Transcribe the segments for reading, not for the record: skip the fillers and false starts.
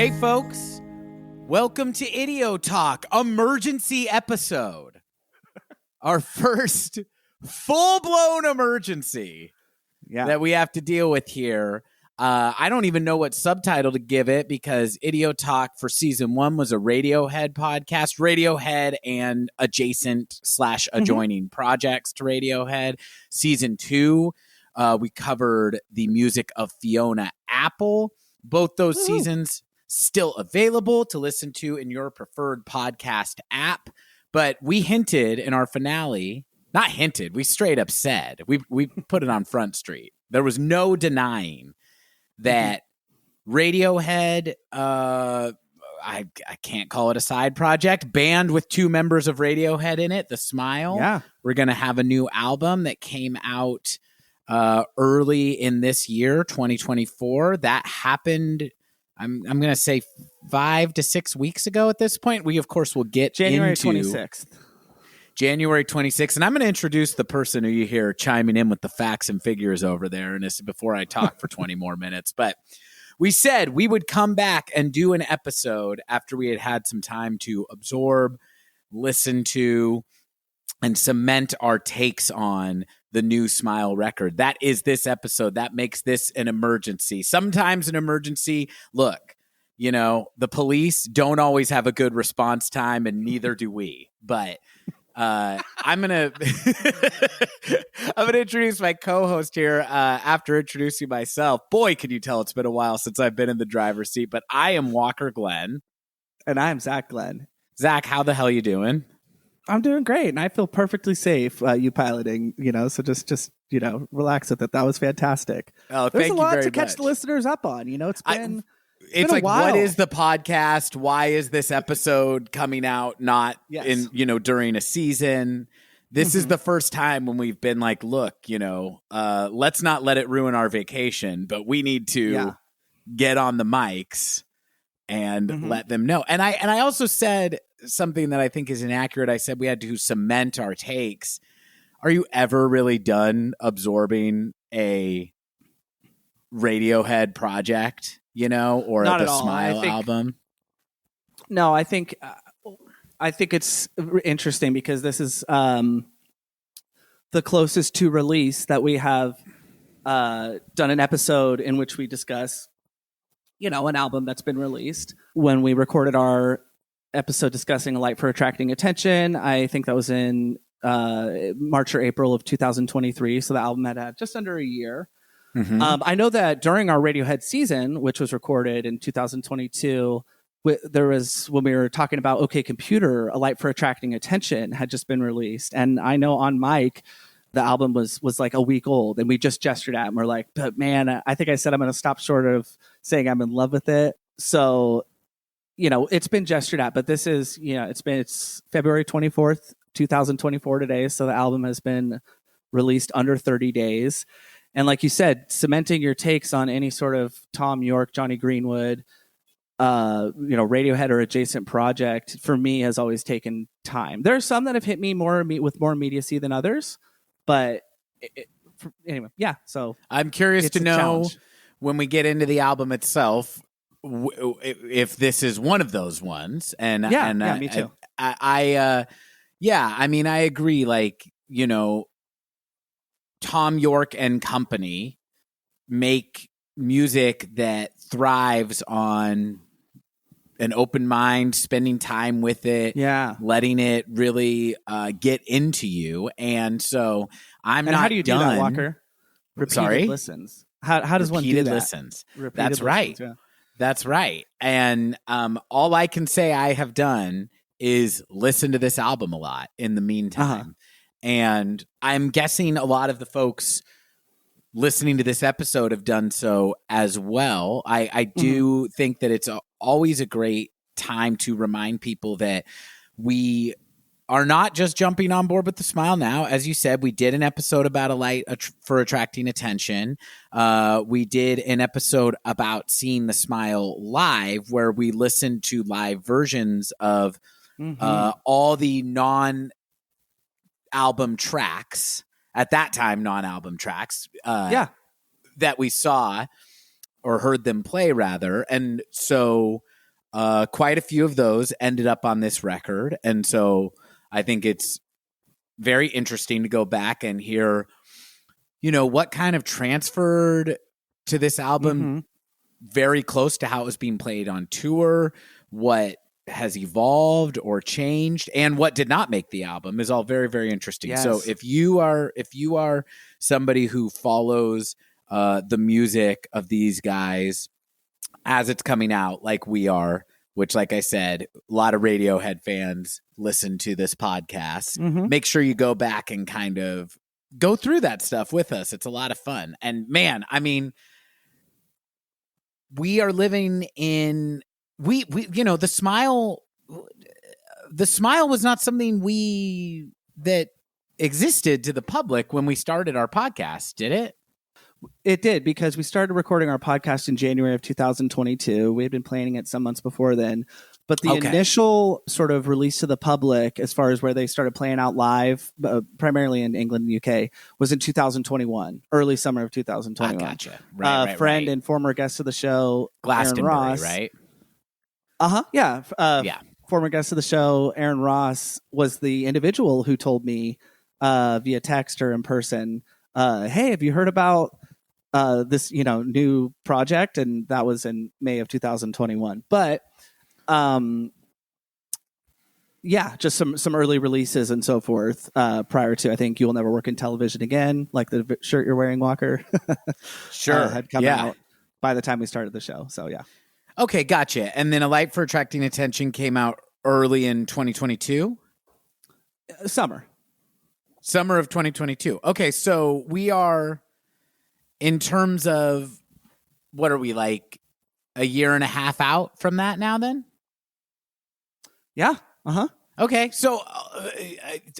Hey, folks. Welcome to Idio Talk, emergency episode. Our first full-blown emergency that we have to deal with here. I don't even know what subtitle to give it because Idio Talk for season 1 was a Radiohead podcast, Radiohead and adjacent/adjoining projects to Radiohead. Season 2, we covered the music of Fiona Apple. Both those seasons still available to listen to in your preferred podcast app. But we hinted in our finale, not hinted, we straight up said, we put it on Front Street. There was no denying that Radiohead, I can't call it a side project, band with 2 members of Radiohead in it, The Smile. Yeah. We're going to have a new album that came out early in this year, 2024. That happened, I'm going to say 5 to 6 weeks ago at this point. We, of course, will get January into 26th. January 26th. And I'm going to introduce the person who you hear chiming in with the facts and figures over there and this before I talk for 20 more minutes. But we said we would come back and do an episode after we had some time to absorb, listen to, and cement our takes on the new Smile record. That is this episode. That makes this an emergency. Sometimes an emergency. Look, you know, the police don't always have a good response time, and neither do we. But I'm gonna introduce my co-host here after introducing myself. Boy, can you tell it's been a while since I've been in the driver's seat. But I am Walker Glenn, And I'm Zach Glenn. Zach, how the hell you doing? I'm doing great, and I feel perfectly safe you piloting, so just relax with it. That was fantastic. Oh, There's thank a you lot very to catch much. The listeners up on. It's been It's a like, while. what is the podcast? Why is this episode coming out not in, during a season? This is the first time when we've been like, look, let's not let it ruin our vacation, but we need to get on the mics and let them know. And I also said something that I think is inaccurate. I said we had to cement our takes. Are you ever really done absorbing a Radiohead project, or Not the at all. Smile album? No, I think it's interesting because this is the closest to release that we have done an episode in which we discuss, an album that's been released. When we recorded our episode discussing A Light for Attracting Attention, I think that was in March or April of 2023. So the album had just under a year. I know that during our Radiohead season, which was recorded in 2022, there was, when we were talking about OK Computer, A Light for Attracting Attention had just been released. And I know on mic, the album was like a week old, and we just gestured at it and we're like, but man, I think I said I'm going to stop short of saying I'm in love with it. So, it's been gestured at, but this is, it's February 24th, 2024 today. So the album has been released under 30 days. And like you said, cementing your takes on any sort of Tom York, Johnny Greenwood, Radiohead or adjacent project for me has always taken time. There are some that have hit me with more immediacy than others, but anyway, yeah. So I'm curious to know challenge. When we get into the album itself, if this is one of those ones. And me too. I agree. Like, Tom York and company make music that thrives on an open mind, spending time with it, letting it really get into you. And so I'm not how do you done. do that, Walker? Repeated listens. How does one do that? Listens. Repeated That's listens, right. yeah. That's right. And all I can say I have done is listen to this album a lot in the meantime. And I'm guessing a lot of the folks listening to this episode have done so as well. I do think that it's always a great time to remind people that we are not just jumping on board with the Smile now. As you said, we did an episode about A Light for Attracting Attention. We did an episode about seeing the Smile live, where we listened to live versions of all the non-album tracks, at that time, non-album tracks, that we saw or heard them play, rather. And so quite a few of those ended up on this record. And so I think it's very interesting to go back and hear, what kind of transferred to this album very close to how it was being played on tour, what has evolved or changed, and what did not make the album is all very, very interesting. Yes. So if you are somebody who follows the music of these guys as it's coming out, like we are, which, like I said, a lot of Radiohead fans listen to this podcast, make sure you go back and kind of go through that stuff with us. It's a lot of fun. And man, I mean, we are living in the smile was not something that existed to the public when we started our podcast, did it? It did, because we started recording our podcast in January of 2022. We had been planning it some months before then. But the initial sort of release to the public, as far as where they started playing out live, primarily in England and UK, was in 2021, early summer of 2021. Gotcha. Right, friend and former guest of the show, Glastonbury, Aaron Ross, right? Yeah. Former guest of the show, Aaron Ross, was the individual who told me via text or in person, hey, have you heard about this, new project? And that was in May of 2021. But just some early releases and so forth prior to, I think, You Will Never Work in Television Again, like the shirt you're wearing, Walker. Sure. Had come out by the time we started the show. So, yeah. Okay, gotcha. And then A Light for Attracting Attention came out early in 2022? Summer of 2022. Okay, so we are, in terms of, what are we, like a year and a half out from that now then? Yeah. Okay, so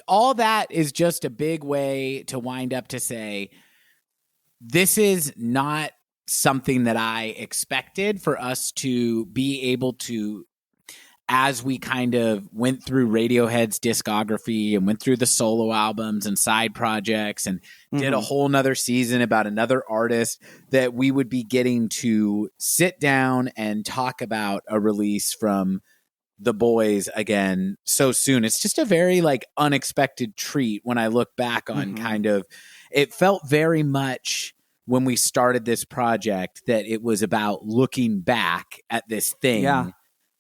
all that is just a big way to wind up to say, this is not something that I expected for us to be able to, as we kind of went through Radiohead's discography and went through the solo albums and side projects and did a whole nother season about another artist, that we would be getting to sit down and talk about a release from the boys again so soon. It's just a very unexpected treat when I look back on kind of, it felt very much when we started this project that it was about looking back at this thing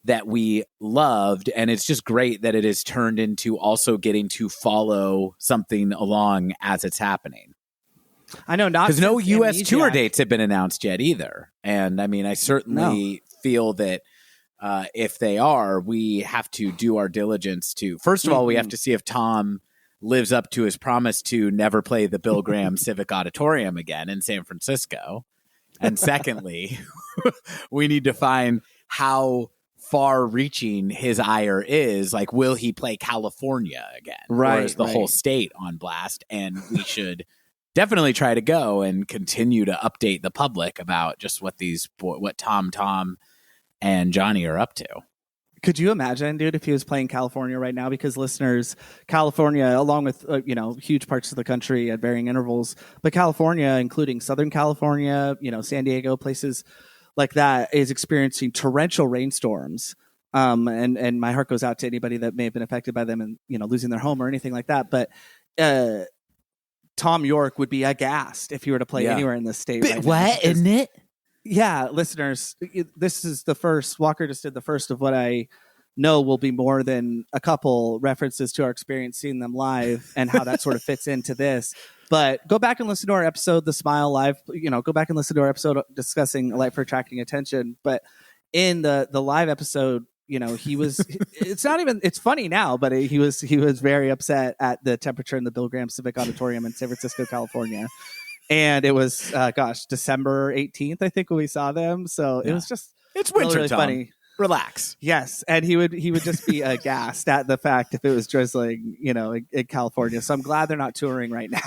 that we loved. And it's just great that it has turned into also getting to follow something along as it's happening. I know, not because no U.S. Amnesiac tour dates have been announced yet either. And I mean, I certainly feel that if they are, we have to do our diligence to, first of all, we have to see if Tom lives up to his promise to never play the Bill Graham Civic Auditorium again in San Francisco. And secondly, we need to find how far-reaching his ire is. Like, will he play California again? Or is the whole state on blast? And we should definitely try to go and continue to update the public about just what what Tom and Johnny are up to. Could you imagine, dude, if he was playing California right now? Because listeners, California, along with huge parts of the country at varying intervals, but California, including Southern California, San Diego, places like that, is experiencing torrential rainstorms. And my heart goes out to anybody that may have been affected by them and losing their home or anything like that. But Tom York would be aghast if he were to play anywhere in the state. But what, isn't it? Yeah, listeners, this is the first. Walker just did the first of what I know will be more than a couple references to our experience seeing them live and how that sort of fits into this. But go back and listen to our episode, The Smile Live. Go back and listen to our episode discussing A Light for Attracting Attention. But in the live episode, he was. It's funny now, but he was very upset at the temperature in the Bill Graham Civic Auditorium in San Francisco, California. And it was, December 18th, I think, when we saw them. So it was just, it's winter, really Tom. Funny. Relax. Yes, and he would just be aghast at the fact if it was drizzling, in California. So I'm glad they're not touring right now.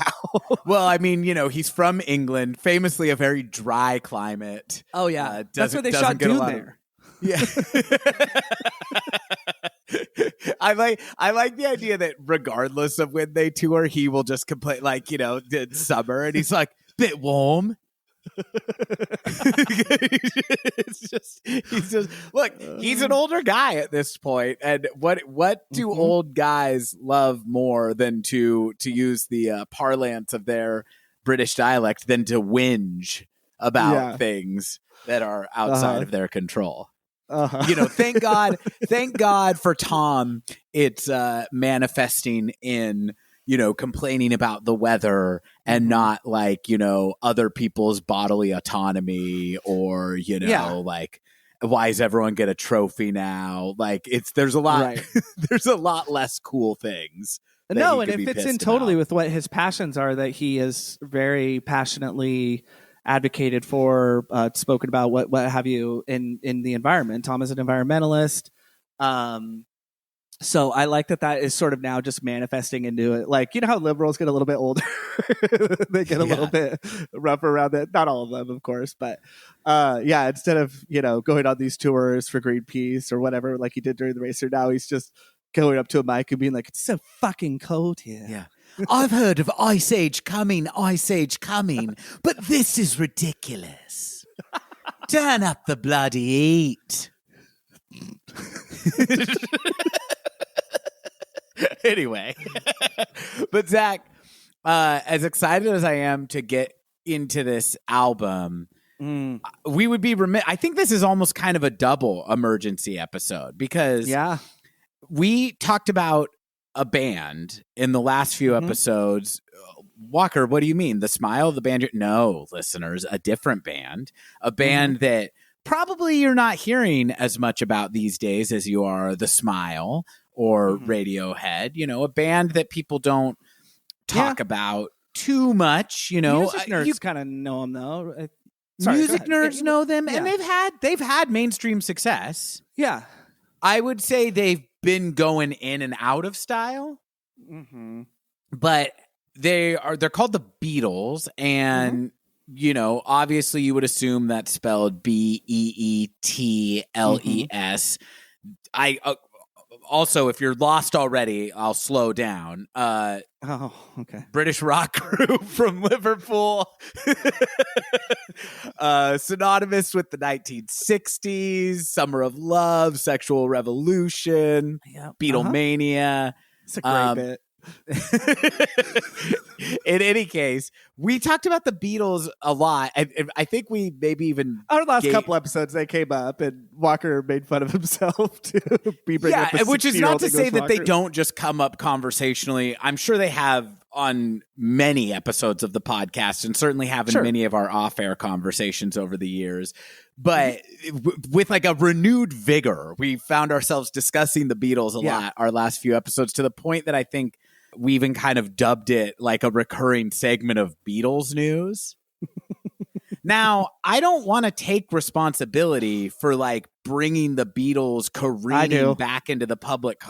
Well, I mean, he's from England, famously a very dry climate. Oh yeah, that's where they shot Dune there. Yeah. I like the idea that regardless of when they tour, he will just complain, did summer, and he's like, bit warm. He's just look, he's an older guy at this point, and what do old guys love more than to use the parlance of their British dialect than to whinge about things that are outside of their control? Thank God for Tom. It's manifesting in complaining about the weather and not like, other people's bodily autonomy or, like, why does everyone get a trophy now? Like there's a lot, there's a lot less cool things. No, and it fits in totally with what his passions are that he is very passionately advocated for, spoken about, what have you in the environment. Tom is an environmentalist. So I like that is sort of now just manifesting into it. Like, how liberals get a little bit older, they get a little bit rougher around it. Not all of them, of course, but instead of, going on these tours for Greenpeace or whatever, like he did during the racer, now he's just going up to a mic and being like, it's so fucking cold here. Yeah. I've heard of Ice Age coming, but this is ridiculous. Turn up the bloody heat. Anyway, but Zach, as excited as I am to get into this album, we would be remiss. I think this is almost kind of a double emergency episode because we talked about a band in the last few episodes. Walker, what do you mean? The Smile, the band? No, listeners, a different band, a band that probably you're not hearing as much about these days as you are The Smile or Radiohead, a band that people don't talk about too much, Music nerds kind of know them though. Music nerds know them, and they've had mainstream success. Yeah. I would say they've been going in and out of style. But they're called the Beatles, and obviously you would assume that's spelled Beetles. Also, if you're lost already, I'll slow down. Okay. British rock group from Liverpool. Synonymous with the 1960s, Summer of Love, Sexual Revolution, Beatlemania. It's a great bit. In any case, we talked about the Beatles a lot. I think we maybe even our last couple episodes they came up, and Walker made fun of himself to be bringing up which is not to say that they don't just come up conversationally. I'm sure they have on many episodes of the podcast, and certainly have in many of our off-air conversations over the years. But with like a renewed vigor, we found ourselves discussing the Beatles a lot our last few episodes, to the point that I think we even kind of dubbed it like a recurring segment of Beatles news. Now, I don't want to take responsibility for like bringing the Beatles careening back into the public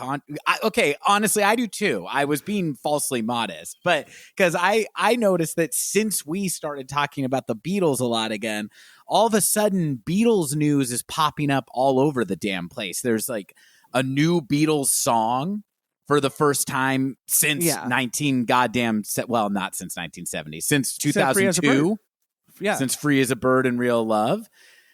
okay, honestly, I do too. I was being falsely modest, but because I noticed that since we started talking about the Beatles a lot again, all of a sudden Beatles news is popping up all over the damn place. There's like a new Beatles song for the first time since not since 1970, since 2002. Since Free as a Bird and Real Love,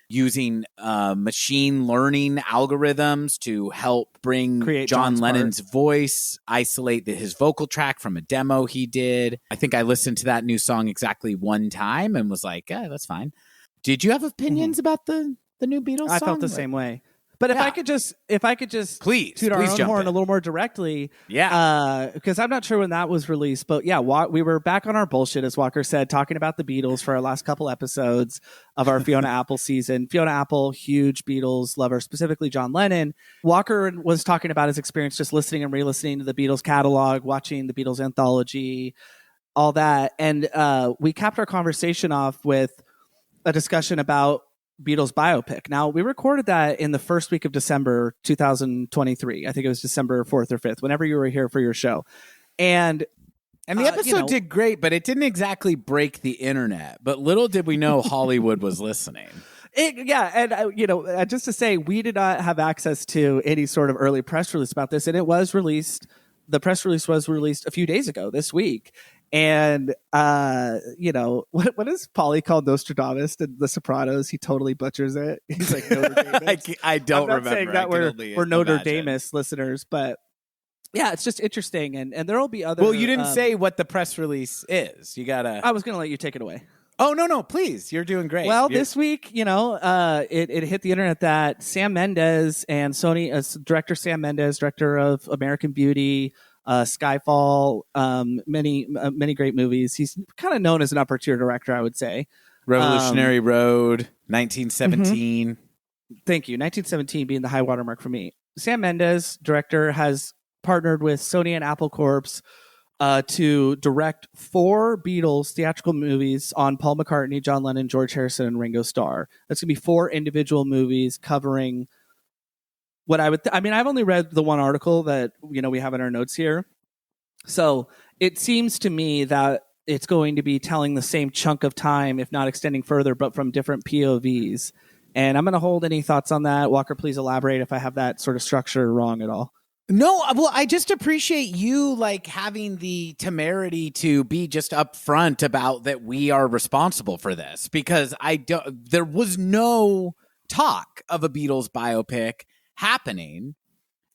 using machine learning algorithms to help bring John Lennon's voice, isolate his vocal track from a demo he did. I think I listened to that new song exactly one time and was like, yeah, that's fine. Did you have opinions about the new Beatles song? I felt the same way. But if I could just please toot our own horn a little more directly, because I'm not sure when that was released, but we were back on our bullshit, as Walker said, talking about the Beatles for our last couple episodes of our Fiona Apple season. Fiona Apple, huge Beatles lover, specifically John Lennon. Walker was talking about his experience just listening and re-listening to the Beatles catalog, watching the Beatles anthology, all that, and we capped our conversation off with a discussion about Beatles biopic. Now, we recorded that in the first week of December 2023. I think it was December 4th or 5th, whenever you were here for your show. And the episode did great, but it didn't exactly break the internet. But little did we know Hollywood was listening. Just to say, we did not have access to any sort of early press release about this, and it was released. The press release was released a few days ago, this week. And what is Pauly called Nostradamus in The Sopranos? He totally butchers it. He's like Notre Dame. I don't I'm not remember. saying that we're Notre Dame listeners, but yeah, it's just interesting, and there will be other. Well, you didn't say what the press release is. You gotta. I was gonna let you take it away. Oh no, please! You're doing great. Well, this week, it hit the internet that Sam Mendes and Sony director Sam Mendes, director of American Beauty, Skyfall, many great movies. He's kind of known as an upper tier director, I would say. Revolutionary Road, 1917. Thank you. 1917 being the high watermark for me. Sam Mendes, director, has partnered with Sony and Apple Corps to direct 4 Beatles theatrical movies on Paul McCartney, John Lennon, George Harrison, and Ringo Starr. That's going to be 4 individual movies covering what I've only read the one article that, we have in our notes here. So it seems to me that it's going to be telling the same chunk of time, if not extending further, but from different POVs. And I'm going to hold any thoughts on that. Walker, please elaborate if I have that sort of structure wrong at all. No, well, I just appreciate you having the temerity to be just upfront about that we are responsible for this, because there was no talk of a Beatles biopic happening.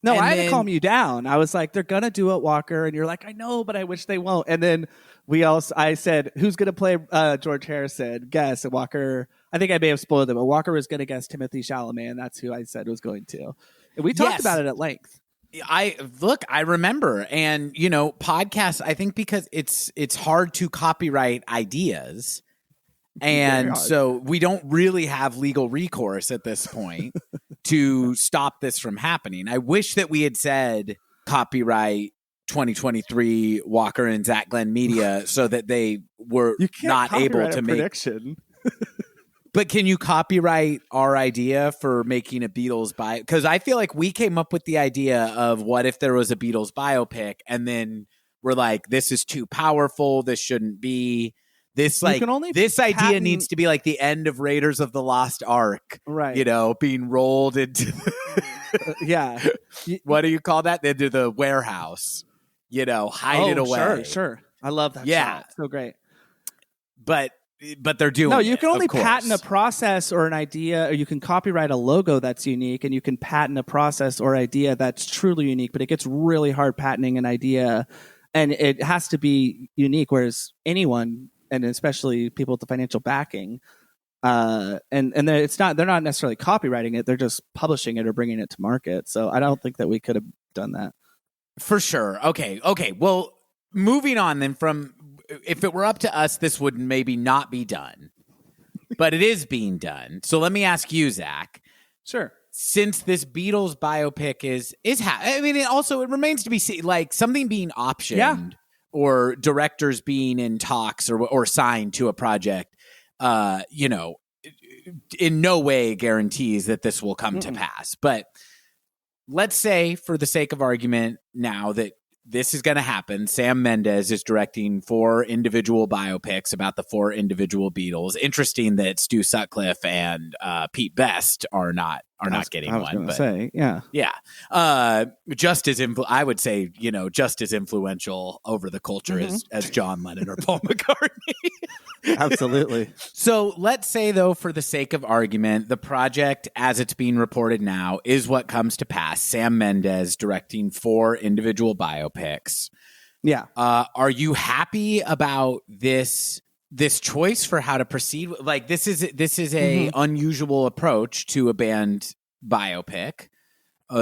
No, I had to calm you down. I was like, they're going to do it, Walker. And you're like, I know, but I wish they won't. And then I said, who's going to play George Harrison? Guess. And Walker, I think I may have spoiled it, but Walker was going to guess Timothy Chalamet, and that's who I said was going to. And we talked about it at length. I remember, and podcasts, I think because it's hard to copyright ideas, and so we don't really have legal recourse at this point to stop this from happening. I wish that we had said copyright 2023 Walker and Zach Glenn Media so that they were not able to make prediction. But can you copyright our idea for making a Beatles bio? Because I feel like we came up with the idea of what if there was a Beatles biopic, and then we're like, this is too powerful. This shouldn't be. This idea needs to be like the end of Raiders of the Lost Ark, right? Being rolled into. Yeah. What do you call that? Into the warehouse. Hide it away. Sure. I love that. Yeah, shot. So great. But they're doing. No, you can only patent a process or an idea, or you can copyright a logo that's unique, and you can patent a process or idea that's truly unique. But it gets really hard patenting an idea, and it has to be unique. Whereas anyone, and especially people with the financial backing, and they're not necessarily copywriting it; they're just publishing it or bringing it to market. So I don't think that we could have done that. For sure. Okay. Well, moving on then from. If it were up to us, this would maybe not be done, but it is being done. So let me ask you, Zach. Sure. Since this Beatles biopic it remains to be seen, something being optioned or directors being in talks or signed to a project, in no way guarantees that this will come to pass. But let's say, for the sake of argument now, that this is going to happen. Sam Mendes is directing 4 individual biopics about the 4 individual Beatles. Interesting that Stu Sutcliffe and Pete Best are not getting one. I was going to say, yeah. Just as I would say, just as influential over the culture as John Lennon or Paul McCartney. Absolutely. So let's say, though, for the sake of argument, the project, as it's being reported now, is what comes to pass. Sam Mendes directing 4 individual biopics. Yeah. Are you happy about this choice for how to proceed? This is a unusual approach to a band biopic.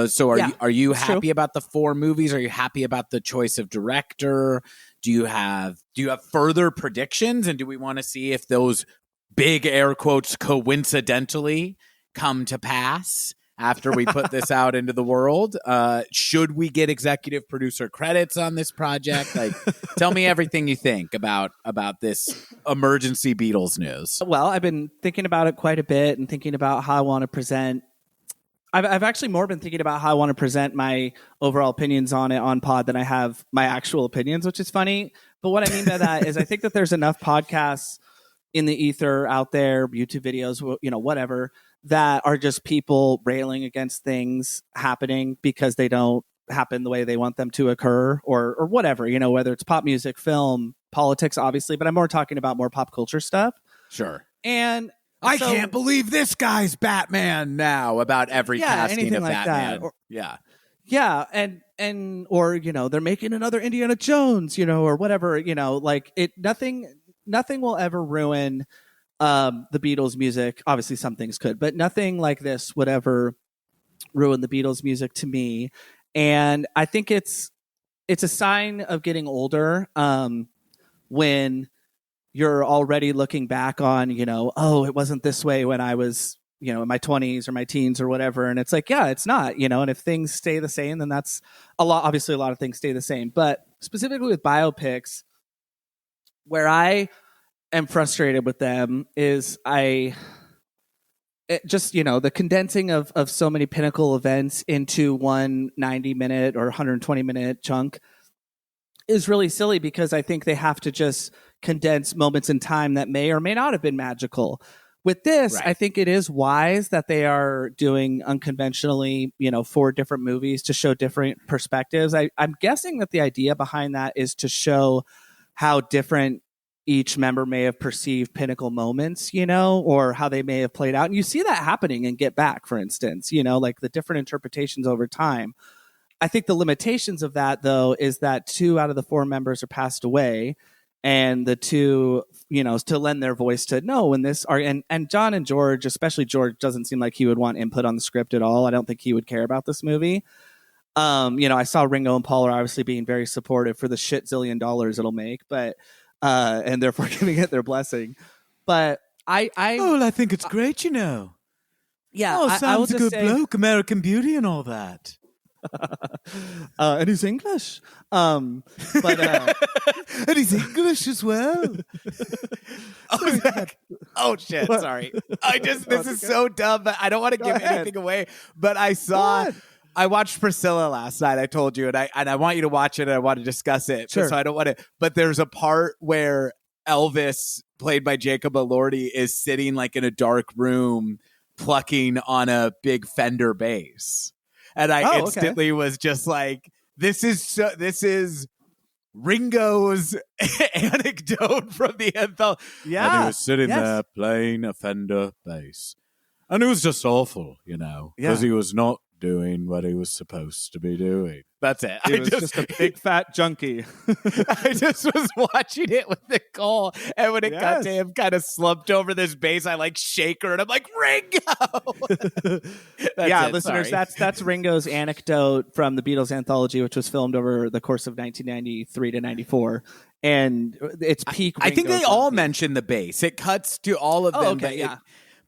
So are you happy about the 4 movies? Are you happy about the choice of director? Do you have further predictions? And do we want to see if those big air quotes coincidentally come to pass after we put this out into the world? Should we get executive producer credits on this project? Tell me everything you think about this emergency Beatles news. Well, I've been thinking about it quite a bit and thinking about how I want to present. I've actually more been thinking about how I want to present my overall opinions on it on pod than I have my actual opinions, which is funny. But what I mean by that is I think that there's enough podcasts in the ether out there, YouTube videos, whatever, that are just people railing against things happening because they don't happen the way they want them to occur or whatever, whether it's pop music, film, politics, obviously, but I'm more talking about more pop culture stuff. Sure. And I can't believe this guy's Batman now about every casting of like Batman. That. Yeah, and or they're making another Indiana Jones, or whatever, like it. Nothing will ever ruin the Beatles music. Obviously, some things could, but nothing like this would ever ruin the Beatles music to me. And I think it's a sign of getting older when you're already looking back on, oh, it wasn't this way when I was, in my 20s or my teens or whatever. And it's like, yeah, it's not, and if things stay the same, then that's obviously a lot of things stay the same. But specifically with biopics, where I am frustrated with them is the condensing of so many pinnacle events into one 90-minute or 120-minute chunk is really silly, because I think they have to just condense moments in time that may or may not have been magical. With this, right. I think it is wise that they are doing unconventionally, 4 different movies to show different perspectives. I'm guessing that the idea behind that is to show how different each member may have perceived pinnacle moments, or how they may have played out. And you see that happening in Get Back, for instance, like the different interpretations over time. I think the limitations of that, though, is that 2 out of the 4 members are passed away, and the 2, to lend their voice to and John and George, especially George, doesn't seem like he would want input on the script at all. I don't think he would care about this movie. I saw Ringo and Paul are obviously being very supportive for the shit zillion dollars it'll make, but and therefore giving it their blessing. But I think it's great, Yeah, I will a good bloke, American Beauty and all that. And he's English, and he's English as well. Oh shit! What? Sorry, this is so dumb, but I don't want to give anything away. But I watched Priscilla last night. I told you, and I want you to watch it, and I want to discuss it. Sure. So I don't want to. But there's a part where Elvis, played by Jacob Elordi, is sitting like in a dark room, plucking on a big Fender bass. And I instantly was just like, this is Ringo's anecdote from the anthology. Yeah. And he was sitting there playing a Fender bass. And it was just awful, because he was not doing what he was supposed to be doing. That's it. He was just a big fat junkie. I just was watching it with Nicole, and when it got to him kind of slumped over this bass, I shake her, and I'm like, Ringo! Listeners, that's Ringo's anecdote from the Beatles anthology, which was filmed over the course of 1993 to 94. And it's peak Ringo. I think they all mention the bass. It cuts to all of them. Okay,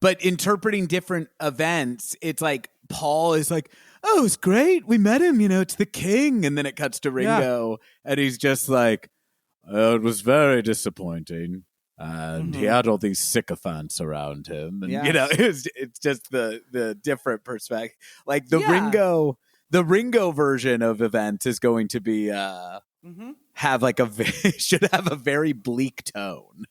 but interpreting different events, it's like Paul is like, oh, it's great. We met him, it's the king. And then it cuts to Ringo, and he's just like, oh, it was very disappointing. And he had all these sycophants around him. And, it's just the different perspective. Like the Ringo version of events is going to be, have should have a very bleak tone.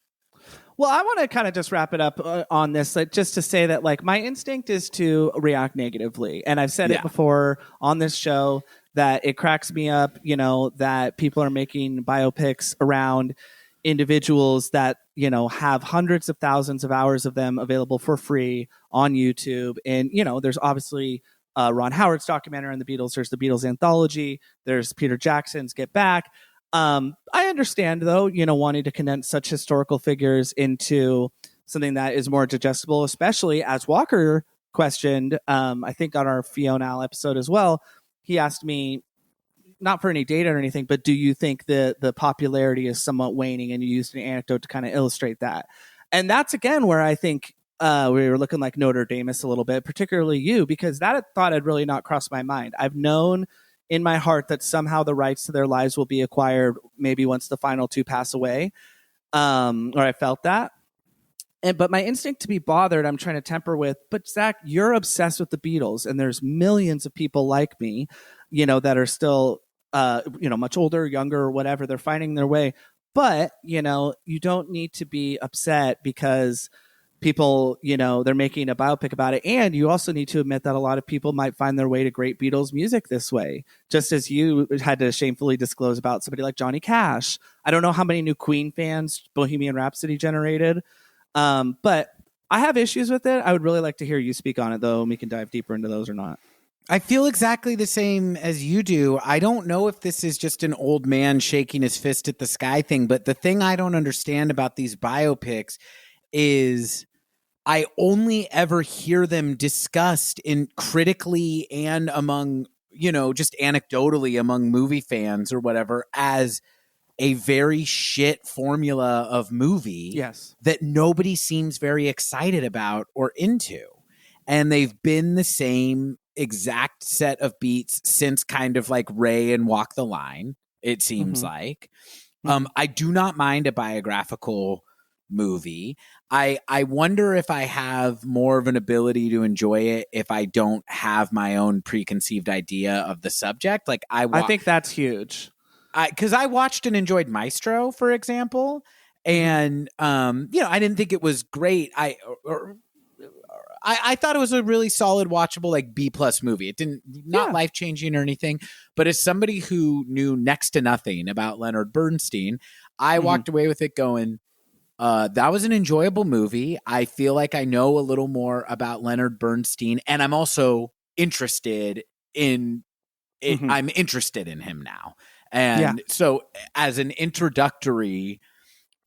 Well, I want to kind of just wrap it up on this, just to say that my instinct is to react negatively. And I've said it before on this show that it cracks me up, that people are making biopics around individuals that, have hundreds of thousands of hours of them available for free on YouTube. And, there's obviously Ron Howard's documentary on the Beatles. There's the Beatles anthology. There's Peter Jackson's Get Back. I understand, though, wanting to condense such historical figures into something that is more digestible, especially as Walker questioned, I think on our Fiona episode as well. He asked me, not for any data or anything, but do you think the popularity is somewhat waning? And you used an anecdote to kind of illustrate that. And that's, again, where I think we were looking like Notre Damus a little bit, particularly you, because that thought had really not crossed my mind. I've known in my heart that somehow the rights to their lives will be acquired maybe once the final 2 pass away. Or I felt that. But my instinct to be bothered, I'm trying to temper with, but Zach, you're obsessed with the Beatles, and there's millions of people like me, that are still, much older, younger, or whatever. They're finding their way. But, you don't need to be upset because people, they're making a biopic about it. And you also need to admit that a lot of people might find their way to great Beatles music this way, just as you had to shamefully disclose about somebody like Johnny Cash. I don't know how many new Queen fans Bohemian Rhapsody generated, but I have issues with it. I would really like to hear you speak on it, though, and we can dive deeper into those or not. I feel exactly the same as you do. I don't know if this is just an old man shaking his fist at the sky thing, but the thing I don't understand about these biopics is I only ever hear them discussed in critically and among, just anecdotally among movie fans or whatever as a very shit formula of movie that nobody seems very excited about or into. And they've been the same exact set of beats since kind of like Ray and Walk the Line, it seems like. I do not mind a biographical movie. I wonder if I have more of an ability to enjoy it if I don't have my own preconceived idea of the subject. Like I think that's huge. Because I watched and enjoyed Maestro, for example, and I didn't think it was great. I thought it was a really solid, watchable, like B+ movie. It not life changing or anything, but as somebody who knew next to nothing about Leonard Bernstein, I walked away with it going, that was an enjoyable movie. I feel like I know a little more about Leonard Bernstein, and I'm also interested in it. I'm interested in him now. And so as an introductory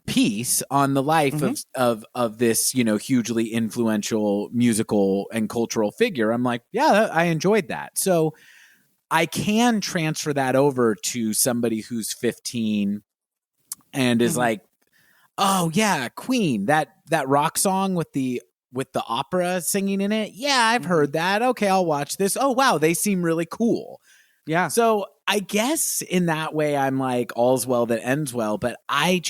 piece on the life of this, hugely influential musical and cultural figure, I'm like, yeah, I enjoyed that. So I can transfer that over to somebody who's 15 and is like, oh yeah, Queen, that rock song with the opera singing in it. Yeah, I've heard that. Okay, I'll watch this. Oh wow, they seem really cool. Yeah. So I guess in that way, I'm like, all's well that ends well, but I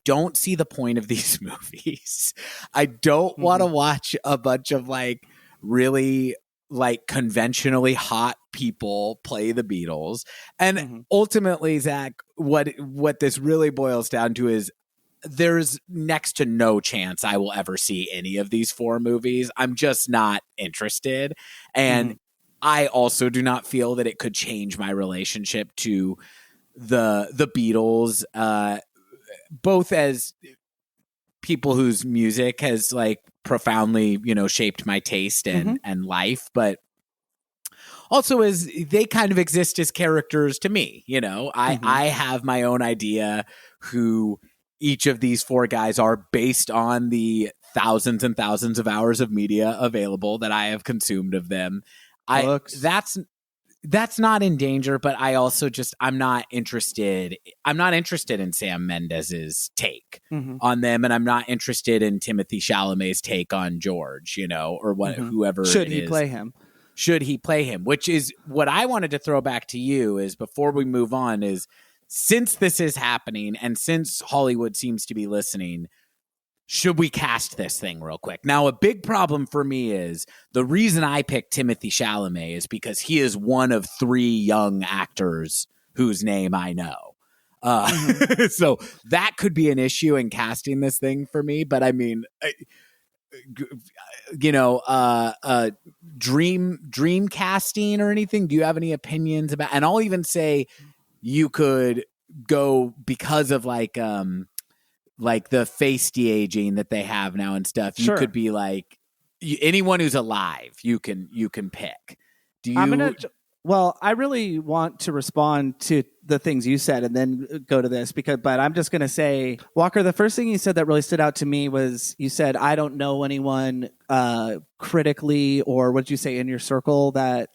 don't see the point of these movies. I don't want to watch a bunch of like really like conventionally hot people play the Beatles. And ultimately, Zach, what this really boils down to is there's next to no chance I will ever see any of these 4 movies. I'm just not interested. And I also do not feel that it could change my relationship to the Beatles, both as people whose music has like profoundly, shaped my taste and life, but also as they kind of exist as characters to me. I have my own idea who each of these 4 guys are based on the thousands and thousands of hours of media available that I have consumed of them. That's not in danger, but I also I'm not interested in Sam Mendes's take on them, and I'm not interested in Timothy Chalamet's take on George, or whoever should he play him. Should he play him? Which is what I wanted to throw back to you is before we move on is since this is happening and since Hollywood seems to be listening, should we cast this thing real quick? Now, a big problem for me is the reason I picked Timothy Chalamet is because he is one of 3 young actors whose name I know. So that could be an issue in casting this thing for me. But I mean, dream casting or anything? Do you have any opinions about? And I'll even say you could go because of like the face de-aging that they have now and stuff. You could be like anyone who's alive. You can pick. Do you? Well, I really want to respond to the things you said and then go to this but I'm just going to say, Walker, the first thing you said that really stood out to me was you said, I don't know anyone critically, or what did you say, in your circle that,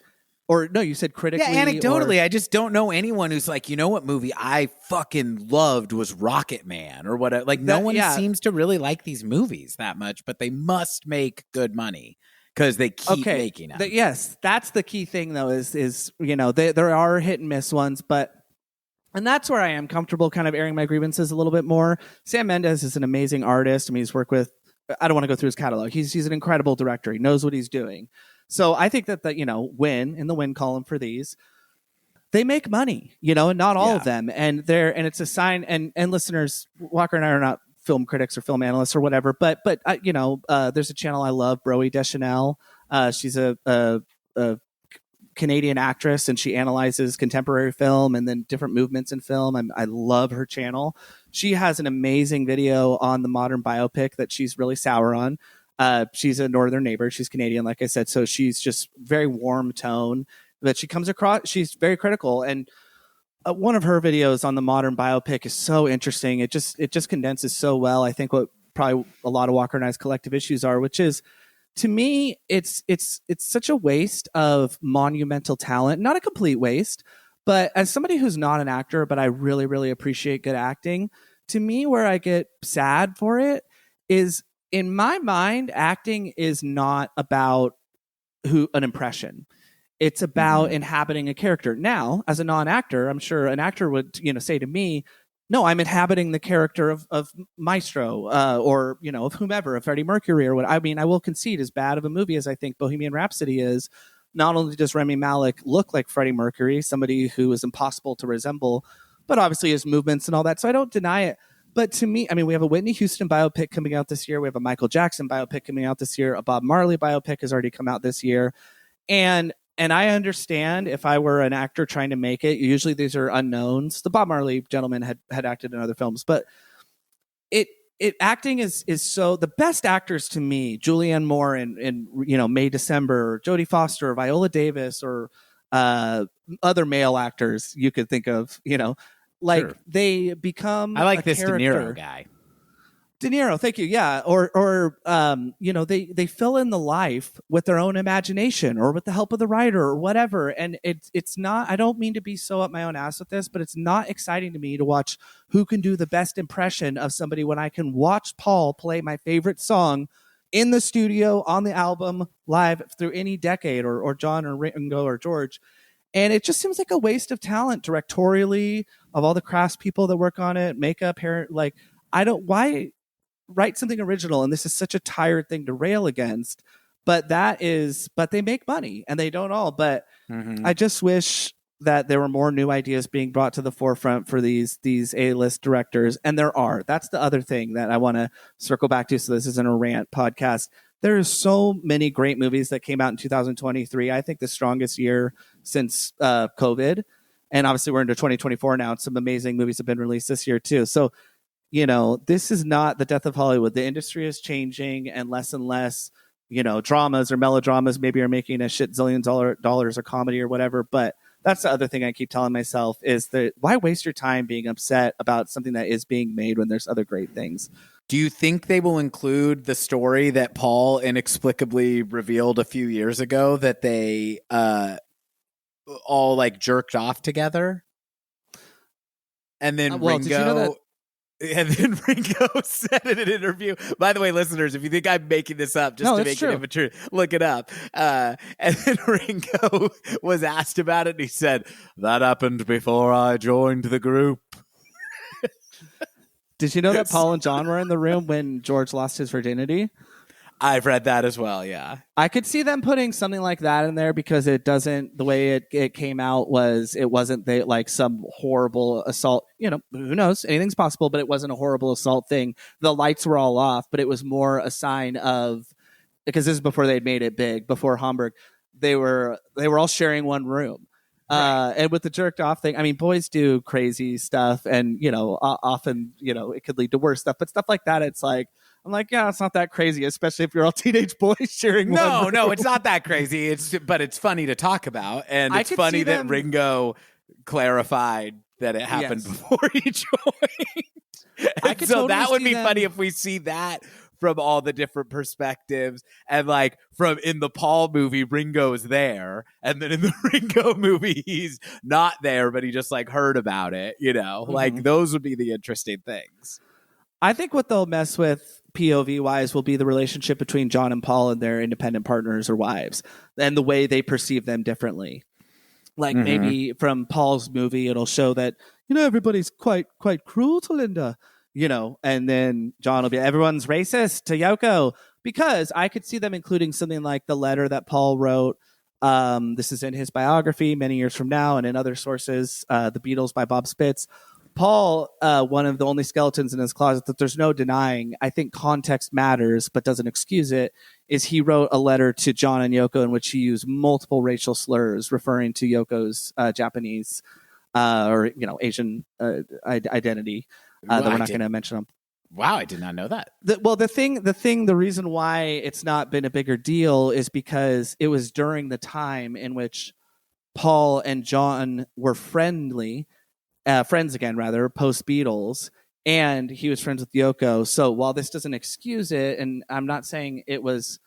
or no, you said critically. Yeah, anecdotally, I just don't know anyone who's like, what movie I fucking loved was Rocket Man or whatever. Like no one seems to really like these movies that much, but they must make good money. Because they keep making them. Yes, that's the key thing, though, is there are hit and miss ones, and that's where I am comfortable kind of airing my grievances a little bit more. Sam Mendes is an amazing artist. I mean, he's worked with, I don't want to go through his catalog. He's an incredible director. He knows what he's doing. So I think that win in the win column for these, they make money, and not all of them. And it's a sign, and listeners, Walker and I are not film critics or film analysts or whatever. But there's a channel I love, Broe Deschanel. She's a Canadian actress, and she analyzes contemporary film and then different movements in film. I love her channel. She has an amazing video on the modern biopic that she's really sour on. She's a northern neighbor. She's Canadian, like I said. So she's just very warm tone, but she comes across, she's very critical. And one of her videos on the modern biopic is so interesting. It just condenses so well, I think, what probably a lot of Walker and I's collective issues are, which is, to me, it's such a waste of monumental talent. Not a complete waste, but as somebody who's not an actor, but I really, really appreciate good acting, to me, where I get sad for it is, in my mind, acting is not about an impression. It's about inhabiting a character. Now, as a non-actor, I'm sure an actor would, say to me, no, I'm inhabiting the character of Maestro, or, of whomever, of Freddie Mercury or what. I mean, I will concede, as bad of a movie as I think Bohemian Rhapsody is, not only does Rami Malek look like Freddie Mercury, somebody who is impossible to resemble, but obviously his movements and all that. So I don't deny it. But to me, I mean, we have a Whitney Houston biopic coming out this year. We have a Michael Jackson biopic coming out this year. A Bob Marley biopic has already come out this year. And I understand, if I were an actor trying to make it, usually these are unknowns. The Bob Marley gentleman had acted in other films, but acting is so, the best actors to me, Julianne Moore in May December, Jodie Foster, Viola Davis, or other male actors you could think of, sure. They become, I like this character. De Niro guy. De Niro, thank you. Yeah, or they fill in the life with their own imagination or with the help of the writer or whatever. And it's not. I don't mean to be so up my own ass with this, but it's not exciting to me to watch who can do the best impression of somebody when I can watch Paul play my favorite song in the studio, on the album, live through any decade, or John or Ringo or George. And it just seems like a waste of talent directorially, of all the craftspeople that work on it, makeup, hair. Like, why write something original? And this is such a tired thing to rail against, but they make money, and they don't all. But I just wish that there were more new ideas being brought to the forefront for these A-list directors. And there are. That's the other thing that I want to circle back to. So this isn't a rant podcast. There's so many great movies that came out in 2023. I think the strongest year since COVID. And obviously we're into 2024 now. And some amazing movies have been released this year too. So, this is not the death of Hollywood. The industry is changing, and less dramas or melodramas maybe are making a shit zillion dollars or comedy or whatever. But that's the other thing I keep telling myself, is that why waste your time being upset about something that is being made when there's other great things? Do you think they will include the story that Paul inexplicably revealed a few years ago, that they all jerked off together? And then Ringo... did you know that? And then Ringo said in an interview, by the way, listeners, if you think I'm making this up just to make it immature, look it up. And then Ringo was asked about it, and he said, "That happened before I joined the group." Did you know that Paul and John were in the room when George lost his virginity? I've read that as well, yeah. I could see them putting something like that in there, because it doesn't, the way it came out was, it wasn't some horrible assault. Who knows? Anything's possible, but it wasn't a horrible assault thing. The lights were all off, but it was more a sign of, because this is before they'd made it big, before Hamburg, they were all sharing one room. Right. And with the jerked off thing, I mean, boys do crazy stuff, and, often, it could lead to worse stuff, but stuff like that, it's like, I'm like, yeah, it's not that crazy, especially if you're all teenage boys sharing one room. No, it's not that crazy. But it's funny to talk about, and it's funny that Ringo clarified that it happened before he joined. So that would be funny if we see that from all the different perspectives, and from in the Paul movie, Ringo's there, and then in the Ringo movie, he's not there, but he just heard about it. Those would be the interesting things. I think what they'll mess with POV wise will be the relationship between John and Paul and their independent partners or wives, and the way they perceive them differently. Maybe from Paul's movie, it'll show that, everybody's quite cruel to Linda, and then John will be, everyone's racist to Yoko, because I could see them including something like the letter that Paul wrote. This is in his biography many years from now, and in other sources, The Beatles by Bob Spitz. Paul, one of the only skeletons in his closet that there's no denying, I think context matters but doesn't excuse it, is he wrote a letter to John and Yoko in which he used multiple racial slurs referring to Yoko's Japanese or Asian identity that we're not going to mention on. Wow, I did not know that. The reason why it's not been a bigger deal is because it was during the time in which Paul and John were friends again, post Beatles, and he was friends with Yoko. So while this doesn't excuse it, and I'm not saying it was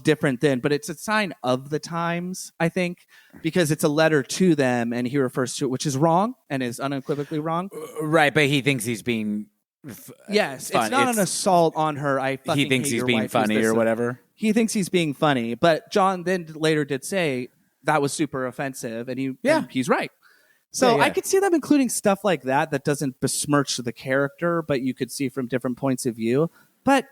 different then, but it's a sign of the times, I think, because it's a letter to them, and he refers to it, which is wrong and is unequivocally wrong. Right, but he thinks he's being yes, fun. It's not an assault on her. He thinks he's being funny or whatever. He thinks he's being funny, but John then later did say that was super offensive, and he's right. So I could see them including stuff like that doesn't besmirch the character, but you could see from different points of view. But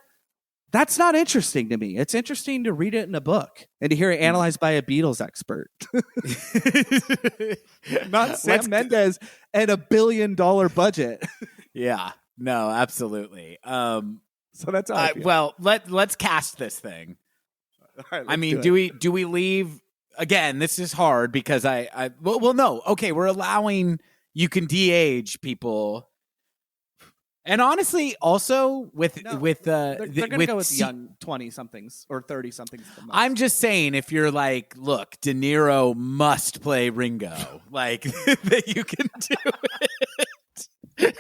that's not interesting to me. It's interesting to read it in a book and to hear it analyzed by a Beatles expert. Not Sam Mendes and $1 billion budget. Yeah. No, absolutely. So that's all. Well, let's cast this thing. Right, I mean, do we leave? Again, this is hard because well, no. Okay, we're allowing you can de-age people, and honestly, also they're gonna go with young 20-somethings or 30-somethings. I'm just saying, if you're like, look, De Niro must play Ringo, like that you can do it.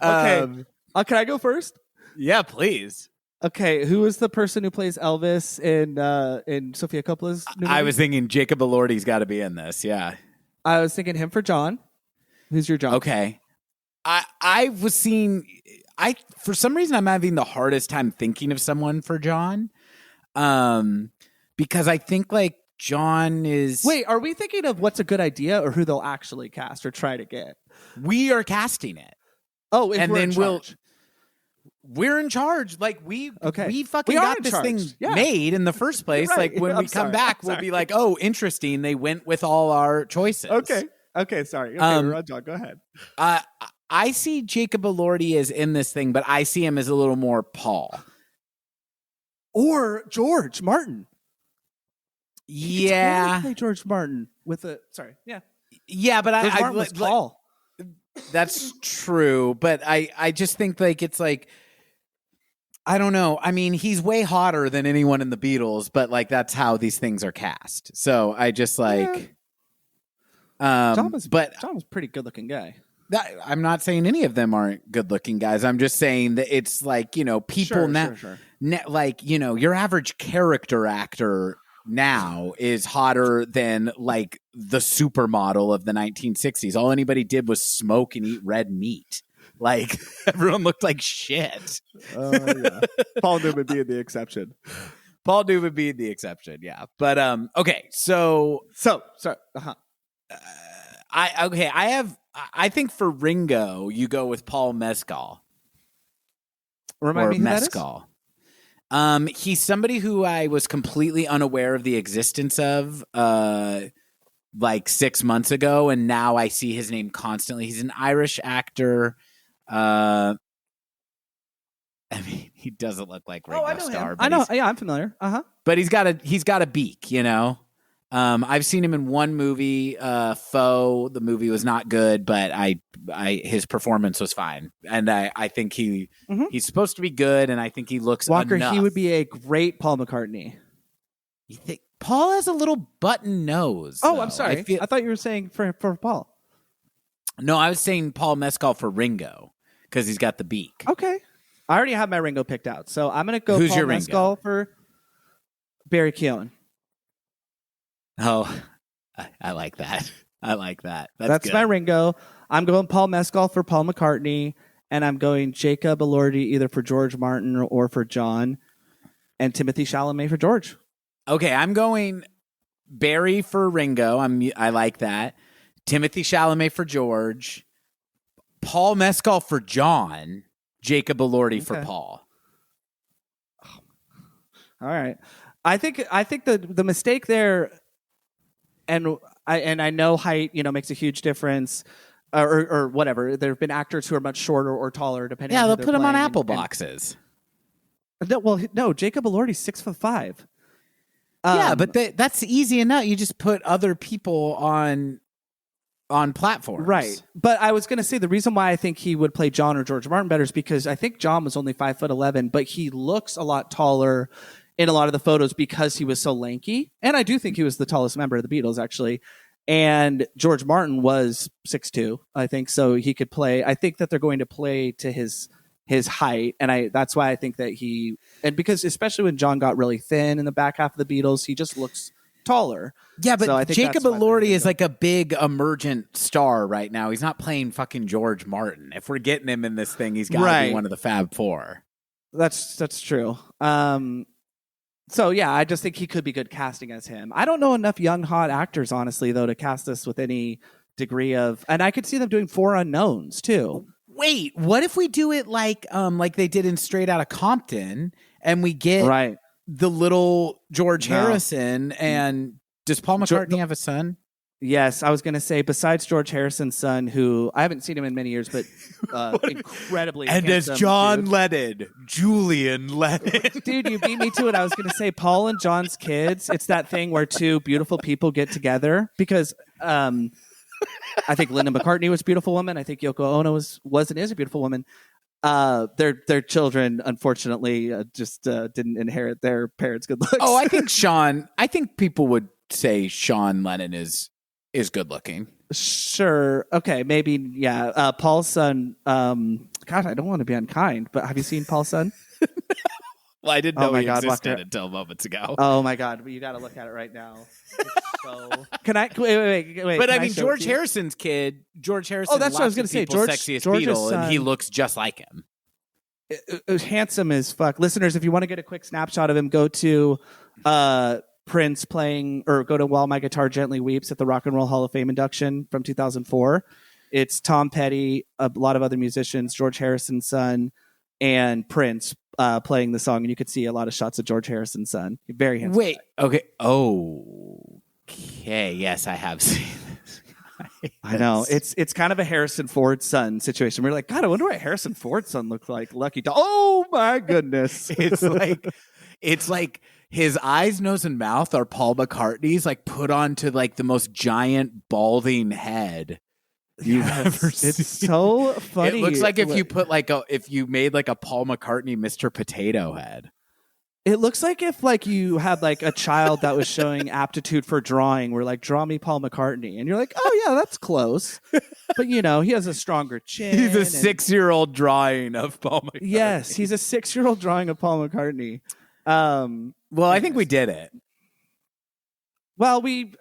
Okay. Can I go first? Yeah, please. Okay, who is the person who plays Elvis in Sofia Coppola's new movie? I was thinking Jacob Elordi's got to be in this. Yeah, I was thinking him for John. Who's your John? Okay, I was seeing. For some reason I'm having the hardest time thinking of someone for John, because I think like John is. Wait, are we thinking of what's a good idea or who they'll actually cast or try to get? We are casting it. Oh, and then we're in charge. Like we fucking we got this thing made in the first place. Right. Like when we come back, we'll be like, oh, interesting. They went with all our choices. Okay. Sorry. Okay, we're on John. Go ahead. I see Jacob Elordi as in this thing, but I see him as a little more Paul or George Martin. Yeah, totally play George Martin with a yeah, but Martin was Paul. That's true, but I just think like it's like I don't know. I mean, he's way hotter than anyone in the Beatles, but like that's how these things are cast. So I just like John was a pretty good looking guy. I'm not saying any of them aren't good looking guys. I'm just saying that it's like, people like, your average character actor now is hotter than like the supermodel of the 1960s. All anybody did was smoke and eat red meat. Like everyone looked like shit. Yeah. Paul Newman being the exception. Yeah. But okay, so I think for Ringo you go with Paul Mescal. Remind me who Mescal. That is? He's somebody who I was completely unaware of the existence of like 6 months ago, and now I see his name constantly. He's an Irish actor. I mean, he doesn't look like Ringo Starr. I know. Yeah, I'm familiar. But he's got a beak, I've seen him in one movie, Foe. The movie was not good, but his performance was fine, and I think he's supposed to be good, and I think he looks Walker. enough. He would be a great Paul McCartney. You think Paul has a little button nose? Oh, though. I'm sorry. I thought you were saying for Paul. No, I was saying Paul Mescal for Ringo because he's got the beak. Okay, I already have my Ringo picked out, so I'm gonna go Who's Paul your Mescal Ringo? for Barry Keoghan. Oh, I like that. That's good. My Ringo. I'm going Paul Mescal for Paul McCartney, and I'm going Jacob Elordi either for George Martin or for John, and Timothy Chalamet for George. Okay, I'm going Barry for Ringo. I like that. Timothy Chalamet for George. Paul Mescal for John. Jacob Elordi for Paul. All right. I think the mistake there, and I know height, makes a huge difference, or whatever. There have been actors who are much shorter or taller, depending. Yeah, on who they'll put them on playing, apple boxes. No, Jacob Elordi's 6'5". Yeah, but that's easy enough. You just put other people on platforms, right? But I was going to say the reason why I think he would play John or George Martin better is because I think John was only 5'11", but he looks a lot taller in a lot of the photos because he was so lanky. And I do think he was the tallest member of the Beatles, actually. And George Martin was 6'2", I think, so he could play. I think that they're going to play to his height, and that's why I think that because especially when John got really thin in the back half of the Beatles, he just looks taller. Yeah, but so I think Jacob Elordi is like a big emergent star right now. He's not playing fucking George Martin. If we're getting him in this thing, he's got to be one of the Fab Four. That's true. So yeah, I just think he could be good casting as him. I don't know enough young hot actors, honestly, though, to cast this with any degree of, and I could see them doing 4 unknowns too. Wait, what if we do it like they did in Straight Outta Compton, and we get the little George Harrison, and does Paul McCartney have a son? Yes, I was going to say, besides George Harrison's son, who I haven't seen him in many years, but incredibly and as John Lennon, Julian Lennon. Dude, you beat me to it. I was going to say Paul and John's kids. It's that thing where two beautiful people get together because I think Linda McCartney was a beautiful woman. I think Yoko Ono was and is a beautiful woman. Their children, unfortunately, just didn't inherit their parents' good looks. Oh, I think people would say Sean Lennon is good looking. Sure. Okay. Maybe. Yeah. Paul's son. God, I don't want to be unkind, but have you seen Paul's son? Well, I didn't know he existed until moments ago. Oh my God! You got to look at it right now. Can I wait? But I mean, George Harrison's kid, George Harrison. Oh, that's what I was going to say. George's Beatle, and he looks just like him. Handsome as fuck. Listeners, if you want to get a quick snapshot of him, go to Prince playing, or go to While My Guitar Gently Weeps at the Rock and Roll Hall of Fame induction from 2004. It's Tom Petty, a lot of other musicians, George Harrison's son, and Prince playing the song, and you could see a lot of shots of George Harrison's son. Very handsome. Wait, okay. Okay, yes, I have seen this. I know. It's kind of a Harrison Ford son situation. We're like, God, I wonder what Harrison Ford's son looked like. Lucky dog. Oh my goodness. It's like his eyes, nose, and mouth are Paul McCartney's, like put onto like the most giant balding head you've ever seen. It's so funny. It looks like if you made like a Paul McCartney Mr. Potato Head. It looks like if like you had like a child that was showing aptitude for drawing, where like, draw me Paul McCartney, and you're like, oh yeah, that's close. But he has a stronger chin. He's a 6-year-old drawing of Paul McCartney. Yes, he's a 6-year-old drawing of Paul McCartney. Well, I think we did it. Well, we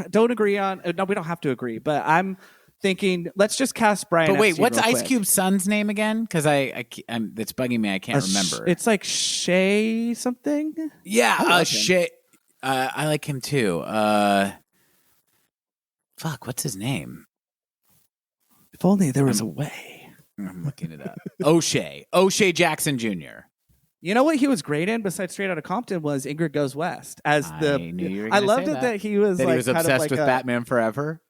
don't agree on. No, we don't have to agree. But I'm thinking, let's just cast Brian. But wait, Epstein what's real Ice quick. Cube's son's name again? Because it's bugging me. I can't remember. It's like Shay something. Yeah, Shay. I like him too. Fuck, what's his name? If only there was a way. I'm looking it up. O'Shea Jackson Jr. You know what he was great in besides Straight Outta Compton was Ingrid Goes West I loved it that he was he was obsessed with Batman Forever.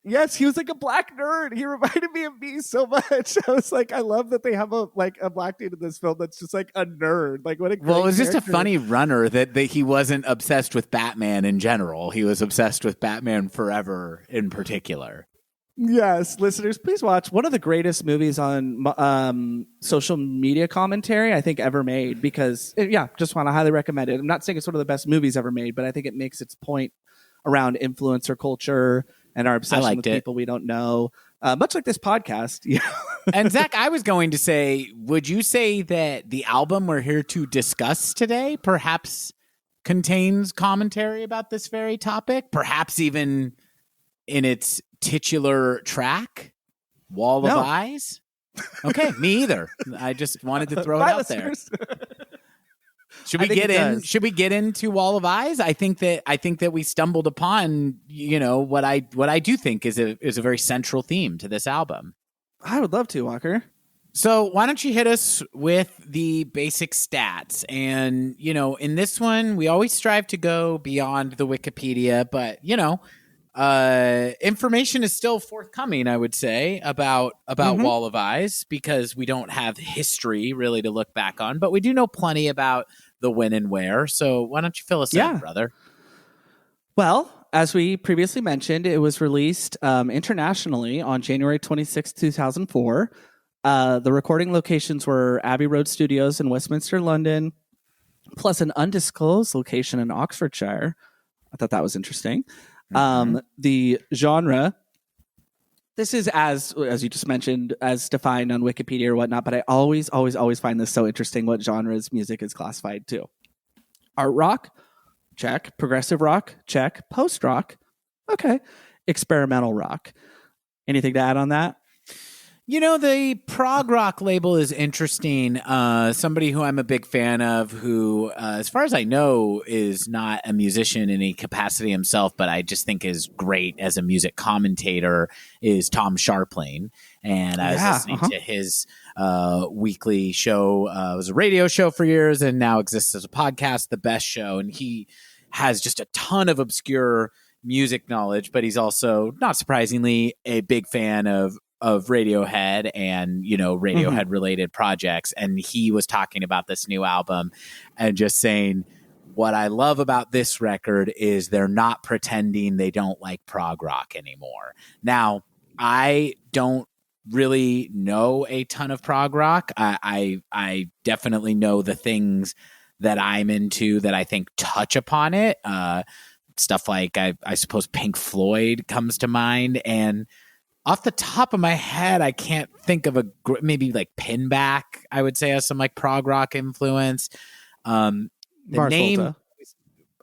Yes, he was like a black nerd. He reminded me of me so much. I was like, I love that they have a black dude in this film that's just like a nerd. Like, what a great Well, it was character. just a funny runner that he wasn't obsessed with Batman in general. He was obsessed with Batman Forever in particular. Yes, listeners, please watch one of the greatest movies on social media commentary I think ever made, because just want to highly recommend it. I'm not saying it's one of the best movies ever made, but I think it makes its point around influencer culture and our obsession with people we don't know, much like this podcast. And Zach, I was going to say, would you say that the album we're here to discuss today perhaps contains commentary about this very topic? Perhaps even in its titular track, Wall of Eyes? Okay, me either. I just wanted to throw it out there. Should we get into Wall of Eyes? I think that we stumbled upon, what I do think is a very central theme to this album. I would love to, Walker. So why don't you hit us with the basic stats? And, in this one, we always strive to go beyond the Wikipedia, but, information is still forthcoming, I would say, about Wall of Eyes, because we don't have history really to look back on, but we do know plenty about the when and where. So why don't you fill us in, brother? Well, as we previously mentioned, it was released internationally on January 26, 2004. The recording locations were Abbey Road Studios in Westminster, London, plus an undisclosed location in Oxfordshire. I thought that was interesting. The genre, this is as you just mentioned, as defined on Wikipedia or whatnot, but I always find this so interesting what genres music is classified to. Art rock, check. Progressive rock, check. Post rock, okay. Experimental rock. Anything to add on that? The prog rock label is interesting. Somebody who I'm a big fan of, who, as far as I know, is not a musician in any capacity himself, but I just think is great as a music commentator, is Tom Sharpling. And I was listening to his weekly show. It was a radio show for years and now exists as a podcast, The Best Show. And he has just a ton of obscure music knowledge, but he's also, not surprisingly, a big fan of Radiohead and, Radiohead related projects. And he was talking about this new album and just saying, what I love about this record is they're not pretending they don't like prog rock anymore. Now, I don't really know a ton of prog rock. I definitely know the things that I'm into that I think touch upon it. Stuff like, I suppose Pink Floyd comes to mind, and off the top of my head, I can't think of maybe like Pinback, I would say, has some like prog rock influence. Mars Volta.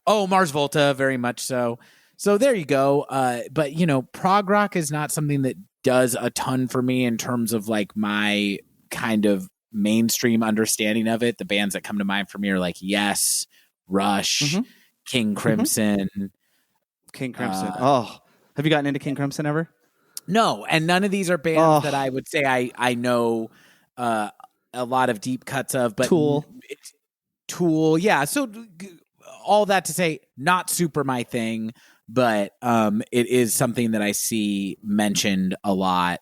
Oh, Mars Volta, very much so. So there you go. But, prog rock is not something that does a ton for me in terms of like my kind of mainstream understanding of it. The bands that come to mind for me are like Yes, Rush, King Crimson. King Crimson. Have you gotten into King Crimson ever? No, and none of these are bands that I would say I know a lot of deep cuts of. But Tool, yeah. So all that to say, not super my thing, but it is something that I see mentioned a lot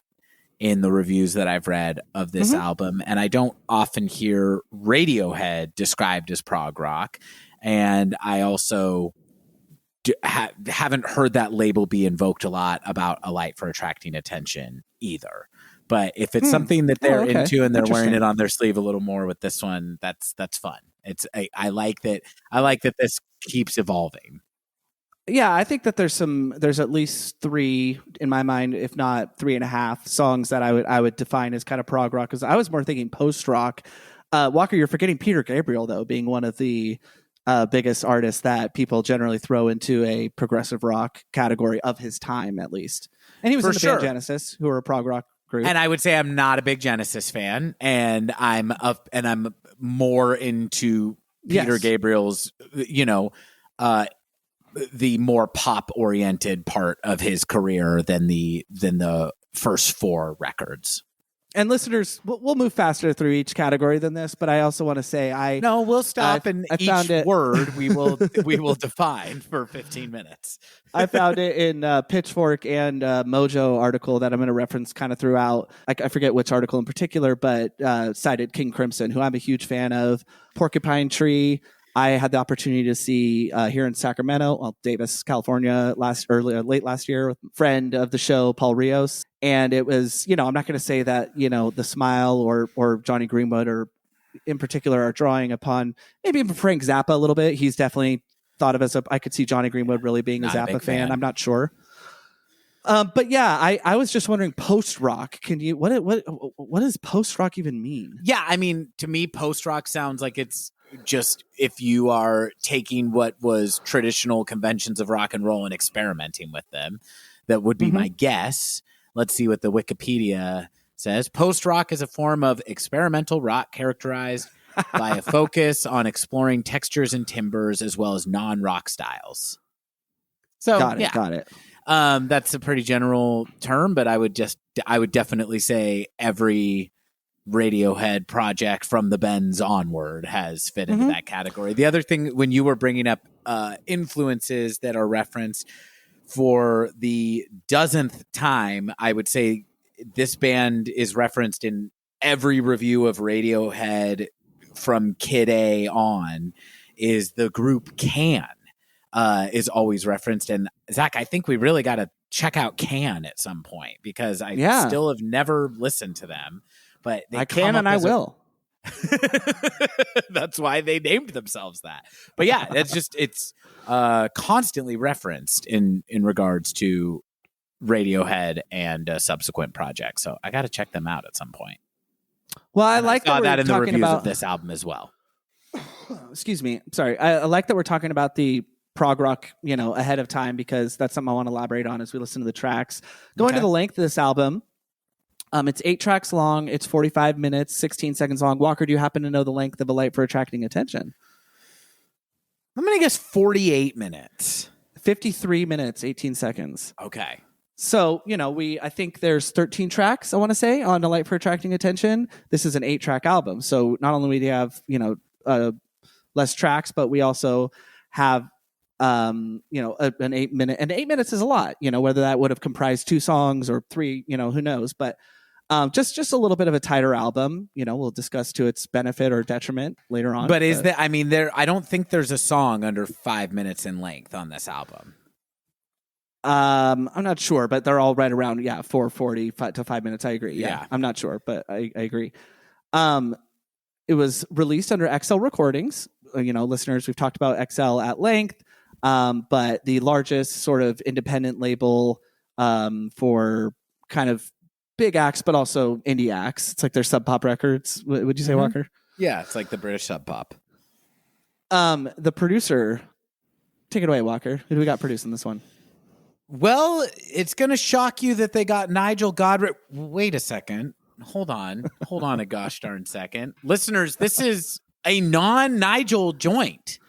in the reviews that I've read of this album. And I don't often hear Radiohead described as prog rock. And I also haven't heard that label be invoked a lot about A Light for Attracting Attention either. But if it's something that they're into and they're wearing it on their sleeve a little more with this one, that's fun. I like that. I like that this keeps evolving. Yeah, I think that there's at least 3 in my mind, if not 3.5 songs that I would define as kind of prog rock, because I was more thinking post rock. Walker, you're forgetting Peter Gabriel though, being one of the biggest artists that people generally throw into a progressive rock category of his time, at least. And he was in the band Genesis, who are a prog rock group. And I would say I'm not a big Genesis fan, and I'm more into Peter Gabriel's, the more pop oriented part of his career than the first 4 records. And listeners, we'll move faster through each category than this, but I also want to say we'll stop and each word we will define for 15 minutes. I found it in Pitchfork and Mojo article that I'm going to reference kind of throughout. I forget which article in particular, but cited King Crimson, who I'm a huge fan of. Porcupine Tree, I had the opportunity to see here in Sacramento, Davis, California, late last year with a friend of the show, Paul Rios. And it was, I'm not going to say that, The Smile or Johnny Greenwood or in particular are drawing upon maybe even Frank Zappa a little bit. He's definitely thought of as I could see Johnny Greenwood really being a Zappa fan. I'm not sure. But yeah, I was just wondering, post rock. Can you what does post rock even mean? Yeah, I mean, to me, post rock sounds like it's just if you are taking what was traditional conventions of rock and roll and experimenting with them. That would be my guess. Let's see what the Wikipedia says. Post rock is a form of experimental rock characterized by a focus on exploring textures and timbres as well as non-rock styles. So got it. That's a pretty general term, but I would definitely say every Radiohead project from the Bends onward has fit into that category. The other thing, when you were bringing up influences that are referenced for the dozenth time, I would say this band is referenced in every review of Radiohead from Kid A on. Is the group Can is always referenced. And Zach, I think we really got to check out Can at some point, because I still have never listened to them. But I can and I will. That's why they named themselves that. But yeah, it's constantly referenced in regards to Radiohead and subsequent projects. So I got to check them out at some point. Well, I like that in the reviews of this album as well. Excuse me. Sorry. I like that we're talking about the prog rock, ahead of time, because that's something I want to elaborate on as we listen to the tracks. Going to the length of this album. It's 8 tracks long. It's 45 minutes, 16 seconds long. Walker, do you happen to know the length of A Light for Attracting Attention? I'm going to guess 48 minutes. 53 minutes, 18 seconds. Okay. So, I think there's 13 tracks, I want to say, on A Light for Attracting Attention. This is an 8-track album. So not only do we have, less tracks, but we also have, an 8 minute, and 8 minutes is a lot, whether that would have comprised 2 songs or 3, who knows, but just a little bit of a tighter album. We'll discuss to its benefit or detriment later on. But is that, I don't think there's a song under 5 minutes in length on this album. I'm not sure, but they're all right around 4:40 to 5 minutes. I agree. Yeah. I'm not sure, but I agree. It was released under XL Recordings. Listeners, we've talked about XL at length, but the largest sort of independent label for kind of big acts, but also indie acts. It's like their Sub Pop Records. Would you say, Walker? Yeah, it's like the British Sub Pop. The producer, take it away, Walker. Who do we got producing this one? Well, it's going to shock you that they got Nigel Godrich. Wait a second. Hold on a gosh darn second. Listeners, this is a non-Nigel joint.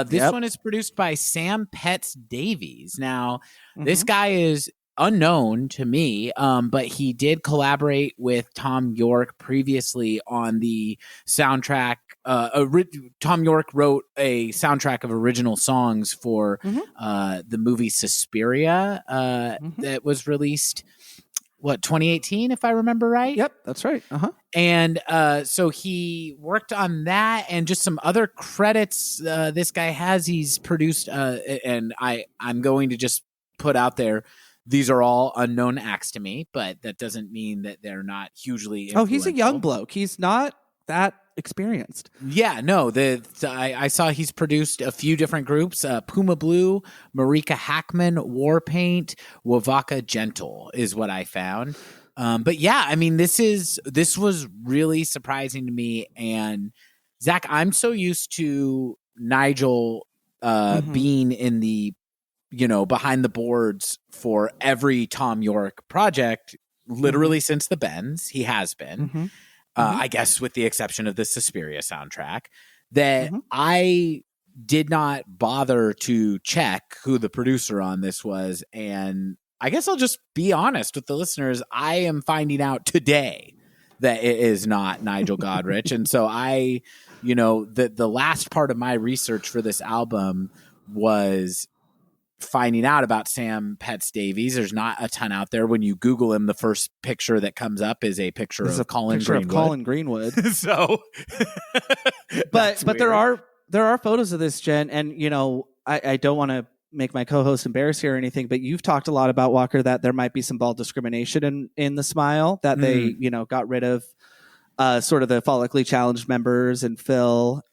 This one is produced by Sam Petz Davies. Now, this guy is unknown to me, but he did collaborate with Tom York previously on the soundtrack. Tom York wrote a soundtrack of original songs for the movie Suspiria that was released, 2018, if I remember right? Yep, that's right. And so he worked on that and just some other credits this guy has. He's produced, and I'm going to just put out there, these are all unknown acts to me, but that doesn't mean that they're not hugely influential. Oh, he's a young bloke. He's not that experienced. Yeah, no. I saw he's produced a few different groups: Puma Blue, Marika Hackman, Warpaint, Wavaka Gentle is what I found. But yeah, this was really surprising to me. And Zach, I'm so used to Nigel being in the behind the boards for every Tom York project, literally since the Bends. He has been. I guess with the exception of the Suspiria soundtrack, that I did not bother to check who the producer on this was. And I guess I'll just be honest with the listeners. I am finding out today that it is not Nigel Godrich. And so the last part of my research for this album was finding out about Sam Petz Davies. There's not a ton out there. When you Google him, the first picture that comes up is a picture of Colin Greenwood. So, but there are photos of this, Jen, and I don't want to make my co-host embarrassed here or anything, but you've talked a lot about, Walker, that there might be some bald discrimination in the Smile, that they got rid of sort of the follically challenged members and Phil,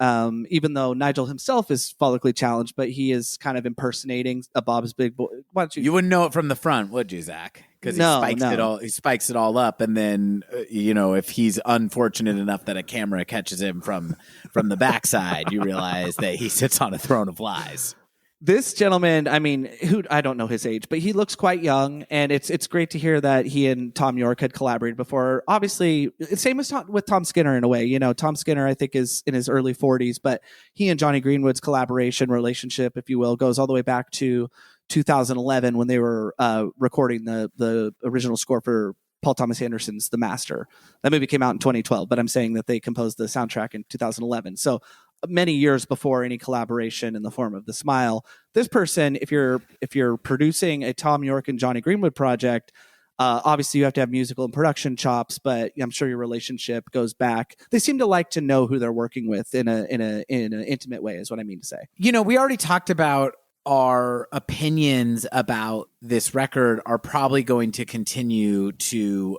even though Nigel himself is follically challenged, but he is kind of impersonating a Bob's Big Boy. Why don't you wouldn't know it from the front, would you, Zach? Because he spikes it all up, and then if he's unfortunate enough that a camera catches him from the backside, you realize that he sits on a throne of lies. This gentleman, I don't know his age, but he looks quite young, and it's great to hear that he and Tom York had collaborated before. Obviously, same as with Tom Skinner in a way. Tom Skinner, I think, is in his early 40s, but he and Johnny Greenwood's collaboration relationship, if you will, goes all the way back to 2011 when they were recording the original score for Paul Thomas Anderson's The Master. That movie came out in 2012, but I'm saying that they composed the soundtrack in 2011. So many years before any collaboration in the form of The Smile. This person, if you're producing a Tom York and Johnny Greenwood project, obviously you have to have musical and production chops, but I'm sure your relationship goes back. They seem to like to know who they're working with in an intimate way, is what I mean to say. You know, we already talked about our opinions about this record are probably going to continue to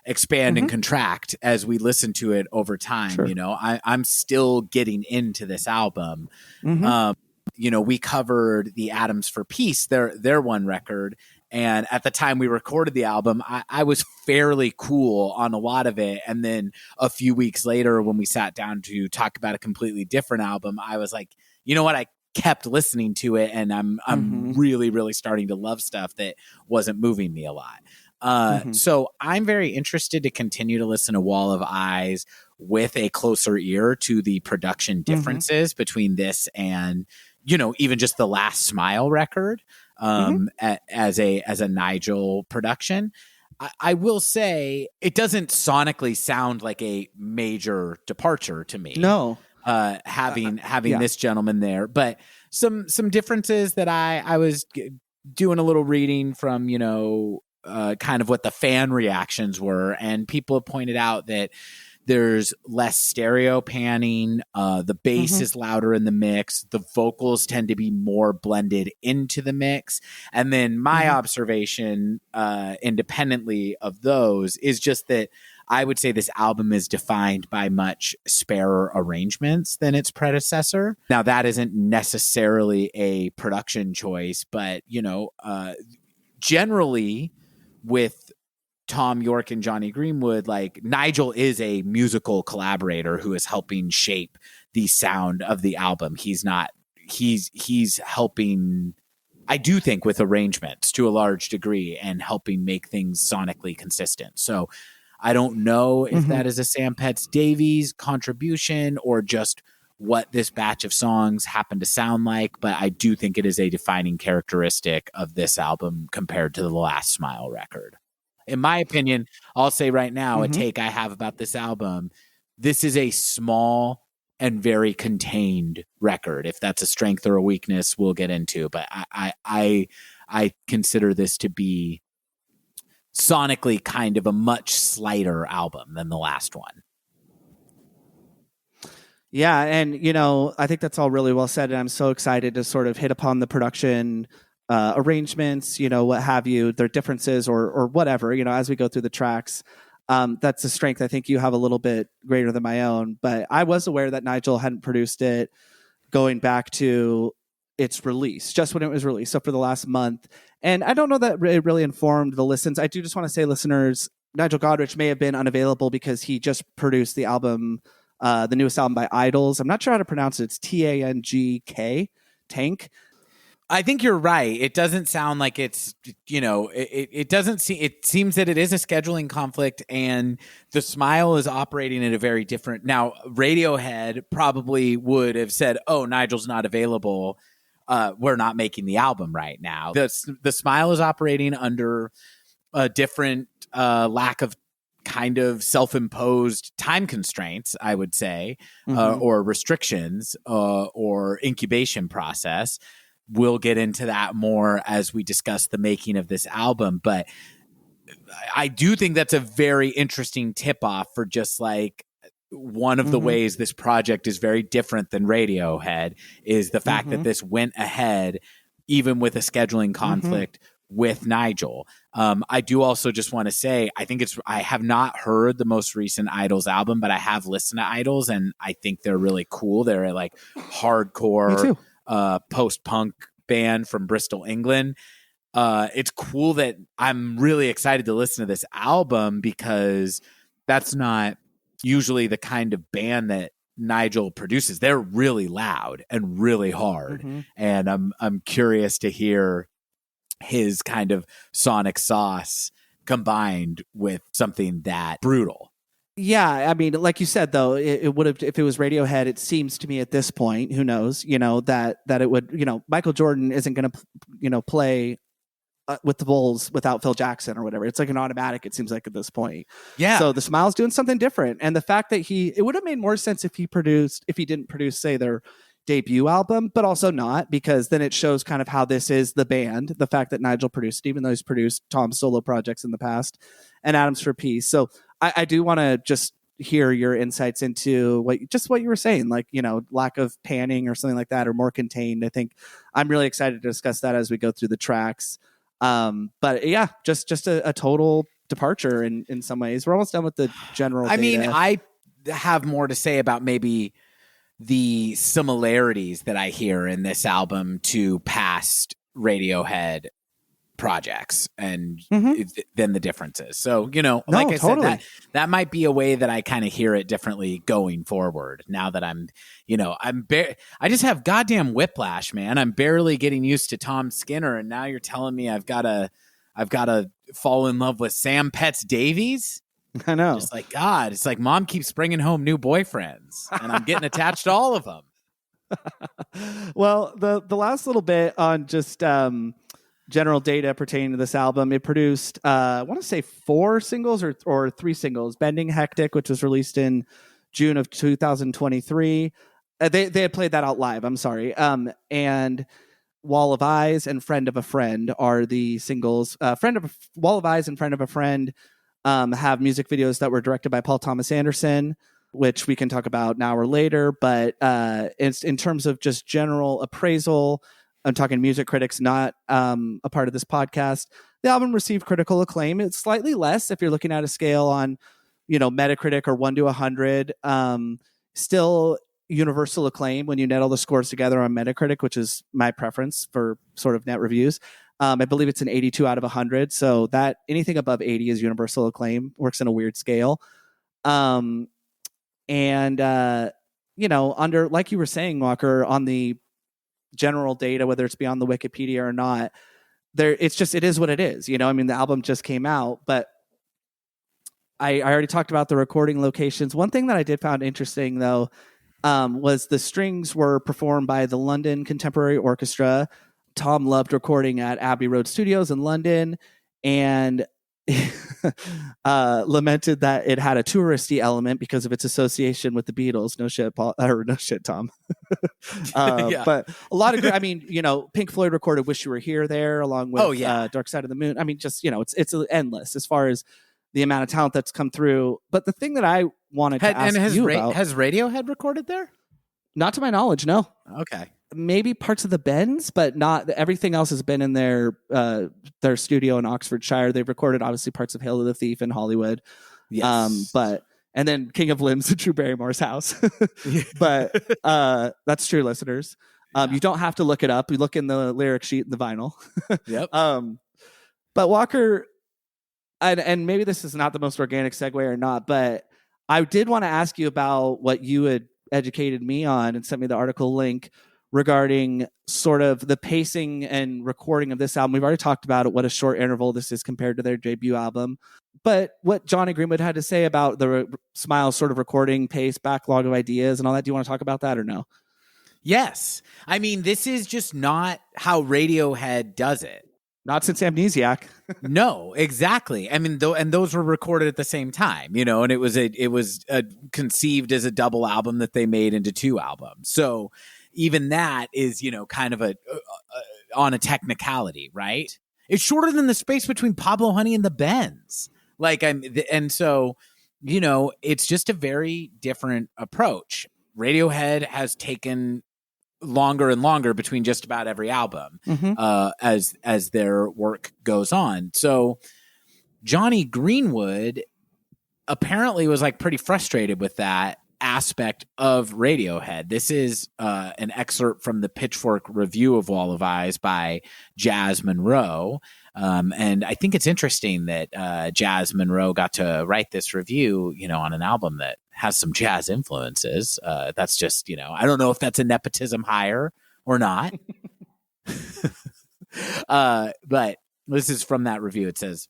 expand and contract as we listen to it over time. Sure. You know, I'm still getting into this album. You know, we covered the Atoms for Peace, their one record. And at the time we recorded the album, I was fairly cool on a lot of it. And then a few weeks later, when we sat down to talk about a completely different album, I was like, you know what? I kept listening to it, and I'm really, really starting to love stuff that wasn't moving me a lot. So I'm very interested to continue to listen to Wall of Eyes with a closer ear to the production differences between this and, you know, even just the Last Smile record. As a Nigel production. I will say it doesn't sonically sound like a major departure to me. No. Having this gentleman there, but some differences that I was doing a little reading from, you know, kind of what the fan reactions were, and people have pointed out that there's less stereo panning. The bass is louder in the mix. The vocals tend to be more blended into the mix. And then my observation, independently of those, is just that I would say this album is defined by much sparer arrangements than its predecessor. Now, that isn't necessarily a production choice, but, you know, generally with Tom York and Johnny Greenwood, like, Nigel is a musical collaborator who is helping shape the sound of the album. He's helping, I do think, with arrangements to a large degree and helping make things sonically consistent. So I don't know if that is a Sam Petz Davies contribution or just what this batch of songs happen to sound like, but I do think it is a defining characteristic of this album compared to the Last Smile record. In my opinion, I'll say right now, a take I have about this album, this is a small and very contained record. If that's a strength or a weakness, we'll get into. But I consider this to be sonically kind of a much slighter album than the last one. Yeah, and, you know, I think that's all really well said, and I'm so excited to sort of hit upon the production arrangements, you know, what have you, their differences or whatever, you know, as we go through the tracks. That's a strength I think you have a little bit greater than my own, but I was aware that Nigel hadn't produced it going back to its release, just when it was released, so for the last month. And I don't know that it really informed the listens. I do just want to say, listeners, Nigel Godrich may have been unavailable because he just produced the album, the newest album by Idols. I'm not sure how to pronounce it. It's Tangk, Tank. I think you're right. It doesn't sound like it's, you know, it doesn't seem, it seems that it is a scheduling conflict, and the Smile is operating at a very different. Now, Radiohead probably would have said, oh, Nigel's not available. We're not making the album right now. The Smile is operating under a different lack of kind of self-imposed time constraints, I would say, or restrictions or incubation process. We'll get into that more as we discuss the making of this album. But I do think that's a very interesting tip-off for just like one of the ways this project is very different than Radiohead is the fact that this went ahead even with a scheduling conflict with Nigel. I do also just want to say, I have not heard the most recent Idols album, but I have listened to Idols, and I think they're really cool. They're like hardcore post-punk band from Bristol, England. It's cool that I'm really excited to listen to this album because that's not usually the kind of band that Nigel produces. They're really loud and really hard. And I'm curious to hear his kind of sonic sauce combined with something that brutal. Yeah, I mean, like you said, though, it would have, if it was Radiohead, it seems to me at this point, who knows, you know, that it would, you know, Michael Jordan isn't going to, you know, play with the Bulls without Phil Jackson or whatever. It's like an automatic, it seems like, at this point. Yeah. So the Smile's doing something different. And the fact that it would have made more sense if he didn't produce, say, their debut album, but also not, because then it shows kind of how this is the band. The fact that Nigel produced, even though he's produced Tom's solo projects in the past, and Adams for Peace. So I do want to just hear your insights into what you were saying, like, lack of panning or something like that, or more contained. I think I'm really excited to discuss that as we go through the tracks. But yeah, just a total departure in some ways. We're almost done with the general data. mean, I have more to say about maybe the similarities that I hear in this album to past Radiohead projects and then the differences. So, I said, that might be a way that I kind of hear it differently going forward now that I just have goddamn whiplash, man. I'm barely getting used to Tom Skinner, and now you're telling me I've got to fall in love with Sam Petz Davies. I know. Just like, God, it's like mom keeps bringing home new boyfriends and I'm getting attached to all of them. Well, the last little bit on just general data pertaining to this album, it produced, I want to say 4 singles or 3 singles. Bending Hectic, which was released in June of 2023. They had played that out live. I'm sorry. And Wall of Eyes and Friend of a Friend are the singles. Wall of Eyes and Friend of a Friend have music videos that were directed by Paul Thomas Anderson, which we can talk about now or later. But it's in terms of just general appraisal, I'm talking music critics, not a part of this podcast. The album received critical acclaim. It's slightly less if you're looking at a scale on, Metacritic or 1 to 100. Still universal acclaim when you net all the scores together on Metacritic, which is my preference for sort of net reviews. I believe it's an 82 out of 100. So that anything above 80 is universal acclaim, works in a weird scale. Under, like you were saying, Walker, on the general data, whether it's beyond the Wikipedia or not, it is what it is. The album just came out, but I already talked about the recording locations. One thing that I did find interesting, though, was the strings were performed by the London Contemporary Orchestra. Tom loved recording at Abbey Road Studios in London, and lamented that it had a touristy element because of its association with the Beatles. No shit, Paul, or no shit, Tom. Yeah. But a lot of good. Pink Floyd recorded "Wish You Were Here" there, along with "Dark Side of the Moon." It's endless as far as the amount of talent that's come through. But the thing that I wanted to ask you about, has Radiohead recorded there? Not to my knowledge, no. Okay. Maybe parts of the Bends, but not everything else has been in their studio in Oxfordshire. They've recorded obviously parts of Hail to the Thief in Hollywood. Yes. And then King of Limbs at Drew Barrymore's house. But that's true, listeners. You don't have to look it up. You look in the lyric sheet in the vinyl. Yep. But Walker, and maybe this is not the most organic segue or not, but I did want to ask you about what you had educated me on and sent me the article link regarding sort of the pacing and recording of this album. We've already talked about it, what a short interval this is compared to their debut album. But what Johnny Greenwood had to say about the Smile sort of recording pace, backlog of ideas and all that. Do you want to talk about that or no? Yes. This is just not how Radiohead does it. Not since Amnesiac. No, exactly. And those were recorded at the same time, and it was conceived as a double album that they made into 2 albums. So even that is, kind of on a technicality, right? It's shorter than the space between Pablo Honey and the Bends. So, it's just a very different approach. Radiohead has taken longer and longer between just about every album as their work goes on. So Johnny Greenwood apparently was pretty frustrated with that aspect of Radiohead. This is an excerpt from the Pitchfork review of Wall of Eyes by Jazz Monroe. And I think it's interesting that Jazz Monroe got to write this review, on an album that has some jazz influences. That's just, I don't know if that's a nepotism hire or not. But this is from that review. It says,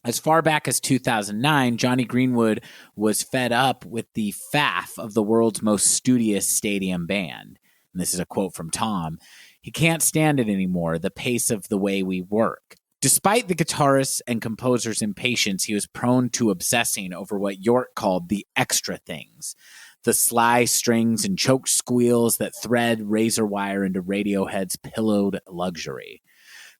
as far back as 2009, Johnny Greenwood was fed up with the faff of the world's most studious stadium band. And this is a quote from Tom. He can't stand it anymore, the pace of the way we work. Despite the guitarist's and composer's impatience, he was prone to obsessing over what York called the extra things, the sly strings and choked squeals that thread razor wire into Radiohead's pillowed luxury.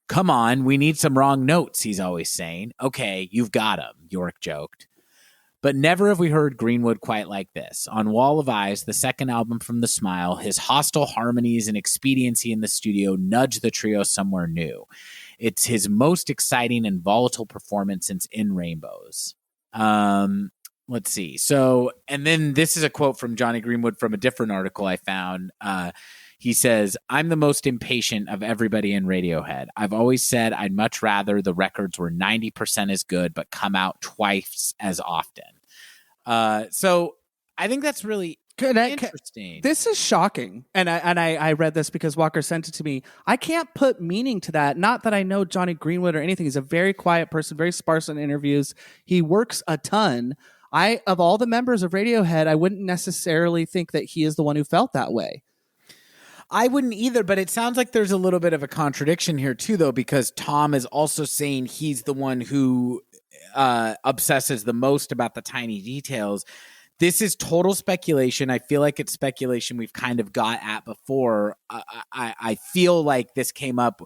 Come on, we need some wrong notes, he's always saying. Okay, you've got 'em, York joked. But never have we heard Greenwood quite like this. On Wall of Eyes, the second album from The Smile, his hostile harmonies and expediency in the studio nudge the trio somewhere new. It's his most exciting and volatile performance since In Rainbows. Let's see. So, and then this is a quote from Johnny Greenwood from a different article I found. He says, I'm the most impatient of everybody in Radiohead. I've always said I'd much rather the records were 90% as good, but come out twice as often. So I think that's really interesting. This is shocking. And I read this because Walker sent it to me. I can't put meaning to that. Not that I know Johnny Greenwood or anything. He's a very quiet person, very sparse in interviews. He works a ton. Of all the members of Radiohead, I wouldn't necessarily think that he is the one who felt that way. I wouldn't either, but it sounds like there's a little bit of a contradiction here too, though, because Tom is also saying he's the one who obsesses the most about the tiny details. This is total speculation. I feel like it's speculation we've kind of got at before. I feel like this came up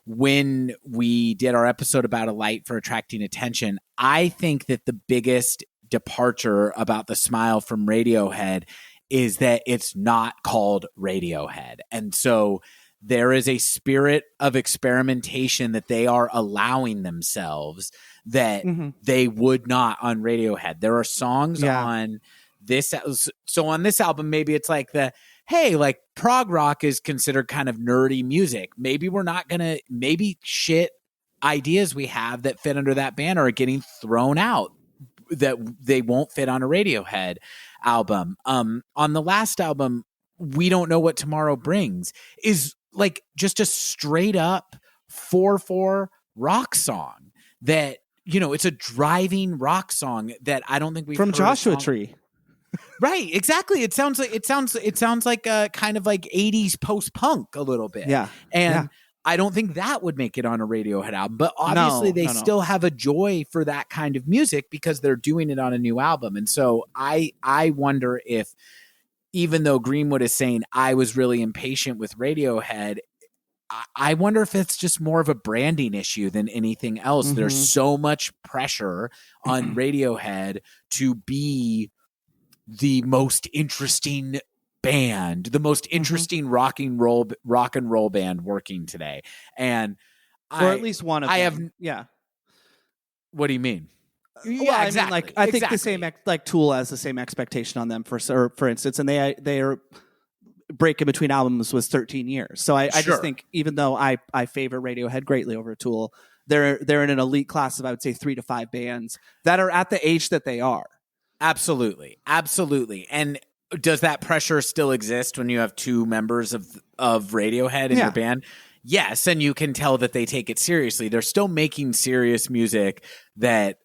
when we did our episode about A Light for Attracting Attention. I think that the biggest departure about The Smile from Radiohead is that it's not called Radiohead. And so there is a spirit of experimentation that they are allowing themselves that they would not on Radiohead. There are songs on this. So on this album, maybe it's like hey, like prog rock is considered kind of nerdy music. Maybe we're not going to, maybe shit ideas we have that fit under that banner are getting thrown out, that they won't fit on a Radiohead album. On the last album, We Don't Know What Tomorrow Brings is like just a straight up 4/4 rock song that, you know, it's a driving rock song that I don't think we've from heard Joshua Tree. Right, exactly. It sounds like a kind of like 80s post-punk a little bit. Yeah. And I don't think that would make it on a Radiohead album, but obviously they still have a joy for that kind of music because they're doing it on a new album. And so I wonder if, even though Greenwood is saying I was really impatient with Radiohead, I wonder if it's just more of a branding issue than anything else. There's so much pressure on Radiohead to be the most interesting band, the most interesting rock and roll band working today. And or at least one of them. What do you mean? Yeah, exactly. I think the same, like Tool has the same expectation on them for instance, and they are break in between albums was 13 years. So I just think, even though I favor Radiohead greatly over Tool, they're in an elite class of, I would say, 3 to 5 bands that are at the age that they are. Absolutely. And does that pressure still exist when you have 2 members of Radiohead in your band? Yes, and you can tell that they take it seriously. They're still making serious music that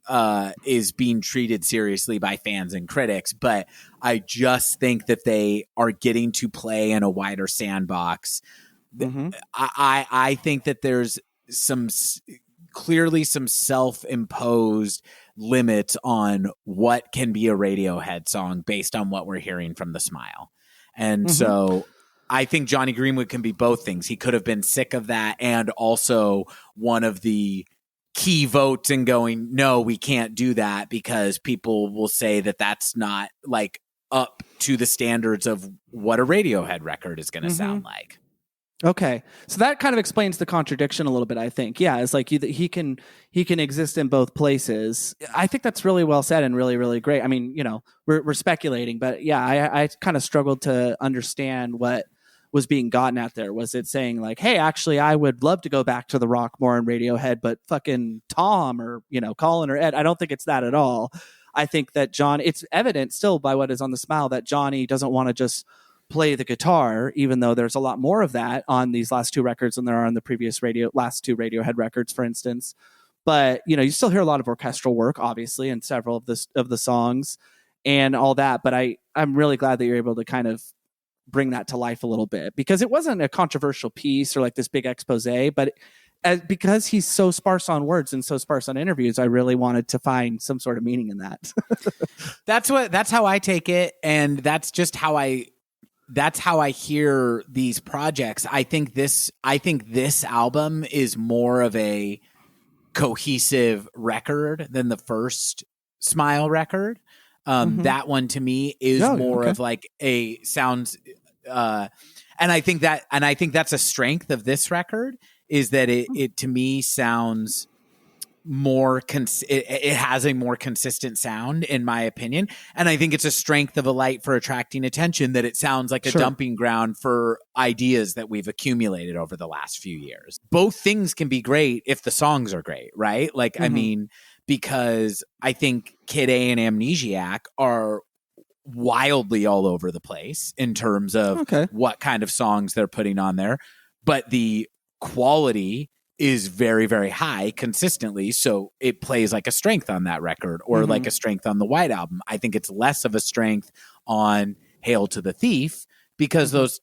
is being treated seriously by fans and critics, but I just think that they are getting to play in a wider sandbox. I think that there's clearly some self-imposed limits on what can be a Radiohead song based on what we're hearing from The Smile. And so I think Johnny Greenwood can be both things. He could have been sick of that and also one of the key votes in going, no, we can't do that because people will say that that's not like up to the standards of what a Radiohead record is going to sound like. Okay, so that kind of explains the contradiction a little bit, I think. Yeah, it's like he can exist in both places. I think that's really well said and really, really great. I mean, you know, we're speculating, but yeah, I kind of struggled to understand what was being gotten at there. Was it saying like, hey, actually, I would love to go back to the rock more in Radiohead, but fucking Tom or, you know, Colin or Ed, I don't think it's that at all. I think that it's evident still by what is on The Smile that Johnny doesn't want to just play the guitar, even though there's a lot more of that on these last 2 records than there are on the previous last 2 Radiohead records, for instance. But, you know, you still hear a lot of orchestral work, obviously, in several of the songs and all that. But I'm really glad that you're able to kind of bring that to life a little bit, because it wasn't a controversial piece or like this big expose, but because he's so sparse on words and so sparse on interviews, I really wanted to find some sort of meaning in that. That's how I take it, and that's just how I hear these projects. I think this album is more of a cohesive record than the first Smile record. That one to me is more of like a sounds, and I think that's a strength of this record, is that it to me sounds more it has a more consistent sound, in my opinion. And I think it's a strength of A Light for attracting attention, that it sounds like a dumping ground for ideas that we've accumulated over the last few years. Both things can be great if the songs are great, right? Like, I mean, because I think Kid A and Amnesiac are wildly all over the place in terms of what kind of songs they're putting on there, but the quality is very, very high consistently. So it plays like a strength on that record, or like a strength on the White Album. I think it's less of a strength on Hail to the Thief, because those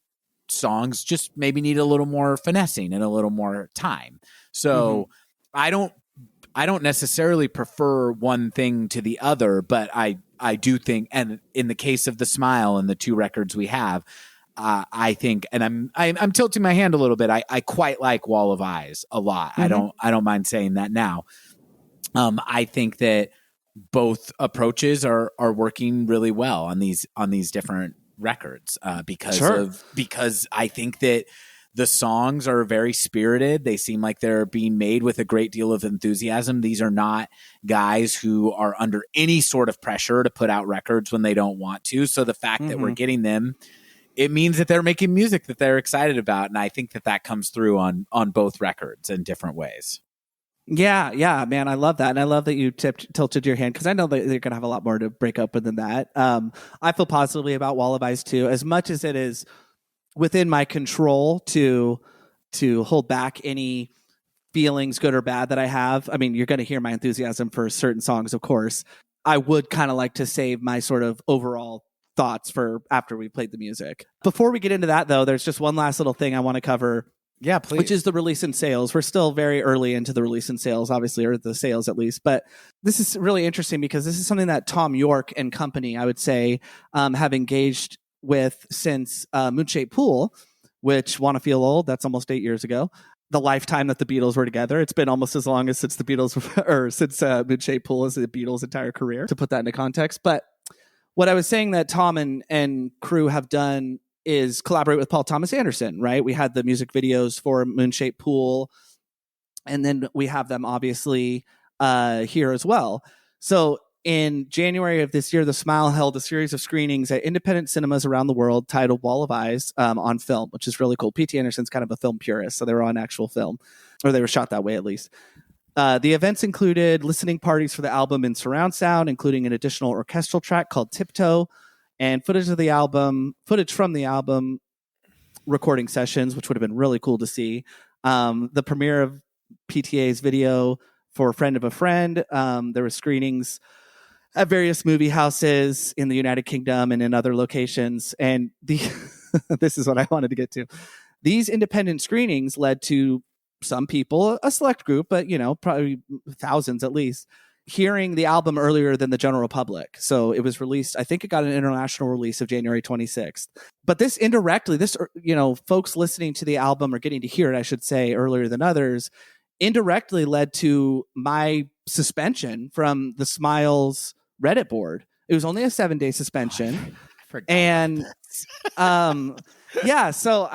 songs just maybe need a little more finessing and a little more time. So I don't necessarily prefer one thing to the other, but I do think, and in the case of the Smile and the two records we have, I think, and I'm tilting my hand a little bit, I quite like Wall of Eyes a lot. I don't mind saying that now. I think that both approaches are working really well on these different records, because I think that the songs are very spirited. They seem like they're being made with a great deal of enthusiasm. These are not guys who are under any sort of pressure to put out records when they don't want to. So the fact that we're getting them, it means that they're making music that they're excited about. And I think that comes through on both records in different ways. Yeah, man, I love that. And I love that you tilted your hand, because I know that they're going to have a lot more to break open than that. I feel positively about Wall of Eyes too, as much as it is within my control to hold back any feelings, good or bad, that I have. I mean, you're going to hear my enthusiasm for certain songs, of course. I would kind of like to save my sort of overall thoughts for after we played the music. Before we get into that, though, there's just one last little thing I want to cover. Yeah, please. Which is the release and sales. We're still very early into the release and sales, obviously, or the sales at least. But this is really interesting, because this is something that Tom York and company, I would say, have engaged with since Moonshaped Pool, which, wanna feel old, that's almost 8 years ago. The lifetime that the Beatles were together. It's been almost as long as since the Beatles, or since Moonshaped Pool is the Beatles' entire career, to put that into context. But what I was saying that Tom and crew have done is collaborate with Paul Thomas Anderson, right? We had the music videos for Moonshaped Pool, and then we have them obviously here as well. So in January of this year, The Smile held a series of screenings at independent cinemas around the world titled Wall of Eyes on film, which is really cool. P.T. Anderson's kind of a film purist, so they were on actual film, or they were shot that way at least. The events included listening parties for the album in surround sound, including an additional orchestral track called Tiptoe, and footage from the album recording sessions, which would have been really cool to see. The premiere of PTA's video for Friend of a Friend. There were screenings at various movie houses in the United Kingdom and in other locations. And this is what I wanted to get to. These independent screenings led to some people, a select group, but probably thousands at least, hearing the album earlier than the general public. So it was released, I think it got an international release of January 26th. But this indirectly, folks listening to the album, or getting to hear it, I should say, earlier than others, indirectly led to my suspension from the Smiles Reddit board. It was only a 7-day suspension. And yeah, so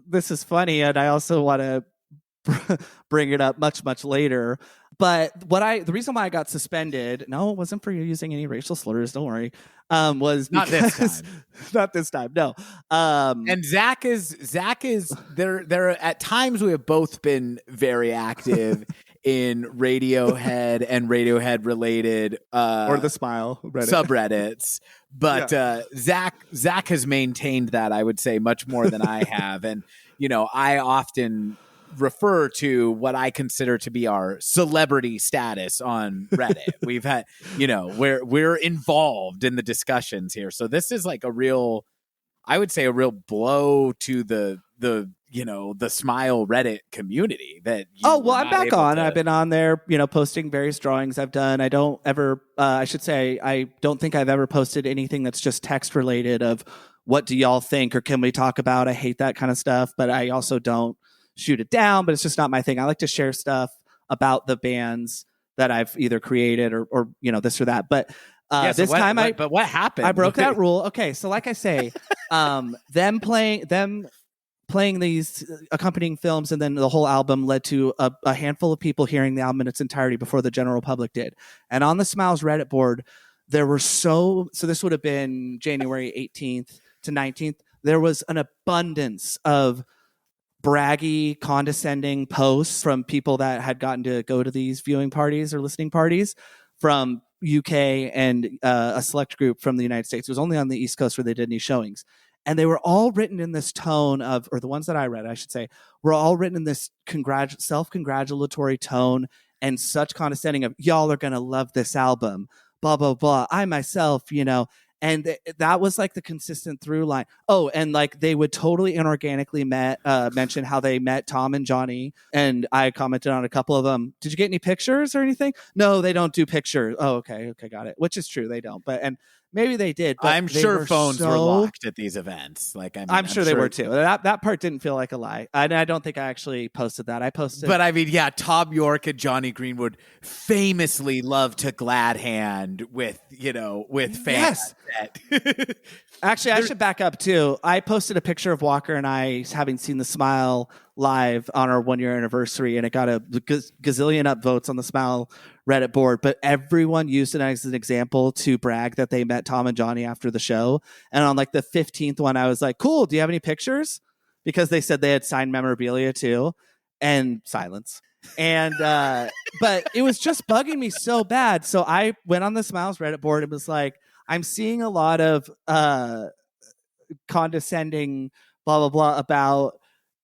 this is funny, and I also want to bring it up much later. But the reason why I got suspended, no, it wasn't for you using any racial slurs, don't worry, was not this time. Not this time, no. And Zach is there at times we have both been very active in Radiohead and Radiohead related or the Smile Reddit subreddits. But Zach has maintained that, I would say, much more than I have. And I often refer to what I consider to be our celebrity status on Reddit. We've had, we're involved in the discussions here. So this is like a real I would say, a real blow to the Smile Reddit community that I'm back on. I've been on there, posting various drawings I've done. I don't ever, I should say, I don't think I've ever posted anything that's just text related of what do y'all think or can we talk about? I hate that kind of stuff, but I also don't shoot it down, but it's just not my thing. I like to share stuff about the bands that I've either created or this or that. But but what happened? I broke that rule. Okay, so like I say, them playing these accompanying films and then the whole album led to a handful of people hearing the album in its entirety before the general public did. And on the Smiles Reddit board, there were so this would have been January 18th to 19th. There was an abundance of braggy, condescending posts from people that had gotten to go to these viewing parties or listening parties from UK and a select group from the United States. It was only on the East Coast where they did any showings. And they were all written in this tone of, or the ones that I read, I should say, were all written in this self-congratulatory tone and such condescending of, y'all are going to love this album, blah, blah, blah. I myself, and that was like the consistent through line. Oh, and like they would totally inorganically mention how they met Tom and Johnny. And I commented on a couple of them. Did you get any pictures or anything? No, they don't do pictures. Oh, okay, got it. Which is true, they don't. And maybe they did. But I'm sure phones were locked at these events. I'm sure they were too. That part didn't feel like a lie. I don't think I actually posted that. I posted, but I mean, yeah, Tom York and Johnny Greenwood famously love to glad hand with fans. Yes. Actually, I should back up too. I posted a picture of Walker and I having seen the Smile live on our 1-year anniversary, and it got a gazillion upvotes on the Smile Reddit board, but everyone used it as an example to brag that they met Tom and Johnny after the show. And on like the 15th one, I was like, cool, do you have any pictures? Because they said they had signed memorabilia too. And silence. And but it was just bugging me so bad. So I went on the Smiles Reddit board and was like, I'm seeing a lot of condescending blah blah blah about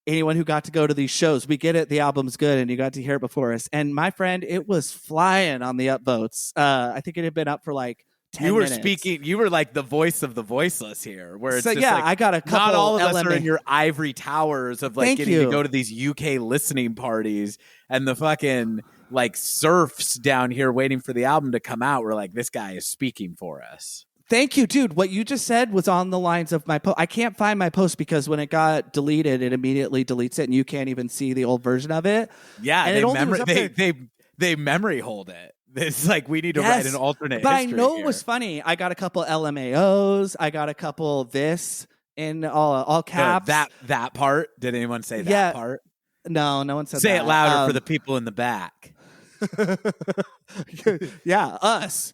anyone who got to go to these shows. We get it, the album's good and you got to hear it before us. And my friend, it was flying on the upvotes. I think it had been up for like 10 minutes. You were like the voice of the voiceless here, where it's I got a couple. Not all of us are in your ivory towers of getting to go to these UK listening parties, and the fucking serfs down here waiting for the album to come out. We're like, this guy is speaking for us. Thank you, dude. What you just said was on the lines of my post. I can't find my post because when it got deleted, it immediately deletes it, and you can't even see the old version of it. Yeah, and they memory hold it. It's like we need to write an alternate. But I know here. It was funny. I got a couple LMAOs. I got a couple this in all caps. That part. Did anyone say that part? No one said that. Say it louder for the people in the back. Yeah, us.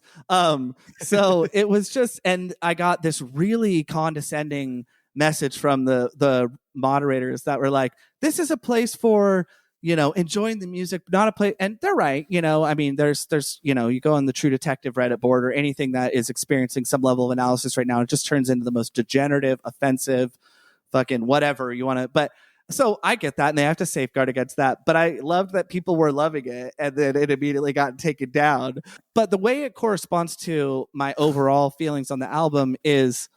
So it was just, and I got this really condescending message from the moderators that were like, this is a place for enjoying the music, not a place. And they're right. I mean, there's you go on the True Detective Reddit board or anything that is experiencing some level of analysis right now, it just turns into the most degenerative, offensive, fucking whatever you want to. But so I get that, and they have to safeguard against that. But I loved that people were loving it, and then it immediately got taken down. But the way it corresponds to my overall feelings on the album is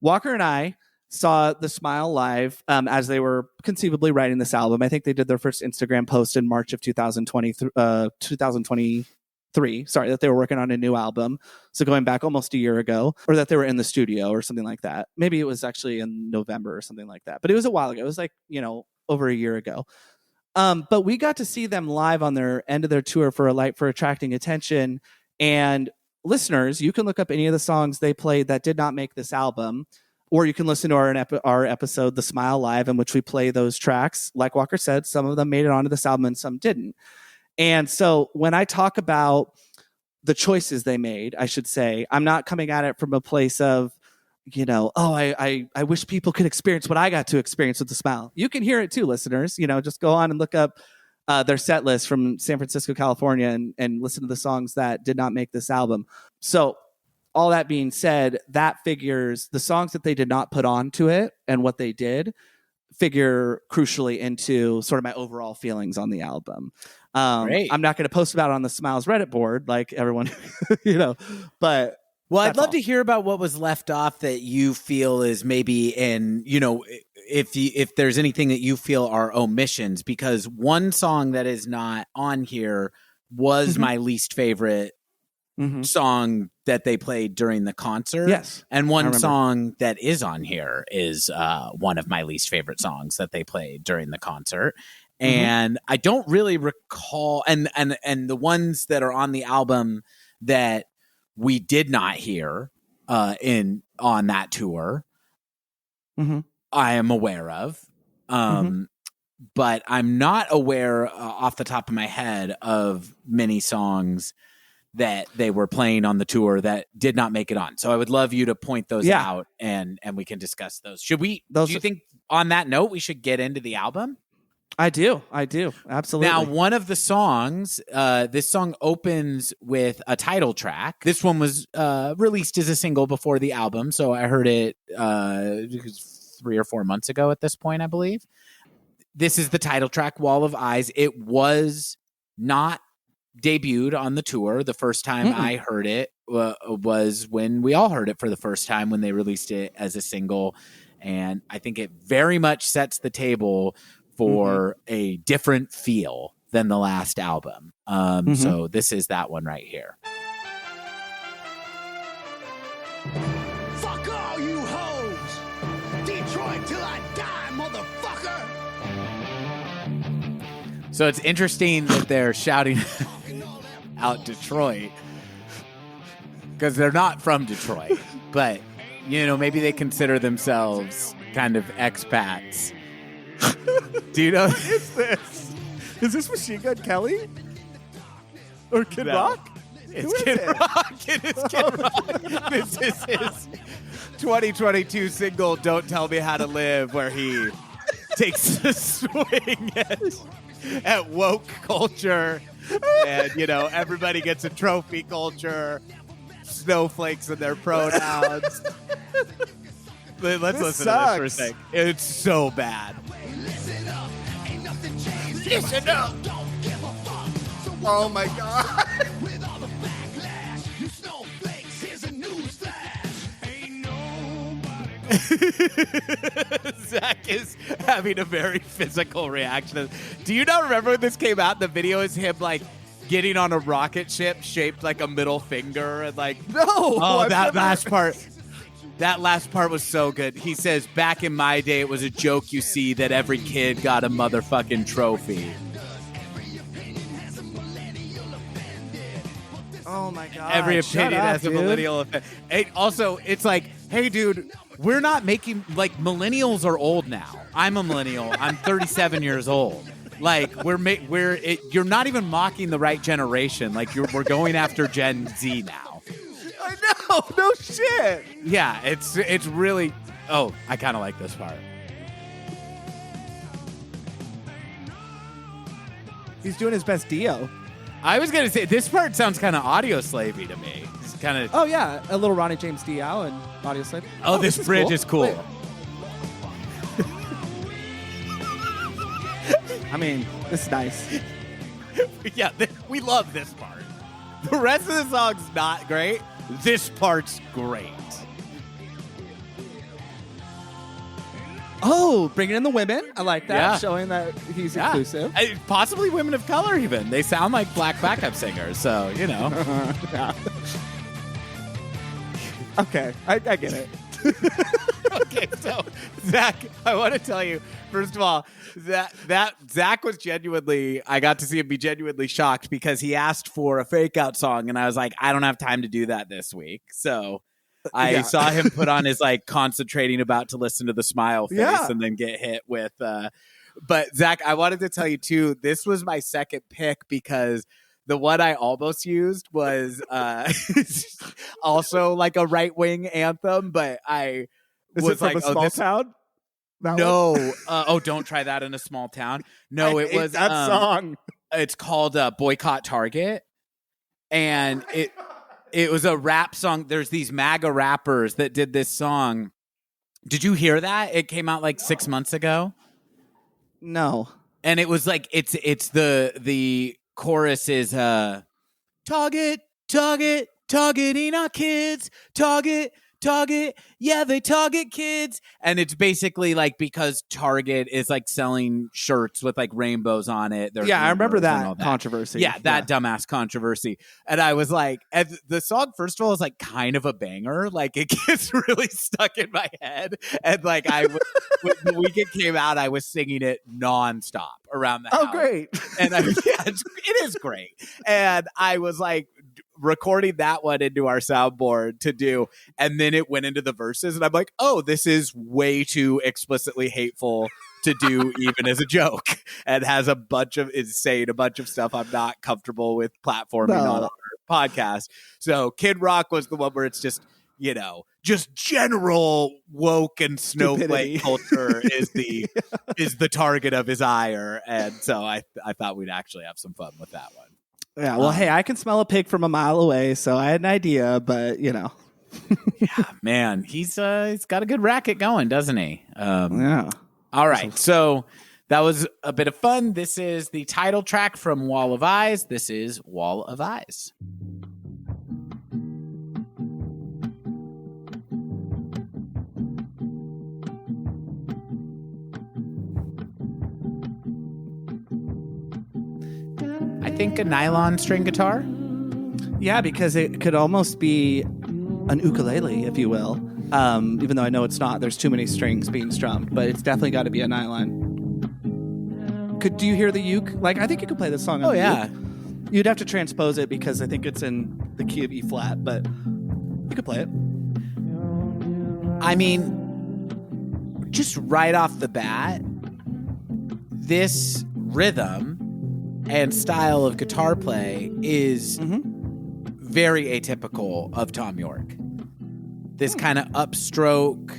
Walker and I saw the Smile live as they were conceivably writing this album. I think they did their first Instagram post in March of 2023. Sorry, that they were working on a new album. So going back almost a year ago, or that they were in the studio or something like that. Maybe it was actually in November or something like that. But it was a while ago. It was like, over a year ago. But we got to see them live on their end of their tour for Attracting Attention. And listeners, you can look up any of the songs they played that did not make this album. Or you can listen to our episode, The Smile Live, in which we play those tracks. Like Walker said, some of them made it onto this album and some didn't. And so when I talk about the choices they made, I should say, I'm not coming at it from a place of, I wish people could experience what I got to experience with The Smile. You can hear it too, listeners. Just go on and look up their set list from San Francisco, California, and listen to the songs that did not make this album. So all that being said, that figures the songs that they did not put onto it and what they did figure crucially into sort of my overall feelings on the album. I'm not going to post about it on the Smiles Reddit board like everyone, but Well, I'd love to hear about what was left off that you feel is maybe in, if there's anything that you feel are omissions, because one song that is not on here was my least favorite song that they played during the concert. Yes. And one song that is on here is one of my least favorite songs that they played during the concert. And I don't really recall, and the ones that are on the album that we did not hear on that tour, I am aware of. But I'm not aware off the top of my head of many songs that they were playing on the tour that did not make it on. So I would love you to point those out and we can discuss those. Should we, do you think on that note, we should get into the album? I do. Absolutely. Now, one of the songs, this song opens with a title track. This one was released as a single before the album. So I heard it 3 or 4 months ago at this point, I believe. This is the title track, Wall of Eyes. It was not debuted on the tour. The first time I heard it was when we all heard it for the first time when they released it as a single. And I think it very much sets the table for a different feel than the last album. So this is that one right here. Fuck all you hoes! Detroit till I die, motherfucker! So it's interesting that they're shouting out Detroit because they're not from Detroit, but maybe they consider themselves kind of expats. Do you know what is this? Is this Machine Gun Kelly? Or Kid Rock? It's Kid Rock. It is Kid Rock. This is his 2022 single, Don't Tell Me How to Live, where he takes a swing at woke culture. And, everybody gets a trophy culture, snowflakes in their pronouns. Let's listen to this for a sec. It's so bad. Listen up. Oh my God. With all the backlash, you snowflakes, here's a news flash. Ain't nobody. Zach is having a very physical reaction. Do you not remember when this came out? The video is him getting on a rocket ship shaped like a middle finger and no. Oh, that last part. That last part was so good. He says, back in my day, it was a joke, you see, that every kid got a motherfucking trophy. Oh, my God. Every opinion has a millennial effect. Also, it's like, hey, dude, we're not making, millennials are old now. I'm a millennial. I'm 37 years old. You're not even mocking the right generation. We're going after Gen Z now. I know, no shit. Yeah, it's really. Oh, I kind of like this part. He's doing his best Dio. I was gonna say this part sounds kind of audio slavey to me. It's kind of. Oh yeah, a little Ronnie James Dio and audio slave. Oh, this bridge is cool. I mean, this is nice. Yeah, we love this part. The rest of the song's not great. This part's great. Oh, bringing in the women. I like that. Yeah. Showing that he's inclusive. Possibly women of color even. They sound like black backup singers, so, Yeah. Okay, I get it. Okay, so, Zach, I want to tell you, first of all, that Zach was I got to see him be genuinely shocked because he asked for a fake out song, and I was like, I don't have time to do that this week. So I saw him put on his concentrating about to listen to the smile face and then get hit with. But Zach, I wanted to tell you too, this was my second pick because the one I almost used was also a right wing anthem, but I was it from a small town. No. Don't try that in a small town. No, it was that song. It's called Boycott Target. And it was a rap song. There's these MAGA rappers that did this song. Did you hear that? It came out 6 months ago. No. And it was it's the chorus is target, target, targeting our kids, target, yeah, they target kids. And it's basically like because Target is like selling shirts with like rainbows on it. Yeah, I remember that controversy. Yeah, that dumbass controversy. And I was like, and the song, first of all, is like kind of a banger. Like it gets really stuck in my head. And like when the weekend came out, I was singing it nonstop around the house. Oh, great. And it is great. And I was like, recording that one into our soundboard to do, and then it went into the verses, and I'm like, oh, this is way too explicitly hateful to do even as a joke, and has a bunch of stuff I'm not comfortable with platforming on our podcast. So Kid Rock was the one where it's just, you know, just general woke and snowflake culture is the target of his ire, and so I thought we'd actually have some fun with that one. Yeah, well, hey, I can smell a pig from a mile away, so I had an idea, but you know. Yeah, man, he's got a good racket going, doesn't he? Yeah. All right, so that was a bit of fun. This is the title track from Wall of Eyes. This is Wall of Eyes. I think a nylon string guitar. Yeah, because it could almost be an ukulele, if you will. Even though I know it's not. There's too many strings being strummed, but it's definitely got to be a nylon. Do you hear the uke? Like, I think you could play this song on the uke. You'd have to transpose it because I think it's in the key of E flat, but you could play it. I mean, just right off the bat, this rhythm and style of guitar play is very atypical of Tom York. This kind of upstroke,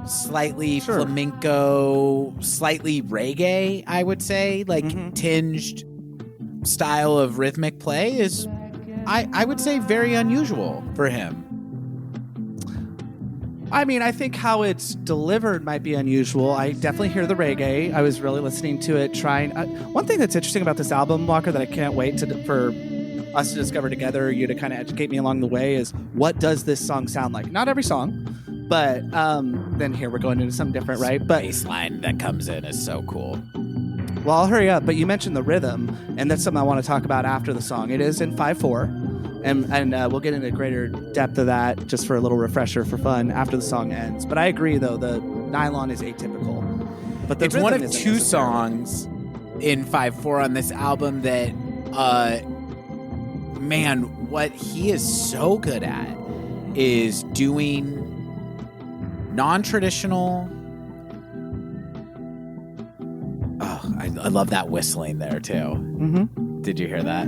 slightly flamenco, slightly reggae, I would say, like tinged style of rhythmic play is, I would say, very unusual for him. I mean, I think how it's delivered might be unusual. I definitely hear the reggae. I was really listening to it, trying. One thing that's interesting about this album, Walker, that I can't wait for us to discover together, you to kind of educate me along the way, is what does this song sound like? Not every song, but then here we're going into something different, right? But bass line that comes in is so cool. Well, I'll hurry up, but you mentioned the rhythm, and that's something I want to talk about after the song. It is in 5/4. And we'll get into greater depth of that just for a little refresher for fun after the song ends. But I agree, though, the nylon is atypical. But it's one of two songs in 5/4 on this album that, man, what he is so good at is doing non-traditional. Oh, I love that whistling there, too. Mm-hmm. Did you hear that?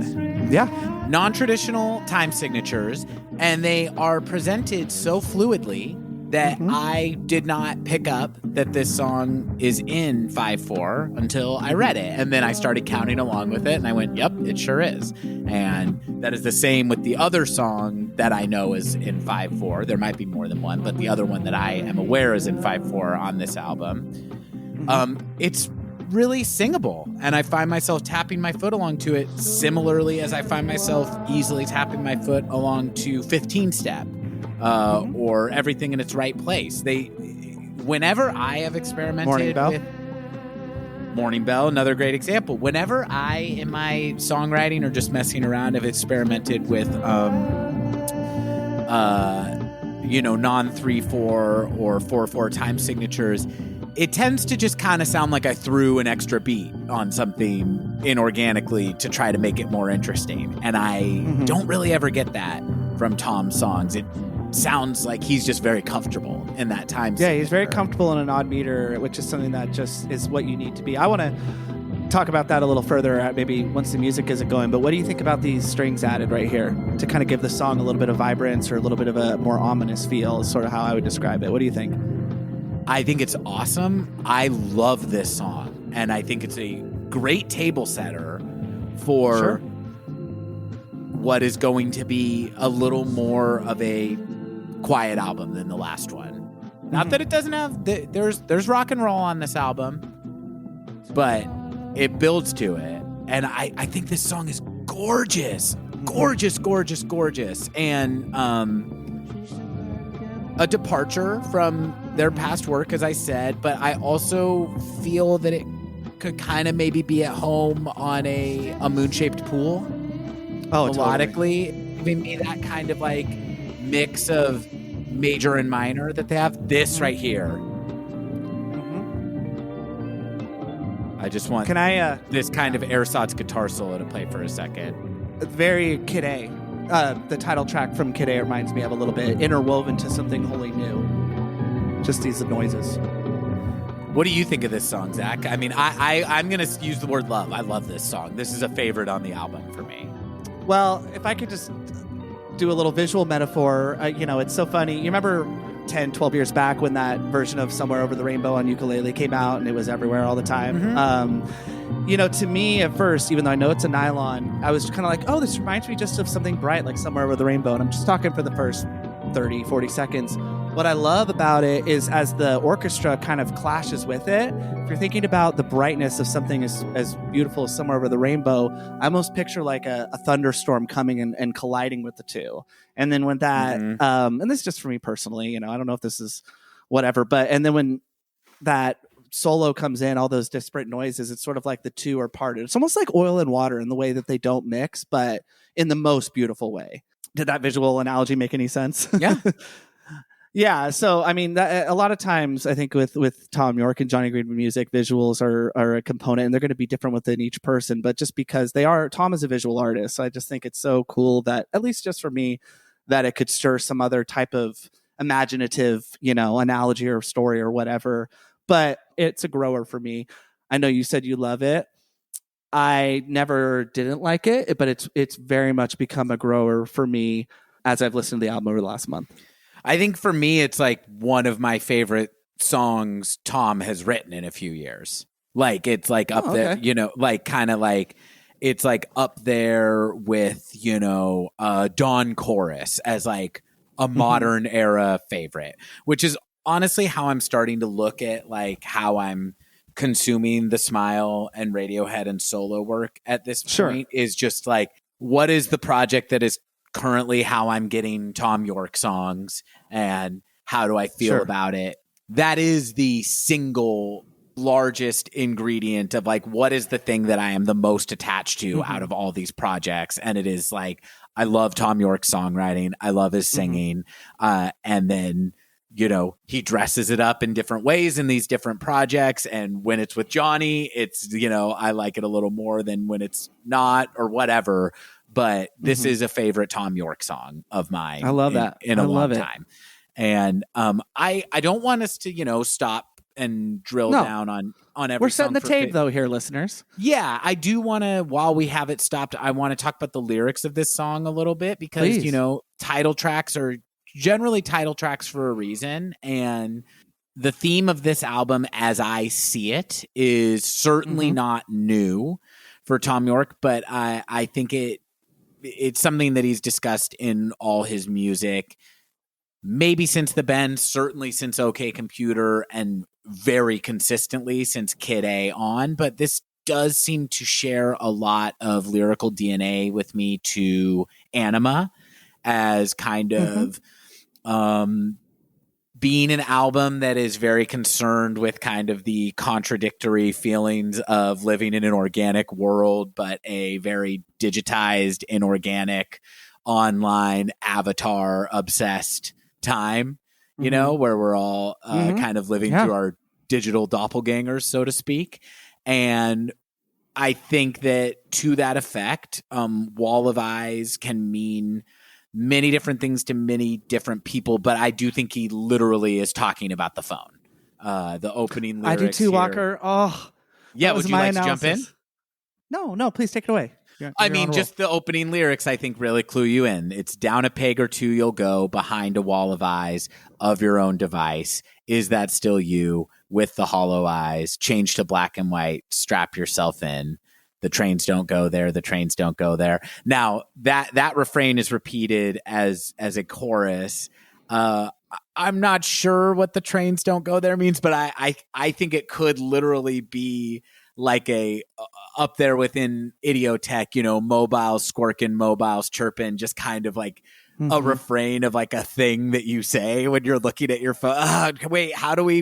Yeah. Non-traditional time signatures, and they are presented so fluidly that I did not pick up that this song is in 5/4 until I read it. And then I started counting along with it, and I went, yep, it sure is. And that is the same with the other song that I know is in 5/4. There might be more than one, but the other one that I am aware is in 5/4 on this album. It's really singable, and I find myself tapping my foot along to it similarly as I find myself easily tapping my foot along to 15 Step or Everything in Its Right Place. Whenever I have experimented with Morning Bell, another great example. Whenever I, in my songwriting or just messing around, have experimented with non-3/4 or 4/4 time signatures, it tends to just kind of sound like I threw an extra beat on something inorganically to try to make it more interesting. And I don't really ever get that from Tom's songs. It sounds like he's just very comfortable in that time. Yeah, he's very comfortable in an odd meter, which is something that just is what you need to be. I want to talk about that a little further, maybe once the music isn't going. But what do you think about these strings added right here to kind of give the song a little bit of vibrance or a little bit of a more ominous feel is sort of how I would describe it. What do you think? I think it's awesome. I love this song, and I think it's a great table setter for what is going to be a little more of a quiet album than the last one. Not that it doesn't have there's rock and roll on this album, but it builds to it, and I think this song is gorgeous. gorgeous, gorgeous, gorgeous, and a departure from their past work, as I said, but I also feel that it could kind of maybe be at home on a moon-shaped pool. Oh, melodically, giving me that kind of like mix of major and minor that they have. This right here. I just want this kind of ersatz guitar solo to play for a second. Very Kid A. The title track from Kid A reminds me of a little bit, interwoven to something wholly new. Just these noises. What do you think of this song, Zach? I mean, I'm going to use the word love. I love this song. This is a favorite on the album for me. Well, if I could just do a little visual metaphor, it's so funny. You remember 10, 12 years back when that version of Somewhere Over the Rainbow on ukulele came out and it was everywhere all the time? To me at first, even though I know it's a nylon, I was kind of like, oh, this reminds me just of something bright like Somewhere Over the Rainbow. And I'm just talking for the first 30, 40 seconds. What I love about it is as the orchestra kind of clashes with it, if you're thinking about the brightness of something as beautiful as Somewhere Over the Rainbow, I almost picture like a thunderstorm coming and colliding with the two. And then when that, and this is just for me personally, I don't know if this is whatever, and then when that solo comes in, all those disparate noises, it's sort of like the two are parted. It's almost like oil and water in the way that they don't mix, but in the most beautiful way. Did that visual analogy make any sense? Yeah. Yeah, so I mean, a lot of times I think with Tom York and Johnny Greenwood music, visuals are a component, and they're going to be different within each person. But just because Tom is a visual artist, so I just think it's so cool that, at least just for me, that it could stir some other type of imaginative, analogy or story or whatever. But it's a grower for me. I know you said you love it. I never didn't like it, but it's very much become a grower for me as I've listened to the album over the last month. I think for me, it's like one of my favorite songs Tom has written in a few years. Like it's like up there, like kind of like it's like up there with, Dawn Chorus as like a modern era favorite, which is honestly how I'm starting to look at like how I'm consuming the Smile and Radiohead and solo work at this point is just like, what is the project that is currently how I'm getting Tom York songs and how do I feel about it? That is the single largest ingredient of like, what is the thing that I am the most attached to out of all these projects? And it is like, I love Tom York's songwriting. I love his singing. And then, he dresses it up in different ways in these different projects. And when it's with Johnny, it's, I like it a little more than when it's not or whatever. But this is a favorite Tom York song of mine. I love that. In a long time. And I don't want us to, stop and drill down on every We're setting song the tape, though, here, listeners. Yeah, I do want to, while we have it stopped, I want to talk about the lyrics of this song a little bit because, title tracks are generally title tracks for a reason. And the theme of this album, as I see it, is certainly not new for Tom York, but I think it's something that he's discussed in all his music, maybe since The Bend, certainly since OK Computer, and very consistently since Kid A on. But this does seem to share a lot of lyrical DNA with me to Anima as kind of being an album that is very concerned with kind of the contradictory feelings of living in an organic world, but a very digitized, inorganic, online, avatar obsessed time, where we're all kind of living through our digital doppelgangers, so to speak. And I think that to that effect, Wall of Eyes can mean many different things to many different people, but I do think he literally is talking about the phone. The opening lyrics. I do too, here. Walker. Oh, yeah. Would you like to jump in? No, please take it away. I mean, just the opening lyrics, I think, really clue you in. It's down a peg or two you'll go behind a wall of eyes of your own device. Is that still you with the hollow eyes? Change to black and white. Strap yourself in. The trains don't go there. The trains don't go there. Now, that refrain is repeated as a chorus. I'm not sure what the trains don't go there means, but I think it could literally be like a up there within Idiotech, mobiles, squirking, mobiles, chirping, just kind of like a refrain of like a thing that you say when you're looking at your phone. Wait,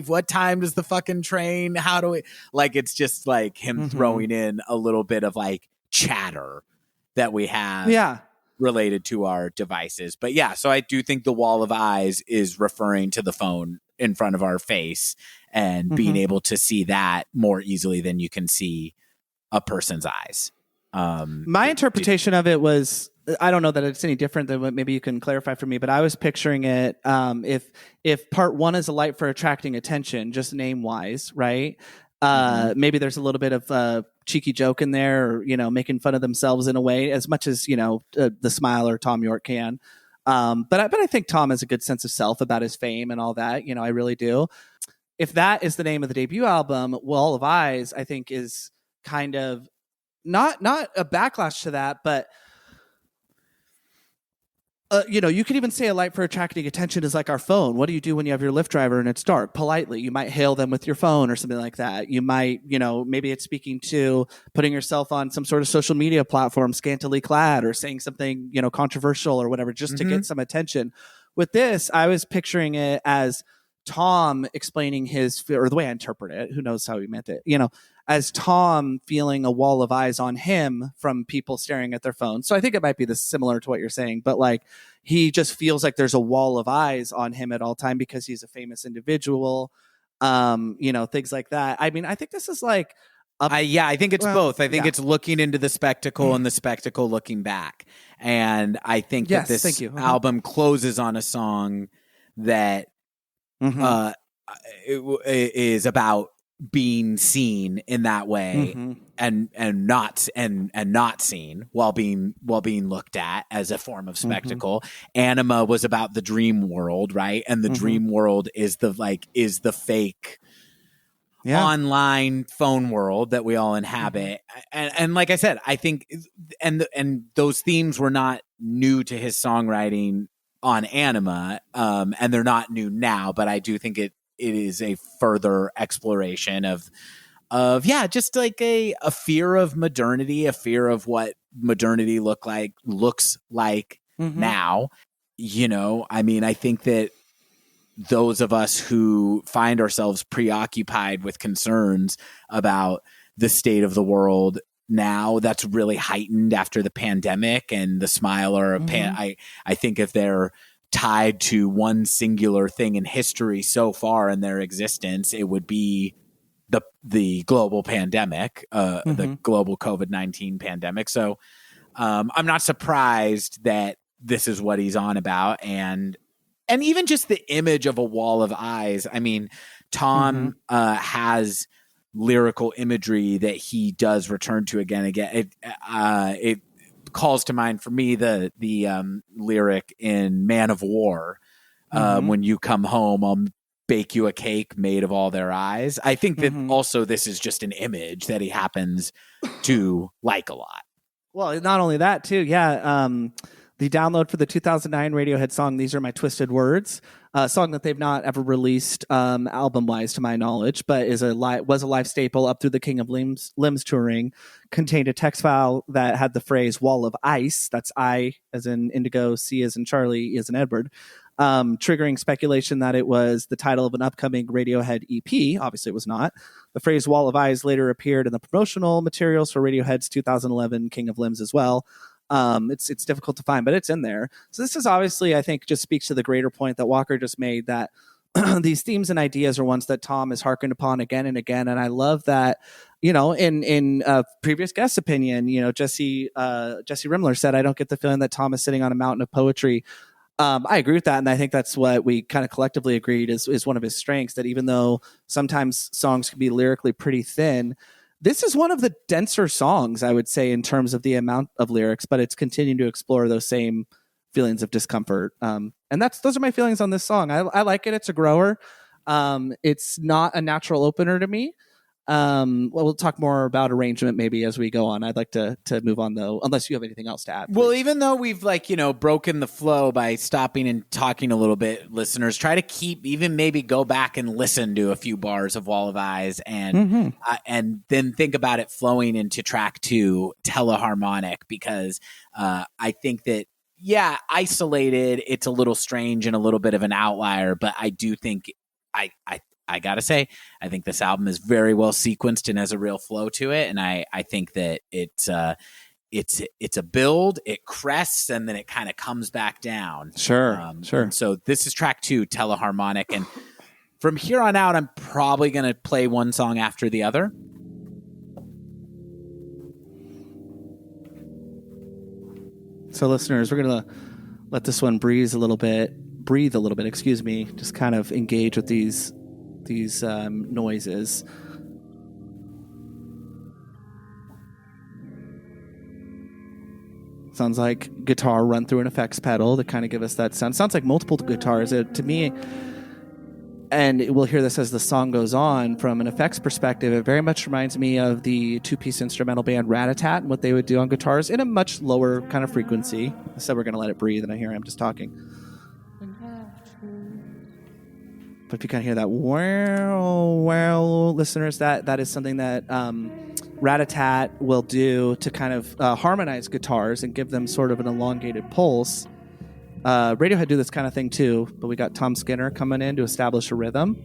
what time does the fucking train? How do we, like, it's just like him throwing in a little bit of like chatter that we have related to our devices. But yeah, so I do think the wall of eyes is referring to the phone in front of our face and being able to see that more easily than you can see a person's eyes. My interpretation of it was, I don't know that it's any different than what maybe you can clarify for me, but I was picturing it if part one is a light for attracting attention, just name wise, right? Maybe there's a little bit of cheeky joke in there, or, making fun of themselves in a way, as much as, the Smile or Tom York can. But I think Tom has a good sense of self about his fame and all that. I really do. If that is the name of the debut album, Wall of Eyes, I think is kind of not a backlash to that, but you could even say a light for attracting attention is like our phone. What do you do when you have your Lyft driver and it's dark? Politely, you might hail them with your phone or something like that. You might, maybe it's speaking to putting yourself on some sort of social media platform, scantily clad, or saying something, controversial or whatever, just to get some attention. With this, I was picturing it as Tom explaining or the way I interpret it, who knows how he meant it, as Tom feeling a wall of eyes on him from people staring at their phones. So I think it might be similar to what you're saying, but like he just feels like there's a wall of eyes on him at all time because he's a famous individual, things like that. I mean, I think this is like, I think it's both. I think it's looking into the spectacle and the spectacle looking back. And I think that this album closes on a song that is about being seen in that way and not seen while being looked at as a form of spectacle. Anima was about the dream world, right? And the dream world is the fake online phone world that we all inhabit. And like I said, I think and those themes were not new to his songwriting on Anima, and they're not new now, but I do think it is a further exploration of just like a fear of modernity, a fear of what modernity looks like now. I mean, I think that those of us who find ourselves preoccupied with concerns about the state of the world now, that's really heightened after the pandemic and the Smile or I think if they're tied to one singular thing in history so far in their existence, it would be the global pandemic, the global COVID-19 pandemic. So I'm not surprised that this is what he's on about. And even just the image of a wall of eyes. I mean, Tom has lyrical imagery that he does return to again and again. It calls to mind for me the lyric in Man of War, when you come home, I'll bake you a cake made of all their eyes. I think that also this is just an image that he happens to like a lot. Well, not only that too. The download for the 2009 Radiohead song, These Are My Twisted Words, a song that they've not ever released album-wise to my knowledge, but was a live staple up through the King of Limbs touring, contained a text file that had the phrase Wall of Ice, that's I as in Indigo, C as in Charlie, E as in Edward, triggering speculation that it was the title of an upcoming Radiohead EP. Obviously it was not. The phrase Wall of Eyes later appeared in the promotional materials for Radiohead's 2011 King of Limbs as well. It's difficult to find, but it's in there. So this is obviously, I think, just speaks to the greater point that Walker just made, that these themes and ideas are ones that Tom has hearkened upon again and again. And I love that, in a previous guest's opinion, Jesse Rimler said, I don't get the feeling that Tom is sitting on a mountain of poetry. I agree with that. And I think that's what we kind of collectively agreed is one of his strengths, that even though sometimes songs can be lyrically pretty thin, this is one of the denser songs, I would say, in terms of the amount of lyrics, but it's continuing to explore those same feelings of discomfort. And those are my feelings on this song. I like it. It's a grower. It's not a natural opener to me. We'll talk more about arrangement maybe as we go on. I'd like to move on though, unless you have anything else to add. Please. Well, even though we've broken the flow by stopping and talking a little bit, listeners, try to maybe go back and listen to a few bars of Wall of Eyes and then think about it flowing into track 2, Teleharmonic, because I think that, isolated, it's a little strange and a little bit of an outlier, but I do think I gotta say, I think this album is very well sequenced and has a real flow to it, and I think that it's a build, it crests, and then it kind of comes back down. Sure. So this is track 2, Teleharmonic, and from here on out, I'm probably gonna play one song after the other. So, listeners, we're gonna let this one breathe a little bit. Excuse me. Just kind of engage with these noises. Sounds like guitar run through an effects pedal to kind of give us that sound. Sounds like multiple guitars. To me, and we'll hear this as the song goes on, from an effects perspective, it very much reminds me of the 2-piece instrumental band Rat-a-Tat and what they would do on guitars in a much lower kind of frequency. So we're going to let it breathe, and I hear I'm just talking. But if you kind of hear that wow, listeners, that is something that Rat-a-Tat will do to kind of harmonize guitars and give them sort of an elongated pulse. Radiohead do this kind of thing too, but we got Tom Skinner coming in to establish a rhythm.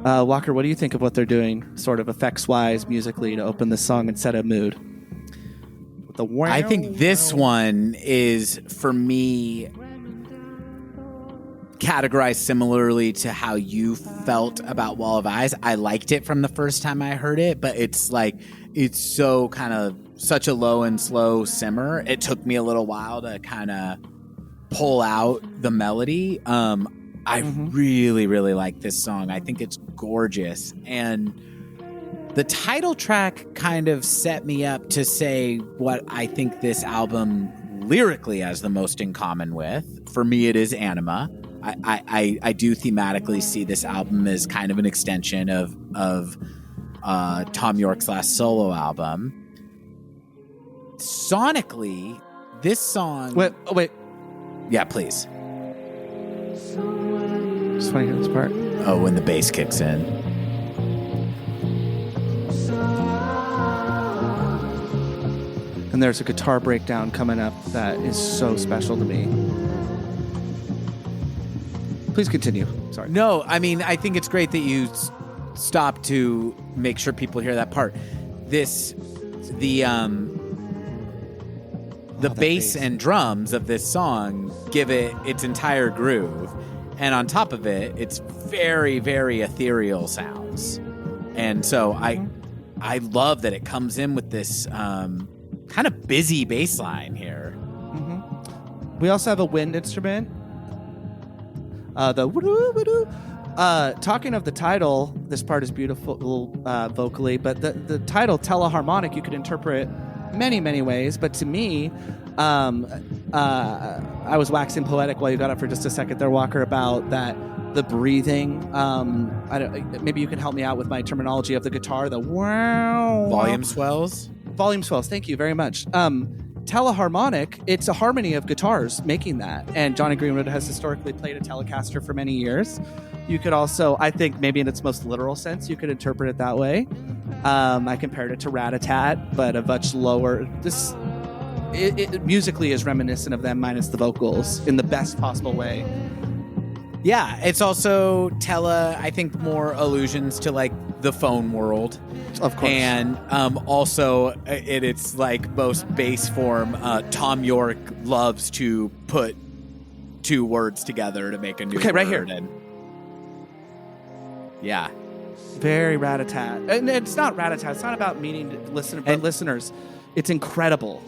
Walker, what do you think of what they're doing, sort of effects-wise, musically, to open this song and set a mood? I think this one is, for me, categorized similarly to how you felt about Wall of Eyes. I liked it from the first time I heard it, but it's so kind of such a low and slow simmer. It took me a little while to kind of pull out the melody. I really, really like this song. I think it's gorgeous. And the title track kind of set me up to say what I think this album lyrically has the most in common with. For me, it is Anima. I do thematically see this album as kind of an extension of Tom York's last solo album. Sonically, this song... Wait. Yeah, please. Just want to hear this part. Oh, when the bass kicks in. And there's a guitar breakdown coming up that is so special to me. Please continue. Sorry. No, I mean, I think it's great that you stop to make sure people hear that part. The bass and drums of this song give it its entire groove. And on top of it, it's very, very ethereal sounds. And so I love that it comes in with this kind of busy bass line here. Mm-hmm. We also have a wind instrument. Talking of the title, this part is beautiful vocally, but the title Teleharmonic you could interpret many, many ways. But to me, I was waxing poetic while you got up for just a second there, Walker, about the breathing. Maybe you can help me out with my terminology of the guitar. The wow, volume swells. Volume swells. Thank you very much. Teleharmonic, it's a harmony of guitars making that. And Johnny Greenwood has historically played a Telecaster for many years. You could also, I think maybe in its most literal sense, you could interpret it that way. I compared it to Rat-a-Tat, but a much lower. It musically is reminiscent of them minus the vocals in the best possible way. Yeah, it's also I think more allusions to like the phone world. Of course. And also it's like most bass form. Tom York loves to put two words together to make a new word. Right here. And yeah. Very Rat-a-Tat. And it's not Rat-a-Tat. It's not about meaning to listen, but listeners. It's incredible.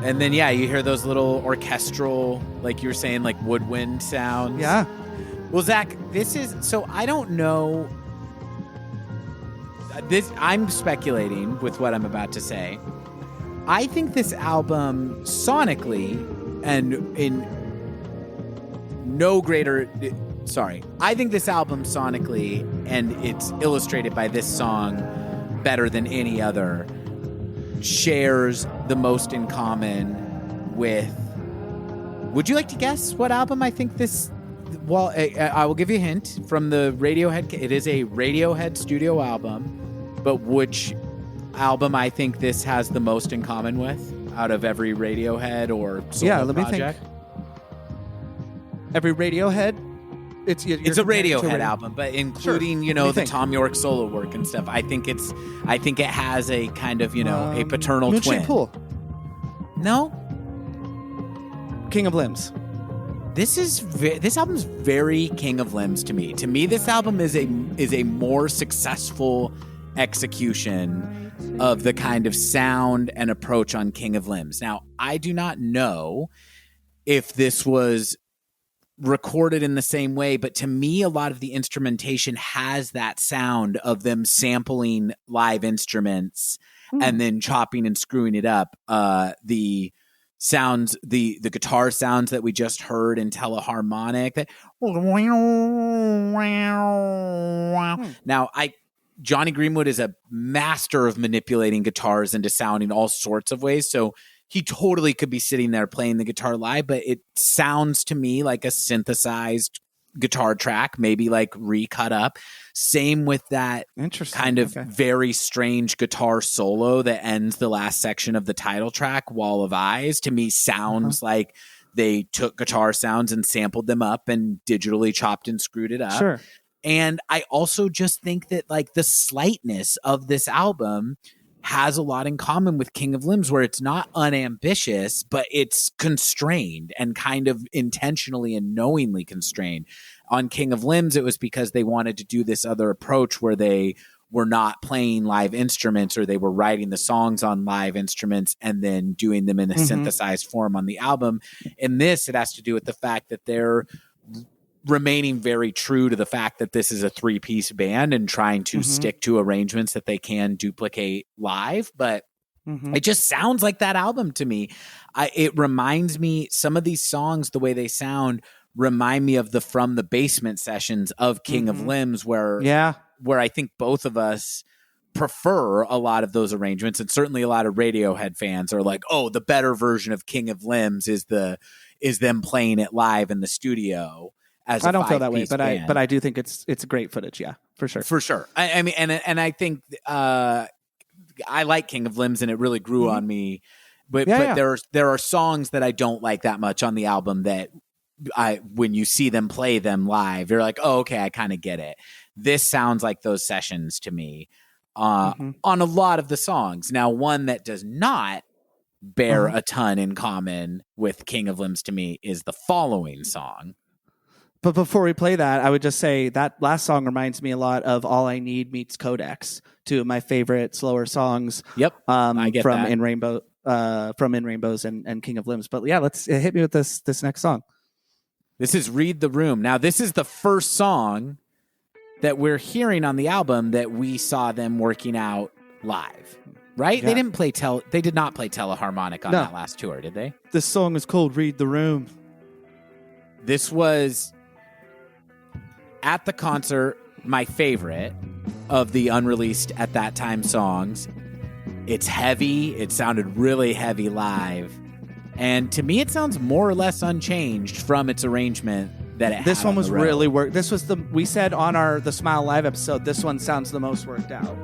And then, yeah, you hear those little orchestral, like you were saying, like woodwind sounds. Yeah. Well, Zach, so I don't know. I'm speculating with what I'm about to say. I think this album sonically and in no greater... Sorry. I think this album sonically and it's illustrated by this song better than any other, shares the most in common with... Would you like to guess what album I think this... Well, I will give you a hint from the Radiohead. It is a Radiohead studio album, but which album I think this has the most in common with out of every Radiohead or solo project? Me think. Every Radiohead? It's a Radiohead album, but including, the Tom York solo work and stuff. I think it has a kind of, a paternal twin. Pool. No? King of Limbs. This album's very King of Limbs to me. To me, this album is a more successful execution of the kind of sound and approach on King of Limbs. Now, I do not know if this was recorded in the same way, but to me, a lot of the instrumentation has that sound of them sampling live instruments and then chopping and screwing it up. The sounds, the guitar sounds that we just heard in Teleharmonic. Now, Johnny Greenwood is a master of manipulating guitars into sounding all sorts of ways, so he totally could be sitting there playing the guitar live, but it sounds to me like a synthesized guitar track, maybe like recut up. Same with that kind of very strange guitar solo that ends the last section of the title track, Wall of Eyes. To me, sounds like they took guitar sounds and sampled them up and digitally chopped and screwed it up. Sure. And I also just think that like the slightness of this album has a lot in common with King of Limbs, where it's not unambitious, but it's constrained and kind of intentionally and knowingly constrained. On King of Limbs, it was because they wanted to do this other approach where they were not playing live instruments, or they were writing the songs on live instruments and then doing them in a synthesized form on the album. In this, it has to do with the fact that they're remaining very true to the fact that this is a 3-piece band and trying to stick to arrangements that they can duplicate live. But it just sounds like that album to me. It reminds me, some of these songs, the way they sound, remind me of the From the Basement sessions of King of Limbs, where I think both of us prefer a lot of those arrangements. And certainly a lot of Radiohead fans are like, oh, the better version of King of Limbs is them playing it live in the studio. I don't feel that way, but I do think it's great footage. Yeah, for sure. I mean, and I think I like King of Limbs, and it really grew on me. But there are songs that I don't like that much on the album that when you see them play them live, you're like, oh, okay, I kind of get it. This sounds like those sessions to me on a lot of the songs. Now, one that does not bear a ton in common with King of Limbs to me is the following song. But before we play that, I would just say that last song reminds me a lot of All I Need Meets Codex, two of my favorite slower songs. Yep, I get from that. In Rainbows and King of Limbs. But yeah, let's hit me with this next song. This is Read the Room. Now, this is the first song that we're hearing on the album that we saw them working out live, right? Yeah. They did not play Teleharmonic on that last tour, did they? This song is called Read the Room. This was, at the concert, my favorite of the unreleased at that time songs. It's heavy. It sounded really heavy live. And to me, it sounds more or less unchanged from its arrangement that it had. This one was really really worked. This was we said on the Smile Live episode, this one sounds the most worked out.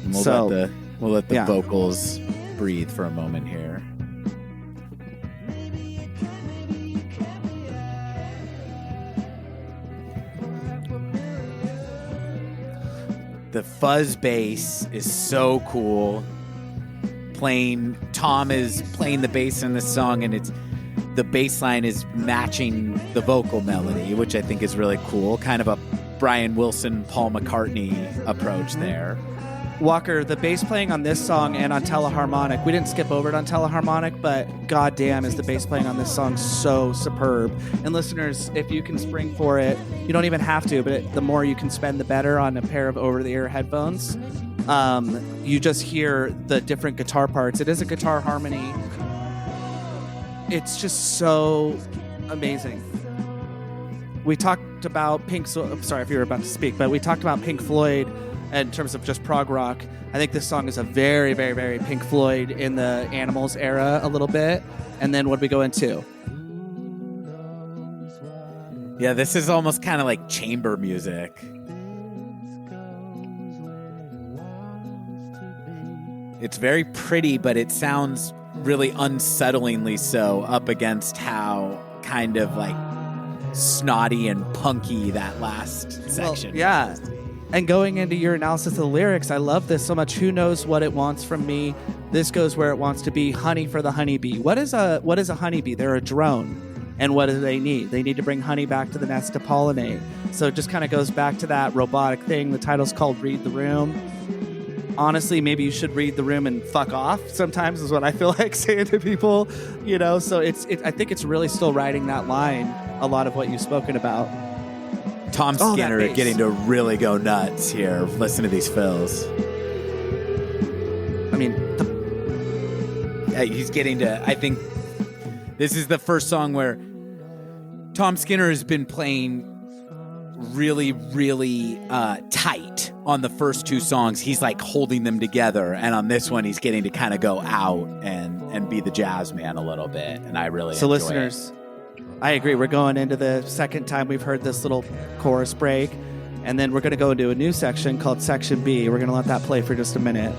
We'll let the vocals breathe for a moment here. The fuzz bass is so cool. Tom is playing the bass in this song, and the bass line is matching the vocal melody, which I think is really cool. Kind of a Brian Wilson, Paul McCartney approach there. Walker, the bass playing on this song and on Teleharmonic, we didn't skip over it on Teleharmonic, but goddamn is the bass playing on this song so superb. And listeners, if you can spring for it, you don't even have to, but the more you can spend, the better on a pair of over-the-ear headphones. You just hear the different guitar parts. It is a guitar harmony. It's just so amazing. we talked about I'm sorry if you were about to speak, but we talked about Pink Floyd in terms of just prog rock. I think this song is a very, very, very Pink Floyd in the Animals era a little bit. And then what do we go into? Yeah, this is almost kind of like chamber music. It's very pretty, but it sounds really unsettlingly so up against how kind of like snotty and punky that last section. Well, yeah. And going into your analysis of the lyrics, I love this so much. Who knows what it wants from me? This goes where it wants to be. Honey for the honeybee. What is a honeybee? They're a drone. And what do they need? They need to bring honey back to the nest to pollinate. So it just kind of goes back to that robotic thing. The title's called Read the Room. Honestly, maybe you should read the room and fuck off sometimes is what I feel like saying to people, you know? So I think it's really still riding that line, a lot of what you've spoken about. Tom Skinner getting to really go nuts here. Listen to these fills. I mean, he's getting to, I think this is the first song where Tom Skinner has been playing really, really tight on the first two songs. He's like holding them together. And on this one, he's getting to kind of go out and be the jazz man a little bit. And I really enjoy listeners, I agree. We're going into the second time we've heard this little chorus break, and then we're going to go into a new section called Section B. We're going to let that play for just a minute.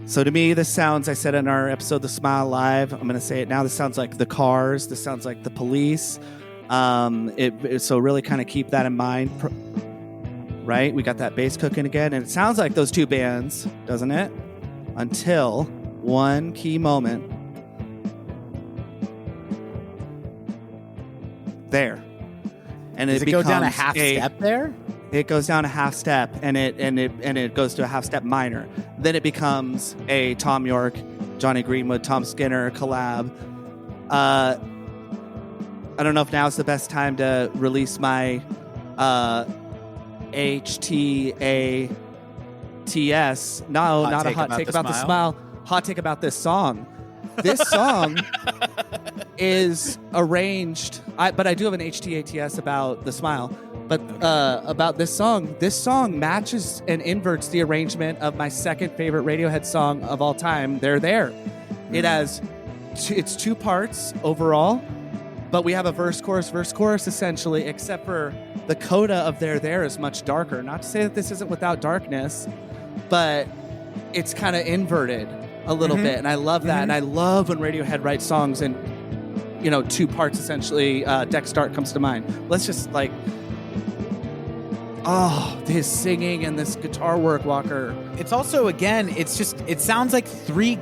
So to me, this sounds, I said in our episode, The Smile Live, I'm going to say it now, this sounds like The Cars, this sounds like The Police. So really kind of keep that in mind. Right? We got that bass cooking again. And it sounds like those two bands, doesn't it? Until one key moment. There. And Does it go down a half step there? It goes down a half step and it goes to a half step minor. Then it becomes a Tom York, Johnny Greenwood, Tom Skinner collab. I don't know if now's the best time to release my HTATS. No, not a hot take about the smile. Hot take about this song. This song is arranged, but I do have an HTATS about the smile. But about this song matches and inverts the arrangement of my second favorite Radiohead song of all time, They're There. It has, it's two parts overall, but we have a verse, chorus, essentially, except for the coda of They're There is much darker. Not to say that this isn't without darkness, but it's kind of inverted a little bit. And I love that. And I love when Radiohead writes songs and, you know, two parts, essentially. Deck Start comes to mind. Let's just like... Oh, his singing and this guitar work, Walker. It's also, again, it sounds like three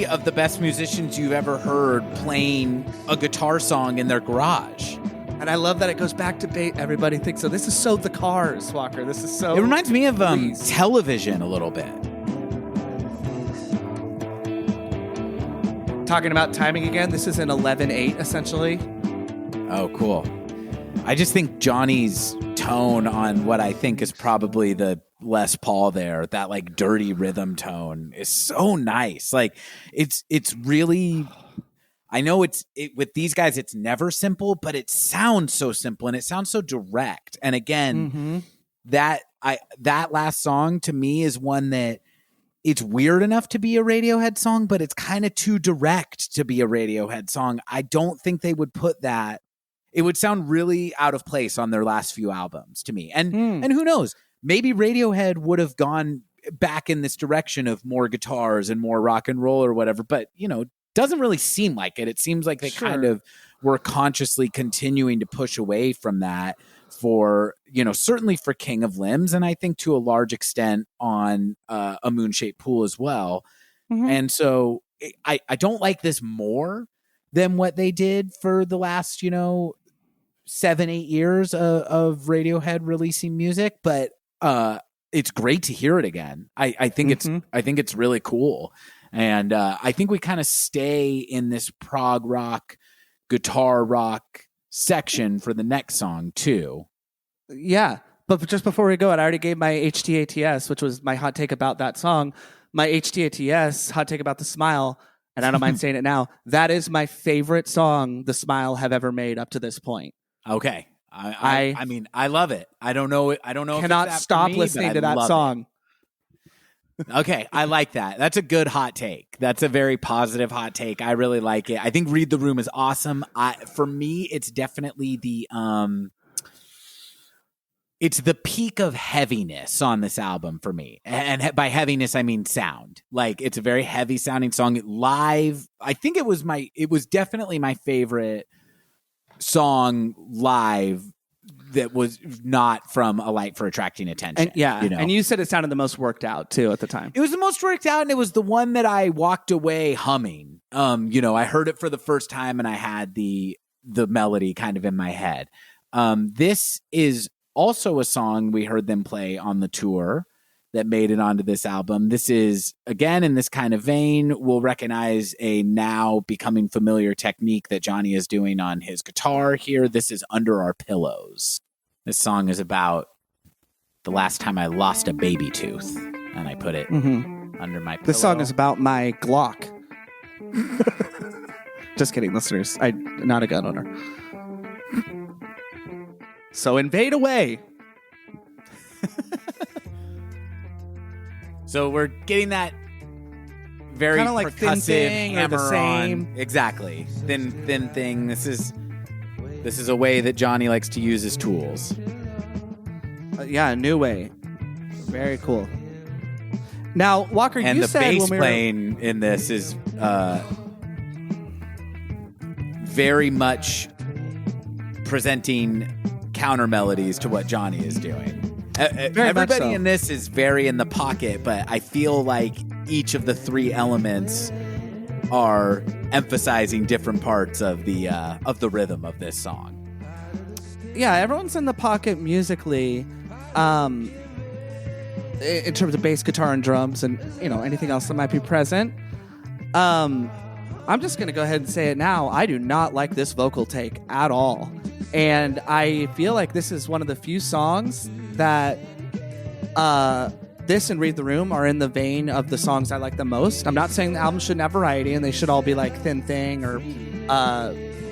of the best musicians you've ever heard playing a guitar song in their garage. And I love that it goes back to bait. Everybody thinks so. This is so The Cars, Walker. This is so... It reminds me of Television a little bit. Talking about timing again, this is an 11/8, essentially. Oh, cool. I just think Johnny's tone on what I think is probably the Les Paul there, that like dirty rhythm tone, is so nice. Like it's really, I know with these guys it's never simple, but it sounds so simple and it sounds so direct. And again, that last song to me is one that it's weird enough to be a Radiohead song, but it's kind of too direct to be a Radiohead song. I don't think they would put that. It would sound really out of place on their last few albums to me. And who knows, maybe Radiohead would have gone back in this direction of more guitars and more rock and roll or whatever. But, you know, doesn't really seem like it. It seems like they kind of were consciously continuing to push away from that for, you know, certainly for King of Limbs. And I think to a large extent on A Moon-Shaped Pool as well. And so I don't like this more than what they did for the last, 7-8 years of Radiohead releasing music, but it's great to hear it again. I think it's really cool, and I think we kind of stay in this prog rock, guitar rock section for the next song too. Yeah, but just before we go, I already gave my HTATS, which was my hot take about that song. my HTATS, Hot Take About the Smile, and I don't mind saying it now, that is my favorite song The Smile have ever made up to this point. Okay. I mean, I love it. I don't know. Cannot stop listening to that song. Okay, I like that. That's a good hot take. That's a very positive hot take. I really like it. I think Read the Room is awesome. For me, it's definitely it's the peak of heaviness on this album for me. And by heaviness, I mean sound. Like, it's a very heavy sounding song. Live, I think it was definitely my favorite song live that was not from A Light for Attracting Attention. And you said it sounded the most worked out too at the time. It was the most worked out, and it was the one that I walked away humming. I heard it for the first time, and I had the melody kind of in my head. This is also a song we heard them play on the tour that made it onto this album. This is, again, in this kind of vein, we'll recognize a now becoming familiar technique that Johnny is doing on his guitar here. This is Under Our Pillows. This song is about the last time I lost a baby tooth, and I put it under my pillow. This song is about my Glock. Just kidding, listeners. I'm not a gun owner. So invade away. So we're getting that very kind of like Thin percussive Thing or the hammer same. on. Exactly. Thin Thing. This is a way that Johnny likes to use his tools. A new way. Very cool. Now, Walker, and you the said bass when we playing in this is very much presenting counter melodies to what Johnny is doing. Everybody in this is very in the pocket, but I feel like each of the three elements are emphasizing different parts of the rhythm of this song. Yeah, everyone's in the pocket musically, in terms of bass, guitar, and drums, and anything else that might be present. I'm just gonna go ahead and say it now. I do not like this vocal take at all. And I feel like this is one of the few songs that this and Read the Room are in the vein of the songs I like the most. I'm not saying the album shouldn't have variety and they should all be like Thin Thing or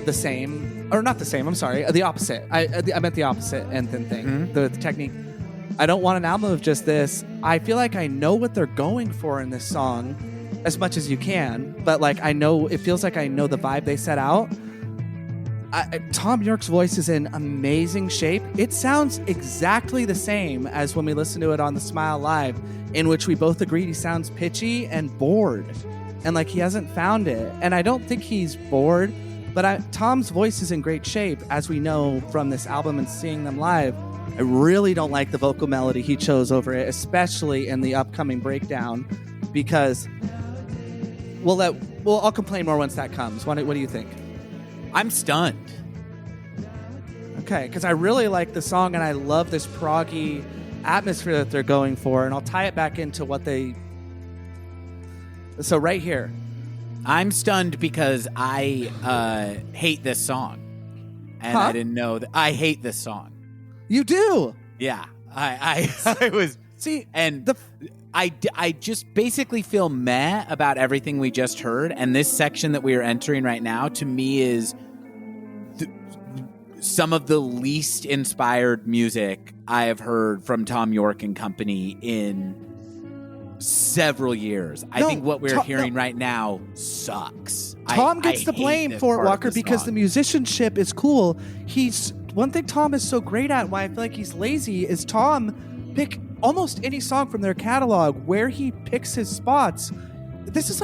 the same. Or not the same, I'm sorry. The opposite. I meant the opposite and Thin Thing. The technique. I don't want an album of just this. I feel like I know what they're going for in this song as much as you can. But it feels like I know the vibe they set out. Tom York's voice is in amazing shape. It sounds exactly the same as when we listened to it on the Smile Live, in which we both agreed he sounds pitchy and bored. And he hasn't found it. And I don't think he's bored, but Tom's voice is in great shape, as we know from this album and seeing them live. I really don't like the vocal melody he chose over it, especially in the upcoming breakdown, because I'll complain more once that comes. What do you think? I'm stunned. Okay, because I really like the song and I love this proggy atmosphere that they're going for, and I'll tie it back into what they... So right here. I'm stunned because I hate this song. And I didn't know that. I hate this song. You do? Yeah. I was... See, and I just basically feel meh about everything we just heard, and this section that we are entering right now, to me, is some of the least inspired music I have heard from Tom York and company in several years. I think what we're hearing right now sucks. Tom gets the blame for it, Walker, because the musicianship is cool. One thing Tom is so great at, why I feel like he's lazy, is Tom pick almost any song from their catalog where he picks his spots. This is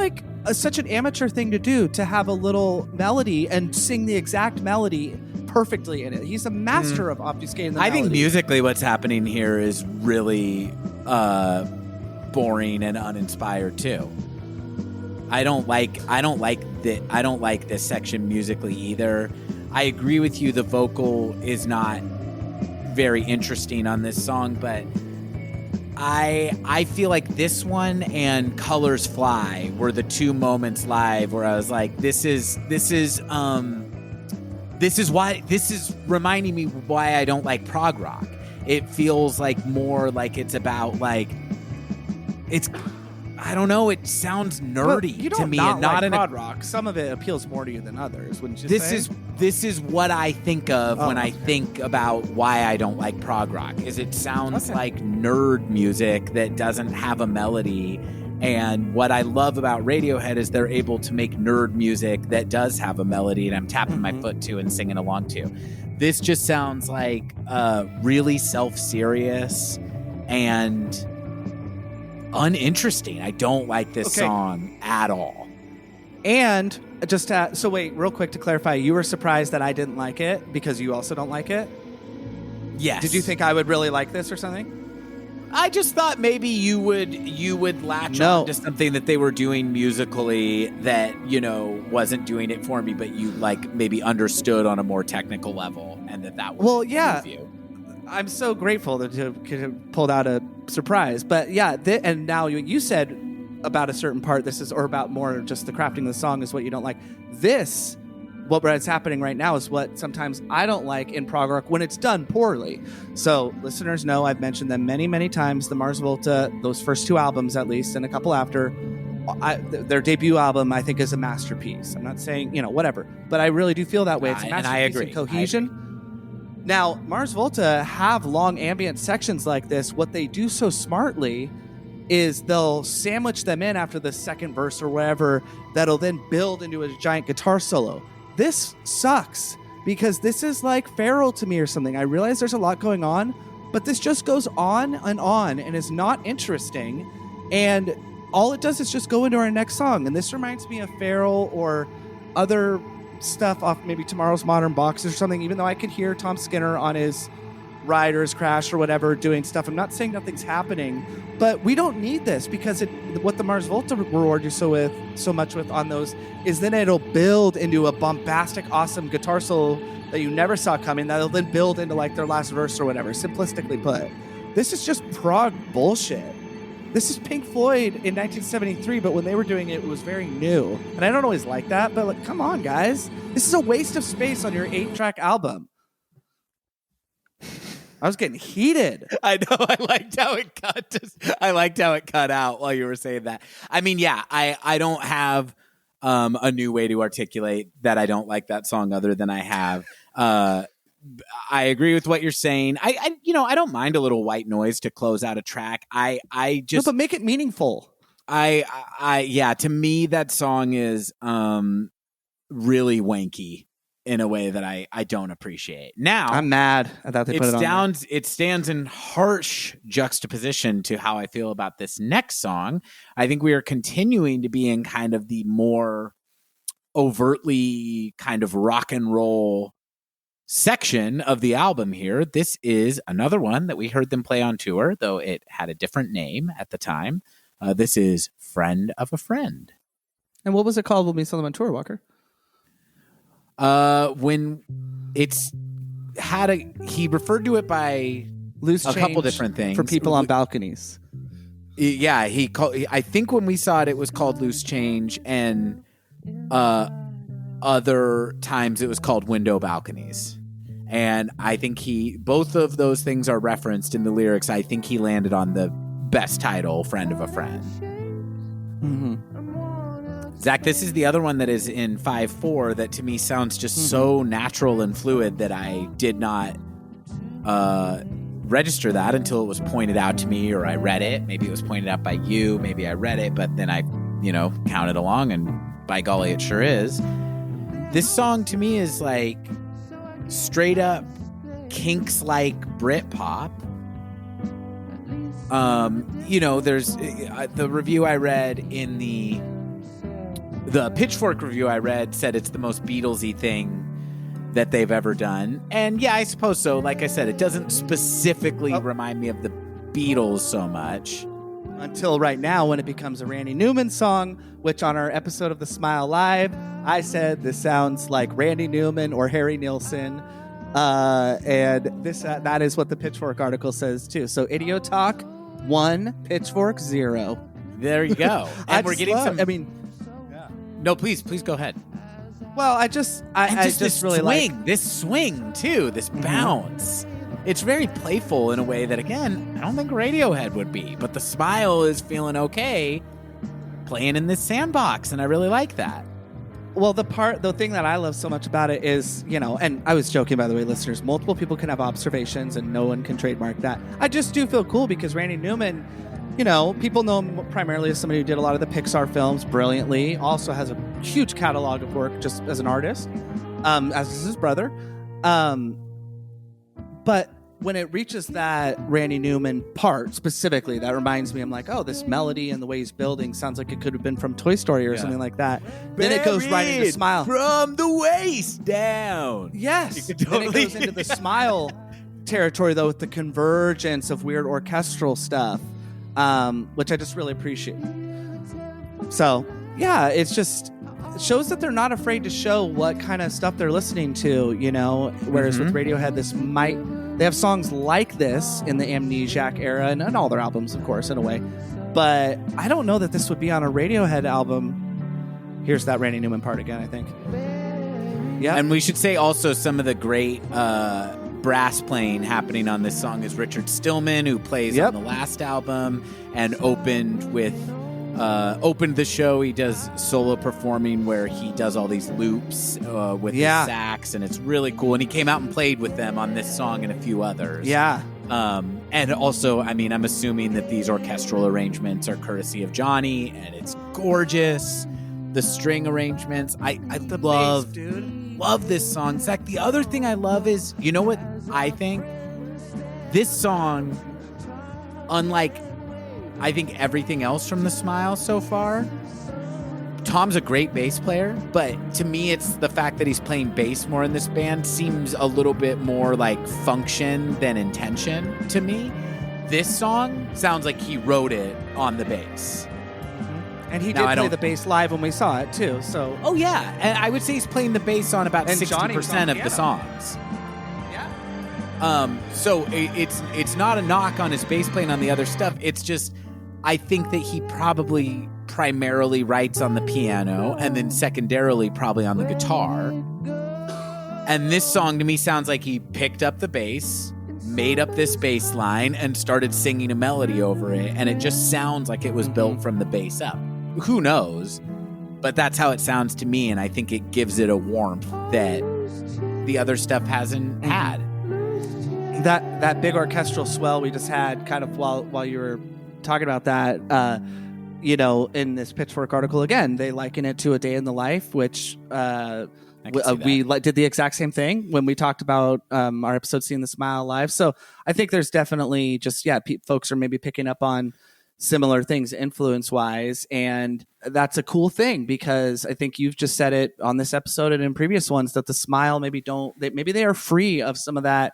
such an amateur thing to do, to have a little melody and sing the exact melody perfectly in it. He's a master of obfuscating the melody. I think musically what's happening here is really boring and uninspired too. I don't like this section musically either. I agree with you, the vocal is not very interesting on this song, but I feel like this one and Colors Fly were the two moments live where I was like, this is reminding me why I don't like prog rock. It feels like more like it's about I don't know. It sounds nerdy you don't to me, not and not like in prog a. rock. Some of it appeals more to you than others. Wouldn't you This say? this is what I think of when I okay. think about why I don't like prog rock. Is it sounds Okay. like nerd music that doesn't have a melody. And what I love about Radiohead is they're able to make nerd music that does have a melody, and I'm tapping my foot to and singing along to. This just sounds like really self-serious and uninteresting. I don't like this song at all. And just so wait, real quick to clarify, you were surprised that I didn't like it because you also don't like it? Yes. Did you think I would really like this or something? I just thought maybe you would latch No. on to something that they were doing musically that, wasn't doing it for me, but you like maybe understood on a more technical level, and that would move you. I'm so grateful that you could have pulled out a surprise. But yeah, and now you said about a certain part, or about more just the crafting of the song is what you don't like. What's happening right now is what sometimes I don't like in prog rock when it's done poorly. So listeners know I've mentioned them many, many times. The Mars Volta, those first 2 albums at least, and a couple after, their debut album I think is a masterpiece. I'm not saying, whatever, but I really do feel that way. It's a masterpiece and I agree. in cohesion. Now, Mars Volta have long ambient sections like this. What they do so smartly is they'll sandwich them in after the second verse or whatever that'll then build into a giant guitar solo. This sucks because this is like feral to me or something. I realize there's a lot going on, but this just goes on and is not interesting. And all it does is just go into our next song. And this reminds me of feral or other stuff off maybe Tomorrow's Modern Boxes or something, even though I could hear Tom Skinner on his ride or his crash or whatever doing stuff. I'm not saying nothing's happening, but we don't need this because what the Mars Volta reward you so much with on those is then it'll build into a bombastic, awesome guitar solo that you never saw coming that'll then build into like their last verse or whatever, simplistically put. This is just prog bullshit. This is Pink Floyd in 1973, but when they were doing it, it was very new. And I don't always like that, but like, come on, guys. This is a waste of space on your 8-track album. I was getting heated. I know. I liked how it cut out while you were saying that. I mean, yeah, I don't have a new way to articulate that I don't like that song other than I have. I agree with what you're saying. I don't mind a little white noise to close out a track. I just but make it meaningful. To me that song is really wanky in a way that I don't appreciate. Now I'm mad. I thought they put it on. It stands in harsh juxtaposition to how I feel about this next song. I think we are continuing to be in kind of the more overtly kind of rock and roll section of the album here. This is another one that we heard them play on tour, though it had a different name at the time. This is Friend of a Friend. And what was it called when we saw them on tour, Walker? When it's had he referred to it by Loose a change couple different things for people on balconies. Yeah, I think when we saw it was called Loose Change, and other times it was called Window Balconies. And I think both of those things are referenced in the lyrics. I think he landed on the best title, Friend of a Friend. Mm-hmm. Zach, this is the other one that is in 5/4 that to me sounds just so natural and fluid that I did not register that until it was pointed out to me, or I read it. Maybe it was pointed out by you. Maybe I read it, but then I, counted along, and by golly, it sure is. This song to me is like straight up Kinks like Britpop. There's the review I read in the Pitchfork review I read said it's the most Beatles-y thing that they've ever done. And yeah, I suppose so. Like I said, it doesn't specifically remind me of the Beatles so much. Until right now when it becomes a Randy Newman song, which on our episode of The Smile Live, I said this sounds like Randy Newman or Harry Nilsson. And this that is what the Pitchfork article says too. So Idiotalk 1, Pitchfork 0. There you go. And we're getting No, please go ahead. Well, I just really like this swing too, this bounce. It's very playful in a way that, again, I don't think Radiohead would be. But the Smile is feeling okay playing in this sandbox, and I really like that. Well, the thing that I love so much about it is, and I was joking, by the way, listeners, multiple people can have observations and no one can trademark that. I just do feel cool because Randy Newman, people know him primarily as somebody who did a lot of the Pixar films brilliantly, also has a huge catalog of work just as an artist, as is his brother. But when it reaches that Randy Newman part specifically, that reminds me, I'm like, oh, this melody and the way he's building sounds like it could have been from Toy Story or something like that. Then it goes right into Smile. From the waist down. Yes. Then it goes into the Smile territory, though, with the convergence of weird orchestral stuff, which I just really appreciate. So, yeah, it shows that they're not afraid to show what kind of stuff they're listening to, whereas with Radiohead, they have songs like this in the Amnesiac era and all their albums, of course, in a way. But I don't know that this would be on a Radiohead album. Here's that Randy Newman part again, I think. Yeah. And we should say also some of the great brass playing happening on this song is Richard Stillman, who plays on the last album and opened the show. He does solo performing where he does all these loops with his sax, and it's really cool. And he came out and played with them on this song and a few others. Yeah. And also, I'm assuming that these orchestral arrangements are courtesy of Johnny, and it's gorgeous. The string arrangements, I love, love this song. Zach, the other thing I love is, you know what I think? This song, unlike I think everything else from the Smile so far, Tom's a great bass player, but to me it's the fact that he's playing bass more in this band seems a little bit more like function than intention to me. This song sounds like he wrote it on the bass. And he did play the bass live when we saw it too. So oh yeah, and I would say he's playing the bass on about 60% of the songs. So it's not a knock on his bass playing on the other stuff. It's just I think that he probably primarily writes on the piano and then secondarily probably on the guitar. And this song to me sounds like he picked up the bass, made up this bass line, and started singing a melody over it. And it just sounds like it was built from the bass up. Who knows? But that's how it sounds to me, and I think it gives it a warmth that the other stuff hasn't had. That big orchestral swell we just had kind of while you were talking about that, in this Pitchfork article, again, they liken it to A Day in the Life, which we did the exact same thing when we talked about our episode Seeing the Smile Live. So I think there's definitely just, folks are maybe picking up on similar things influence-wise, and that's a cool thing because I think you've just said it on this episode and in previous ones that the Smile maybe they are free of some of that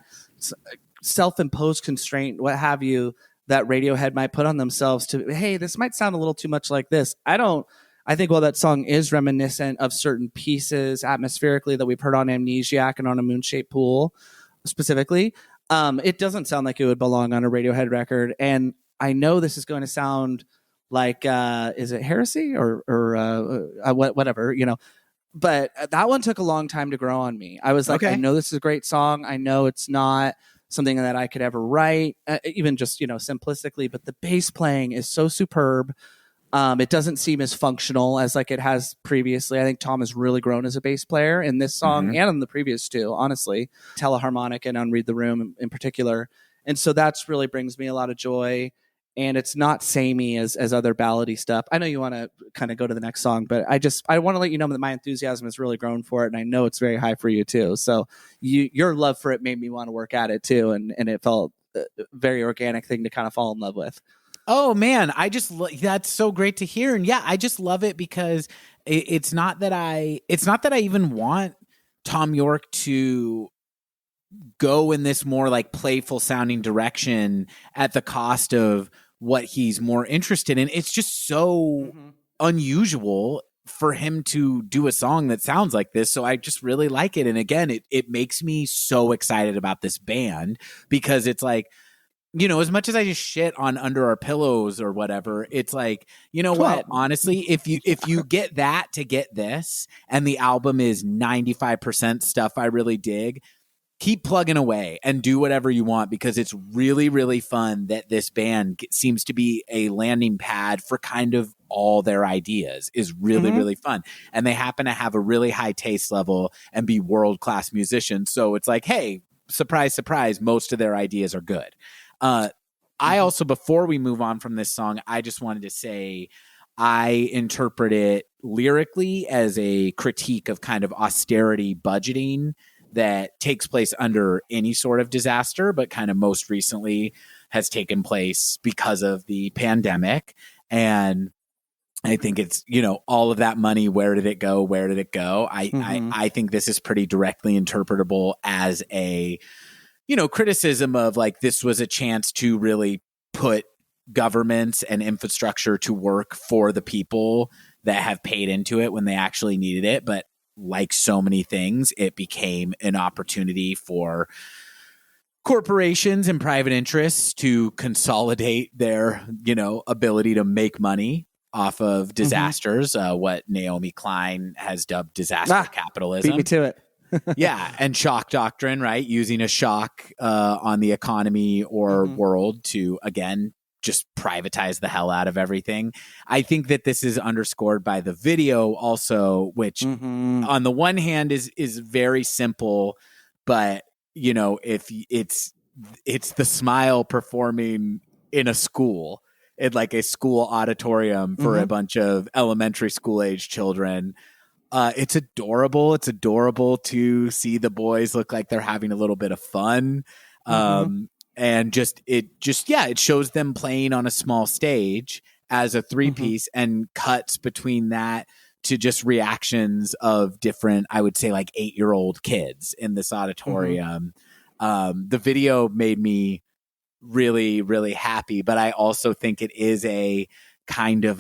self-imposed constraint, what have you, that Radiohead might put on themselves to, hey, this might sound a little too much like this. I think while that song is reminiscent of certain pieces atmospherically that we've heard on Amnesiac and on A Moon-Shaped Pool specifically, it doesn't sound like it would belong on a Radiohead record. And I know this is going to sound like, is it heresy or whatever, but that one took a long time to grow on me. I was like, I know this is a great song. I know it's not something that I could ever write, even just, simplistically, but the bass playing is so superb. It doesn't seem as functional as like it has previously. I think Tom has really grown as a bass player in this song and in the previous two, honestly, Teleharmonic and on Read the Room in particular. And so that's really brings me a lot of joy. And it's not samey as other ballady stuff. I know you want to kind of go to the next song, but I want to let you know that my enthusiasm has really grown for it, and I know it's very high for you too. So your love for it made me want to work at it too, and it felt a very organic thing to kind of fall in love with. Oh man, that's so great to hear, and I just love it because it's not that I even want Tom York to go in this more like playful sounding direction at the cost of what he's more interested in. It's just so unusual for him to do a song that sounds like this. So I just really like it. And again, it makes me so excited about this band because it's like, as much as I just shit on Under Our Pillows or whatever, it's like, what? Honestly, if you get that to get this and the album is 95% stuff I really dig, keep plugging away and do whatever you want, because it's really, really fun that this band seems to be a landing pad for kind of all their ideas. Is really, really fun. And they happen to have a really high taste level and be world-class musicians. So it's like, hey, surprise, surprise, most of their ideas are good. I also, before we move on from this song, I just wanted to say I interpret it lyrically as a critique of kind of austerity budgeting that takes place under any sort of disaster, but kind of most recently has taken place because of the pandemic. And I think it's, all of that money, where did it go? Where did it go? I think this is pretty directly interpretable as a, criticism of like, this was a chance to really put governments and infrastructure to work for the people that have paid into it when they actually needed it. But like so many things, it became an opportunity for corporations and private interests to consolidate their, ability to make money off of disasters, what Naomi Klein has dubbed disaster capitalism. Beat me to it. Yeah, and shock doctrine, right? Using a shock on the economy or world to, again, just privatize the hell out of everything. I think that this is underscored by the video also, which on the one hand is very simple, but if it's the Smile performing in a school, in like a school auditorium for a bunch of elementary school age children. It's adorable. It's adorable to see the boys look like they're having a little bit of fun. And it shows them playing on a small stage as a three-piece and cuts between that to just reactions of different, I would say like 8-year-old kids in this auditorium. The video made me really, really happy, but I also think it is a kind of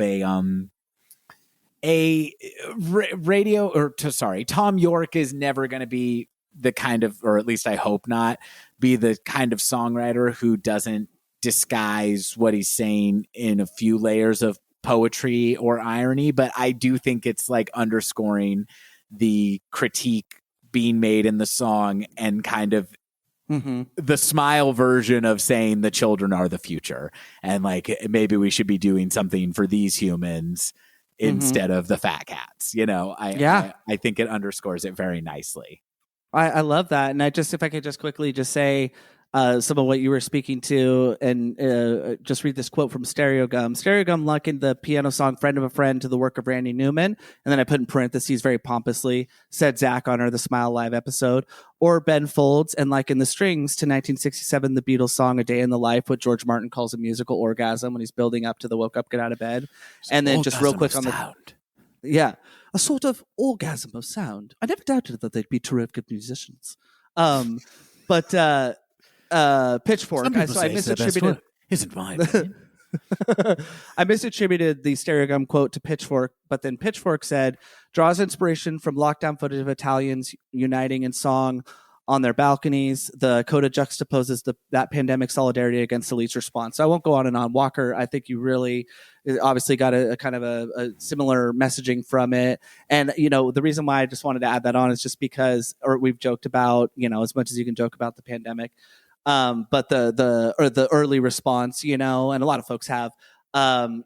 Tom York is never going to be the kind of, or at least I hope not, be the kind of songwriter who doesn't disguise what he's saying in a few layers of poetry or irony. But I do think it's like underscoring the critique being made in the song and kind of the Smile version of saying the children are the future. And like, maybe we should be doing something for these humans instead of the fat cats. I think it underscores it very nicely. I love that. And if I could just quickly just say some of what you were speaking to and just read this quote from Stereo Gum. Stereo Gum likened the piano song Friend of a Friend to the work of Randy Newman. And then I put in parentheses very pompously, said Zach on the Smile Live episode. Or Ben Folds and likened the strings to 1967, the Beatles song A Day in the Life, what George Martin calls a musical orgasm when he's building up to the woke up, get out of bed. And then just real quick on sound. A sort of orgasm of sound. I never doubted that they'd be terrific musicians. But Pitchfork. I misattributed. Isn't mine. I misattributed the Stereo Gum quote to Pitchfork, but then Pitchfork said, draws inspiration from lockdown footage of Italians uniting in song on their balconies. The coda juxtaposes that pandemic solidarity against the lead's response. So I won't go on and on. Walker, I think you really obviously got a kind of a similar messaging from it. And, the reason why I just wanted to add that on is just because, or we've joked about, as much as you can joke about the pandemic, but the early response, and a lot of folks have, in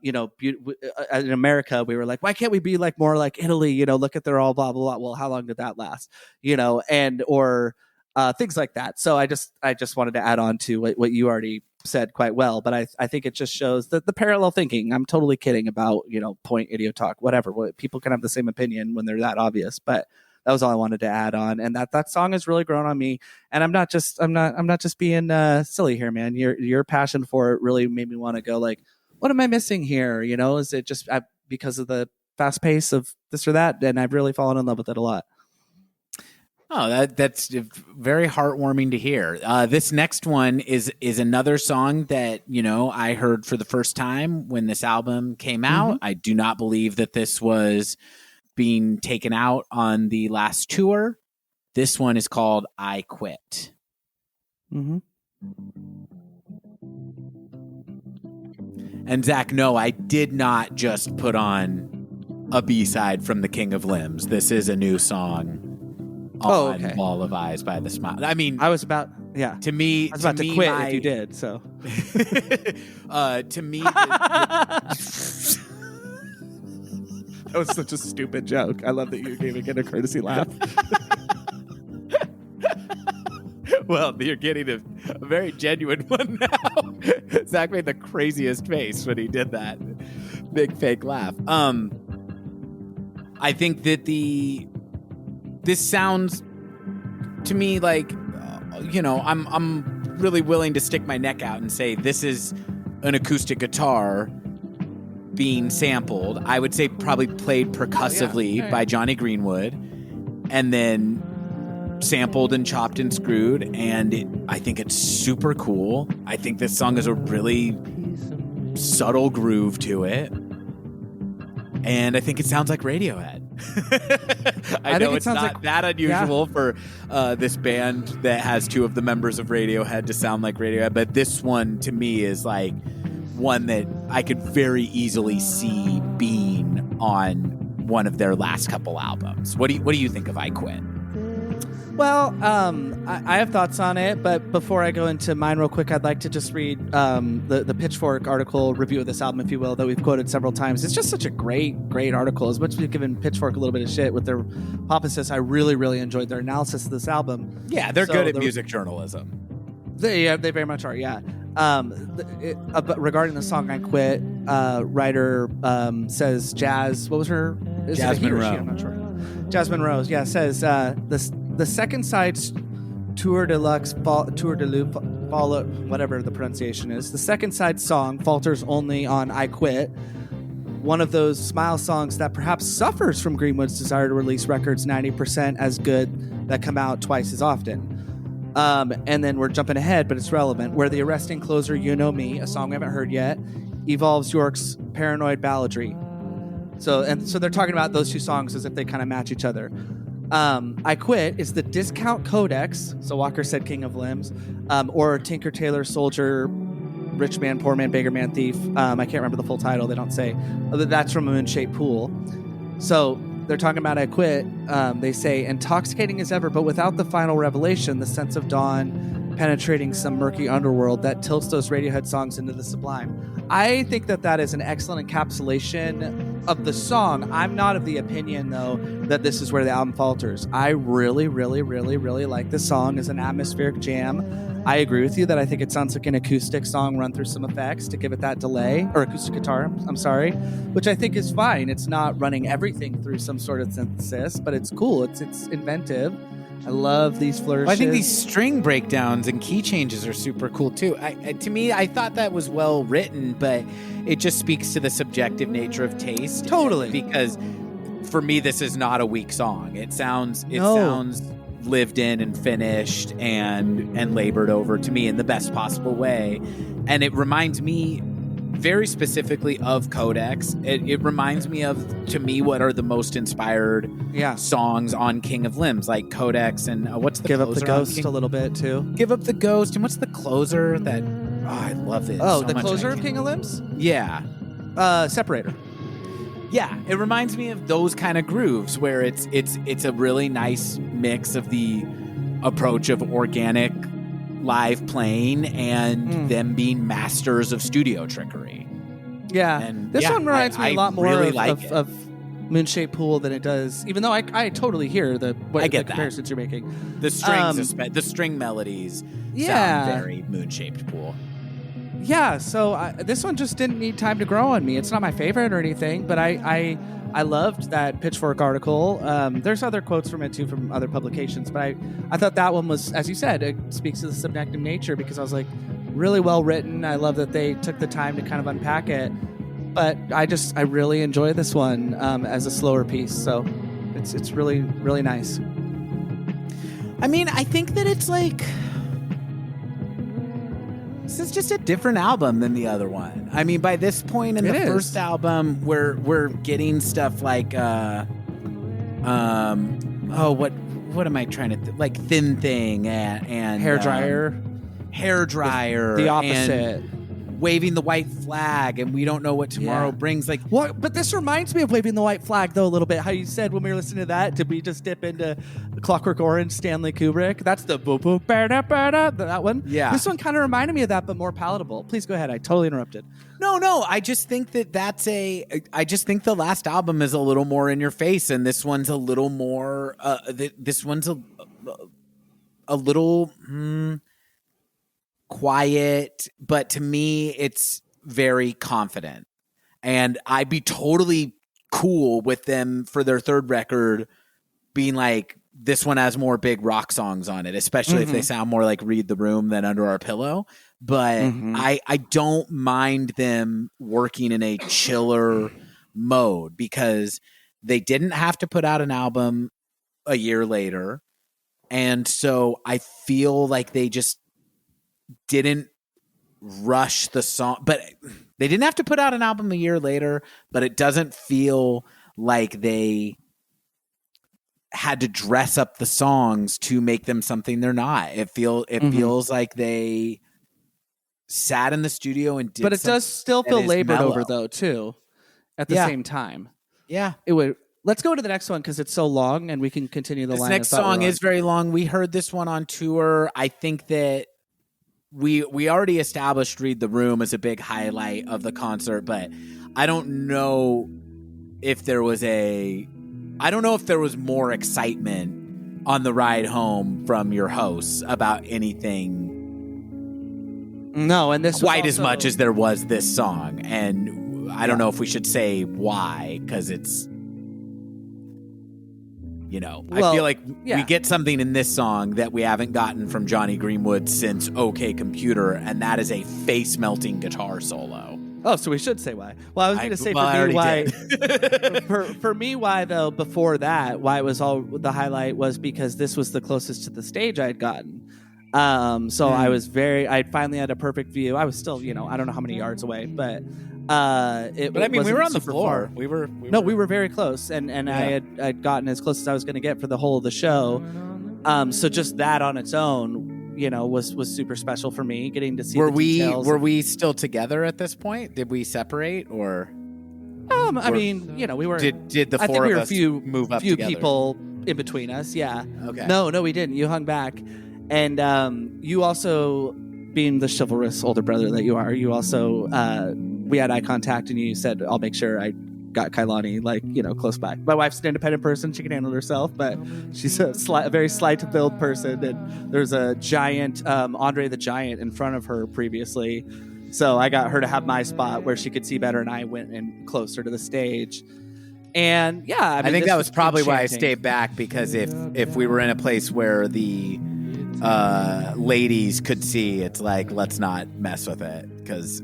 America, we were like, why can't we be like more like Italy? Look at their all blah, blah, blah. Well, how long did that last? Or things like that. So I just wanted to add on to what you already said quite well, but I think it just shows the parallel thinking. I'm totally kidding about, point, idiot talk, whatever. People can have the same opinion when they're that obvious, but that was all I wanted to add on. And that song has really grown on me. And I'm not just being silly here, man. Your passion for it really made me want to go like, what am I missing here? Is it just because of the fast pace of this or that? And I've really fallen in love with it a lot. Oh, that's very heartwarming to hear. This next one is another song that, I heard for the first time when this album came out. I do not believe that this was being taken out on the last tour. This one is called I Quit. And Zach, no, I did not just put on a B-side from The King of Limbs. This is a new song on okay. Wall of Eyes by the Smile. I mean, I was about to me, I was about to quit if you did. So to me, that was such a stupid joke. I love that you gave it a courtesy laugh. well, you're getting a very genuine one now. Zach made the craziest face when he did that big fake laugh. I think that this sounds to me like, I'm really willing to stick my neck out and say this is an acoustic guitar being sampled. I would say probably played percussively by Johnny Greenwood, and then sampled and chopped and screwed. And I think it's super cool. I think this song has a really subtle groove to it. And I think it sounds like Radiohead. I know it's not that unusual for this band that has two of the members of Radiohead to sound like Radiohead, but this one to me is like one that I could very easily see being on one of their last couple albums. What do you think of I Quit? Well, I have thoughts on it, but before I go into mine real quick, I'd like to just read the Pitchfork article review of this album, if you will, that we've quoted several times. It's just such a great article. As much as we've given Pitchfork a little bit of shit with their Popicist, I really, really enjoyed their analysis of this album. Yeah, they're good at music journalism. They very much are, yeah. But regarding the song I Quit, writer says Jazz, what was her? Jasmine Rowe. I'm not sure. Jasmine Rose, yeah, says the second side's Tour de Loup, whatever the pronunciation is. The second side song falters only on I Quit, one of those Smile songs that perhaps suffers from Greenwood's desire to release records 90% as good that come out twice as often. And then we're jumping ahead, but it's relevant, where the arresting closer You Know Me, a song we haven't heard yet, evolves York's paranoid balladry. So they're talking about those two songs as if they kind of match each other. I Quit is the discount codex, so Walker said King of Limbs, or Tinker, Tailor, Soldier, Rich Man, Poor Man, Beggar Man, Thief. I can't remember the full title, they don't say. That's from a Moon-Shaped Pool. So they're talking about I Quit. They say, intoxicating as ever, but without the final revelation, the sense of dawn penetrating some murky underworld that tilts those Radiohead songs into the sublime. I think that is an excellent encapsulation of the song. I'm not of the opinion, though, that this is where the album falters. I really, really, really, really like this song as an atmospheric jam. I agree with you that I think it sounds like an acoustic song run through some effects to give it that delay, or acoustic guitar, I'm sorry, which I think is fine. It's not running everything through some sort of synthesis, but it's cool. It's inventive. I love these flourishes. Well, I think these string breakdowns and key changes are super cool too. To me, I thought that was well written, but it just speaks to the subjective nature of taste. Totally. Because for me, this is not a weak song. It sounds lived in and finished and labored over to me in the best possible way. And it reminds me very specifically of Codex. It reminds me of, to me, what are the most inspired songs on King of Limbs, like Codex and what's the Give closer Up the Ghost a little bit too. Give Up the Ghost, and what's the closer that I love it. Oh, so the much. closer of King of Limbs? Yeah. Separator. Yeah, it reminds me of those kind of grooves where it's a really nice mix of the approach of organic live playing and them being masters of studio trickery. Yeah. And this one reminds me a lot more really of Moon-Shaped Pool than it does, even though I totally hear the comparisons you're making. The strings, the string melodies sound very Moon-Shaped Pool. Yeah, so this one just didn't need time to grow on me. It's not my favorite or anything, but I loved that Pitchfork article. There's other quotes from it too from other publications, but I thought that one was, as you said, it speaks to the subjective nature, because I was like, really well written. I love that they took the time to kind of unpack it, but I really enjoy this one as a slower piece. So it's really, really nice. I mean, I think that it's like, this is just a different album than the other one. I mean, by this point in the first album, we're getting stuff like what am I trying to like Thin Thing and Hair Dryer, The Opposite. waving the white flag and we don't know what tomorrow brings. Like, what? But this reminds me of Waving the White Flag, though, a little bit. How you said when we were listening to that, did we just dip into Clockwork Orange, Stanley Kubrick? That's the boop boop ba-da, ba-da, that one. Yeah. This one kind of reminded me of that, but more palatable. Please go ahead. I totally interrupted. No. I just think I just think the last album is a little more in your face, and this one's a little more. This one's a little quiet, but to me, it's very confident. And I'd be totally cool with them for their third record being like, this one has more big rock songs on it, especially if they sound more like Read the Room than Under Our Pillow. But I don't mind them working in a chiller mode because they didn't have to put out an album a year later. And so I feel like they just didn't rush the song, but they didn't have to put out an album a year later, but it doesn't feel like they had to dress up the songs to make them something they're not. It feels like they sat in the studio and did. But it does still feel labored over, though, too. At the same time, it would. Let's go to the next one because it's so long, and we can continue the line. This next song is very long. We heard this one on tour. I think that we already established "Read the Room" as a big highlight of the concert, but I don't know if there was more excitement on the ride home from your hosts about anything. No, and this quite as much as there was this song, and I don't know if we should say why because it's. I feel like we get something in this song that we haven't gotten from Johnny Greenwood since OK Computer, and that is a face-melting guitar solo. Oh, so we should say why. Well, I was going to say for me why. for me, why though? Before that, why it was all the highlight was because this was the closest to the stage I had gotten. So I was I finally had a perfect view. I was still, I don't know how many yards away, but. We were on the floor. We were very close, and I'd gotten as close as I was going to get for the whole of the show. So just that on its own, was super special for me. Getting to see. Were we still together at this point? Did we separate or? We were. Did the four of us move up together? Few people in between us. Yeah. Okay. No, we didn't. You hung back, and you also, being the chivalrous older brother that you are, you also. We had eye contact, and you said, "I'll make sure I got Kailani close by." My wife's an independent person; she can handle herself, but she's a very slight build person. And there's a giant Andre the Giant in front of her previously, so I got her to have my spot where she could see better, and I went in closer to the stage. And I think that was probably why I stayed back because if we were in a place where the ladies could see, it's like let's not mess with it because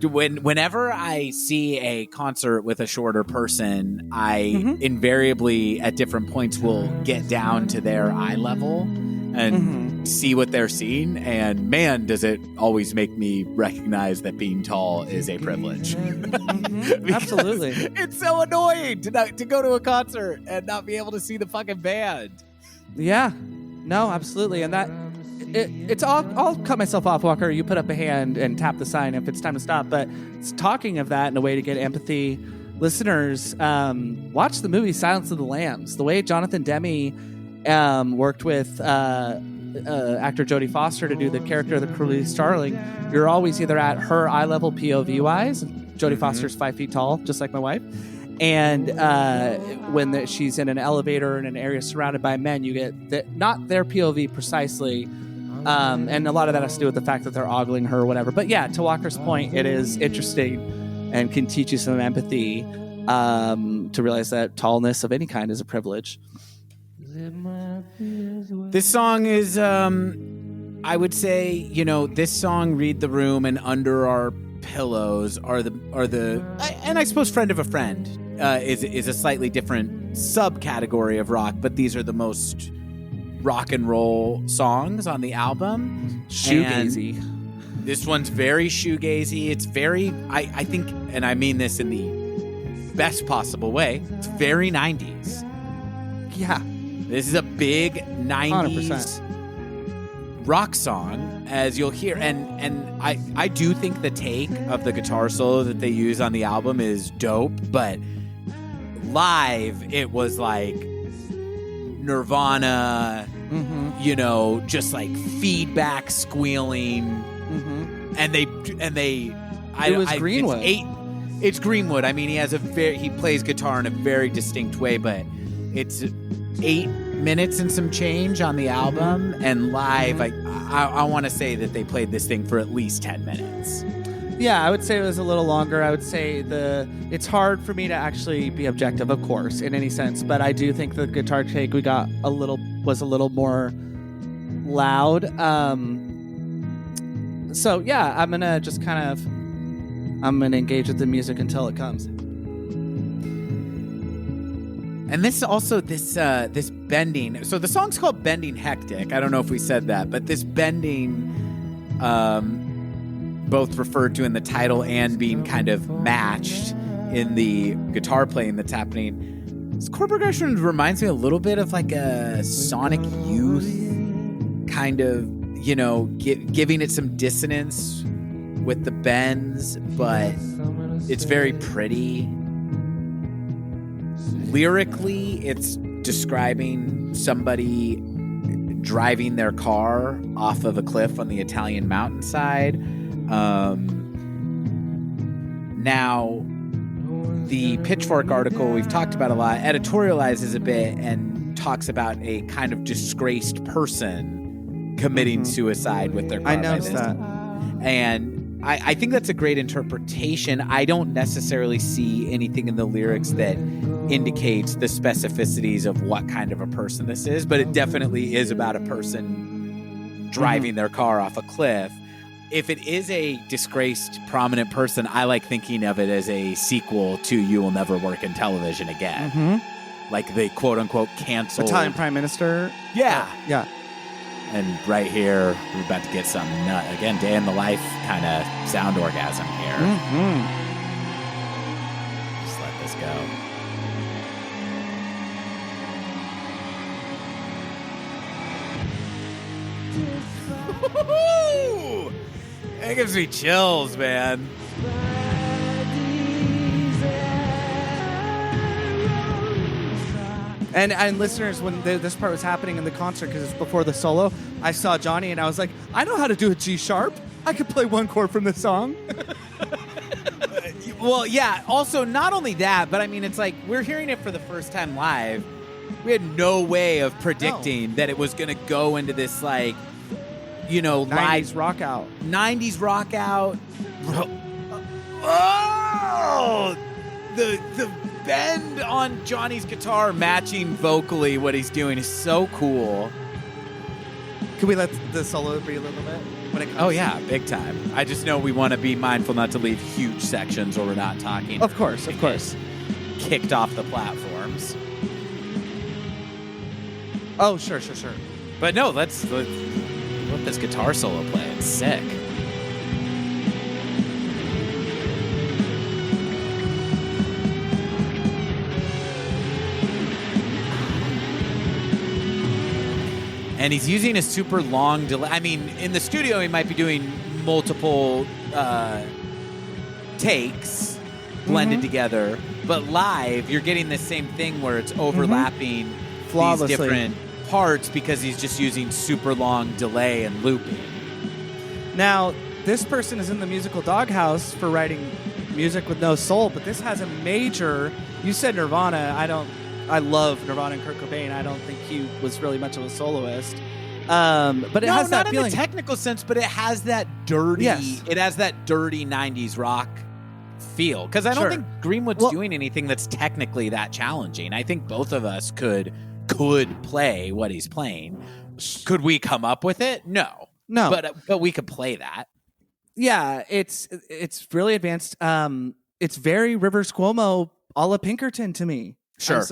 whenever I see a concert with a shorter person, I invariably at different points will get down to their eye level and see what they're seeing, and man, does it always make me recognize that being tall is a privilege. Absolutely. It's so annoying to go to a concert and not be able to see the fucking band. Yeah, no, absolutely. And that I'll cut myself off, Walker. You put up a hand and tap the sign if it's time to stop. But it's talking of that in a way to get empathy. Listeners, watch the movie Silence of the Lambs. The way Jonathan Demme worked with actor Jodie Foster to do the character of the Curly Starling, you're always either at her eye level POV wise. Jodie Foster's 5 feet tall, just like my wife. And when she's in an elevator in an area surrounded by men, you get not their POV precisely. And a lot of that has to do with the fact that they're ogling her or whatever. But yeah, to Walker's point, it is interesting and can teach you some empathy to realize that tallness of any kind is a privilege. This song is, I would say, this song, Read the Room, and Under Our Pillows are the and I suppose Friend of a Friend is a slightly different subcategory of rock, but these are the most rock and roll songs on the album. Shoegazy. This one's very shoegazy. It's very, I think, and I mean this in the best possible way, it's very 90s. Yeah. This is a big 90s 100%. rock song, as you'll hear, and I do think the take of the guitar solo that they use on the album is dope, but live it was like Nirvana, you know, just like feedback squealing, and they It was Greenwood. It's Greenwood. I mean, he plays guitar in a very distinct way, but it's 8 minutes and some change on the album, and live, I want to say that they played this thing for at least 10 minutes. Yeah, I would say it was a little longer. I would say it's hard for me to actually be objective, of course, in any sense, but I do think the guitar take we got was a little more loud. So yeah, I'm gonna engage with the music until it comes. And this bending. So the song's called Bending Hectic. I don't know if we said that, but this bending, both referred to in the title and being kind of matched in the guitar playing that's happening. This chord progression reminds me a little bit of like a Sonic Youth kind of, you know, giving it some dissonance with the bends, but it's very pretty. Lyrically, it's describing somebody driving their car off of a cliff on the Italian mountainside. Now, the Pitchfork article we've talked about a lot editorializes a bit and talks about a kind of disgraced person committing suicide with their car. I noticed that. And I think that's a great interpretation. I don't necessarily see anything in the lyrics that indicates the specificities of what kind of a person this is, but it definitely is about a person driving their car off a cliff. If it is a disgraced, prominent person, I like thinking of it as a sequel to You Will Never Work in Television Again. Like the quote-unquote canceled... Italian prime minister? Yeah. Yeah. And right here, we're about to get some again, day in the life kind of sound orgasm here. Just let this go. That gives me chills, man. And listeners, when this part was happening in the concert, because it's before the solo, I saw Johnny and I was like, I know how to do a G sharp. I could play one chord from the song. Well, yeah. Also, not only that, but I mean, it's like we're hearing it for the first time live. We had no way of predicting that it was going to go into this, like, you know, 90s rock out. 90s rock out. Oh! The bend on Johnny's guitar matching vocally what he's doing is so cool. Can we let the solo breathe a little bit? When it comes? Oh, yeah, big time. I just know we want to be mindful not to leave huge sections or we're not talking. Of course. Kicked off the platforms. Oh, sure. But no, let's let this guitar solo play. It's sick. And he's using a super long delay. I mean, in the studio, he might be doing multiple takes blended together. But live, you're getting the same thing where it's overlapping flawlessly these different parts because he's just using super long delay and looping. Now, this person is in the musical doghouse for writing music with no soul, but this has a major... You said Nirvana. I love Nirvana and Kurt Cobain. I don't think he was really much of a soloist. But it has that not feeling. In the technical sense, but it has that dirty... Yes. It has that dirty 90s rock feel. Because I don't think Greenwood's doing anything that's technically that challenging. I think both of us could play what he's playing. Could we come up with it? No. But we could play that. Yeah, it's really advanced. It's very Rivers Cuomo a la Pinkerton to me. Sure.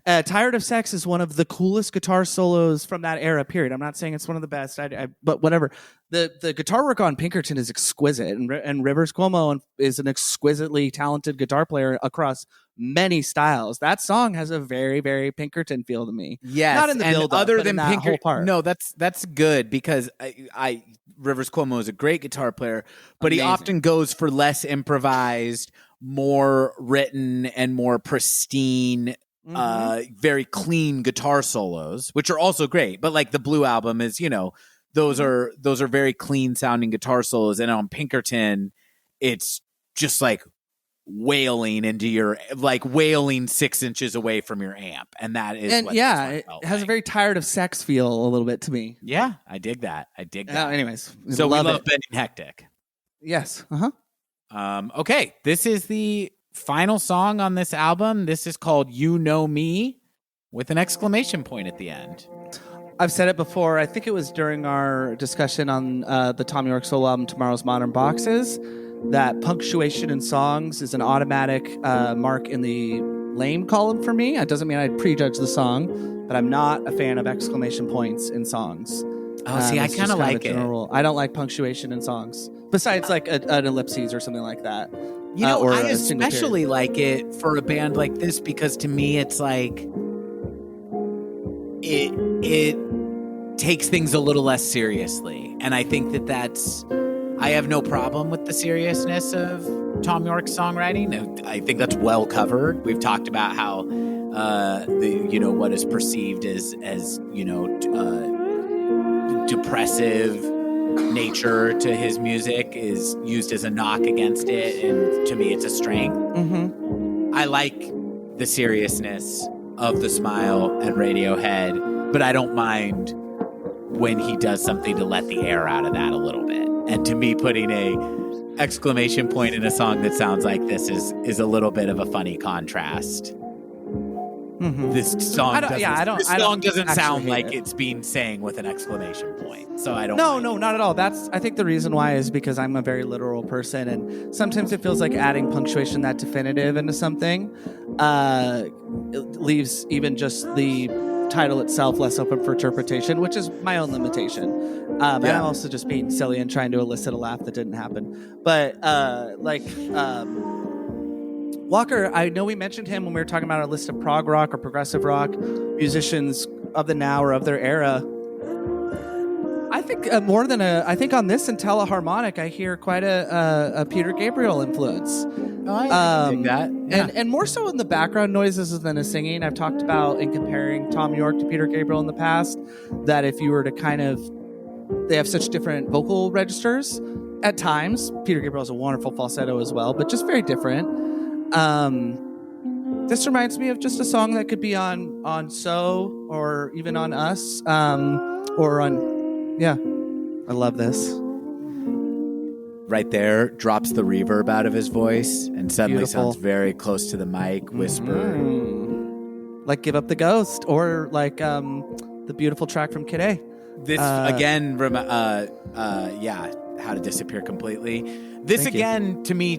Tired of Sex is one of the coolest guitar solos from that era, period. I'm not saying it's one of the best, but whatever. The guitar work on Pinkerton is exquisite, and Rivers Cuomo is an exquisitely talented guitar player across many styles. That song has a very, very Pinkerton feel to me. Yes, not in the build-up, other but than in that whole part. No, that's good because I Rivers Cuomo is a great guitar player, but Amazing. he often goes for less improvised, more written, and more pristine. Very clean guitar solos, which are also great, but like the Blue album is, those are very clean sounding guitar solos, and on Pinkerton, it's just like wailing 6 inches away from your amp, and that is it has a very Tired of Sex feel a little bit to me. Yeah, I dig that. Anyways, so we love Bending Hectic. Yes. Okay, this is the final song on this album. This is called You Know Me, with an exclamation point at the end. I've said it before. I think it was during our discussion on the Tom York solo album Tomorrow's Modern Boxes that punctuation in songs is an automatic mark in the lame column for me. It doesn't mean I prejudge the song, but I'm not a fan of exclamation points in songs. I kind of like it. Rule. I don't like punctuation in songs, besides like an ellipses or something like that. I especially like it for a band like this because to me it's like it takes things a little less seriously, and I think I have no problem with the seriousness of Tom York's songwriting. I think that's well covered. We've talked about how what is perceived as depressive nature to his music is used as a knock against it, and to me it's a strength. I like the seriousness of The Smile and Radiohead, but I don't mind when he does something to let the air out of that a little bit. And to me, putting a exclamation point in a song that sounds like this is a little bit of a funny contrast. This song doesn't sound like it's being sang with an exclamation point. So I don't. No, not at all. I think the reason why is because I'm a very literal person, and sometimes it feels like adding punctuation that definitive into something it leaves even just the title itself less open for interpretation, which is my own limitation. And I'm also just being silly and trying to elicit a laugh that didn't happen. But Walker, I know we mentioned him when we were talking about our list of prog rock or progressive rock musicians of the now or of their era. I think I think on this and Teleharmonic, I hear quite a Peter Gabriel influence. Oh, I dig that. Yeah. And more so in the background noises than the singing. I've talked about in comparing Tom York to Peter Gabriel in the past, that if you were to they have such different vocal registers at times. Peter Gabriel has a wonderful falsetto as well, but just very different. This reminds me of just a song that could be on So or even on Us or on. Yeah, I love this. Right there, drops the reverb out of his voice and suddenly Beautiful. sounds very close to the mic, whisper. Like Give Up the Ghost or like the beautiful track from Kid A. This again, How to Disappear Completely. This again, to me,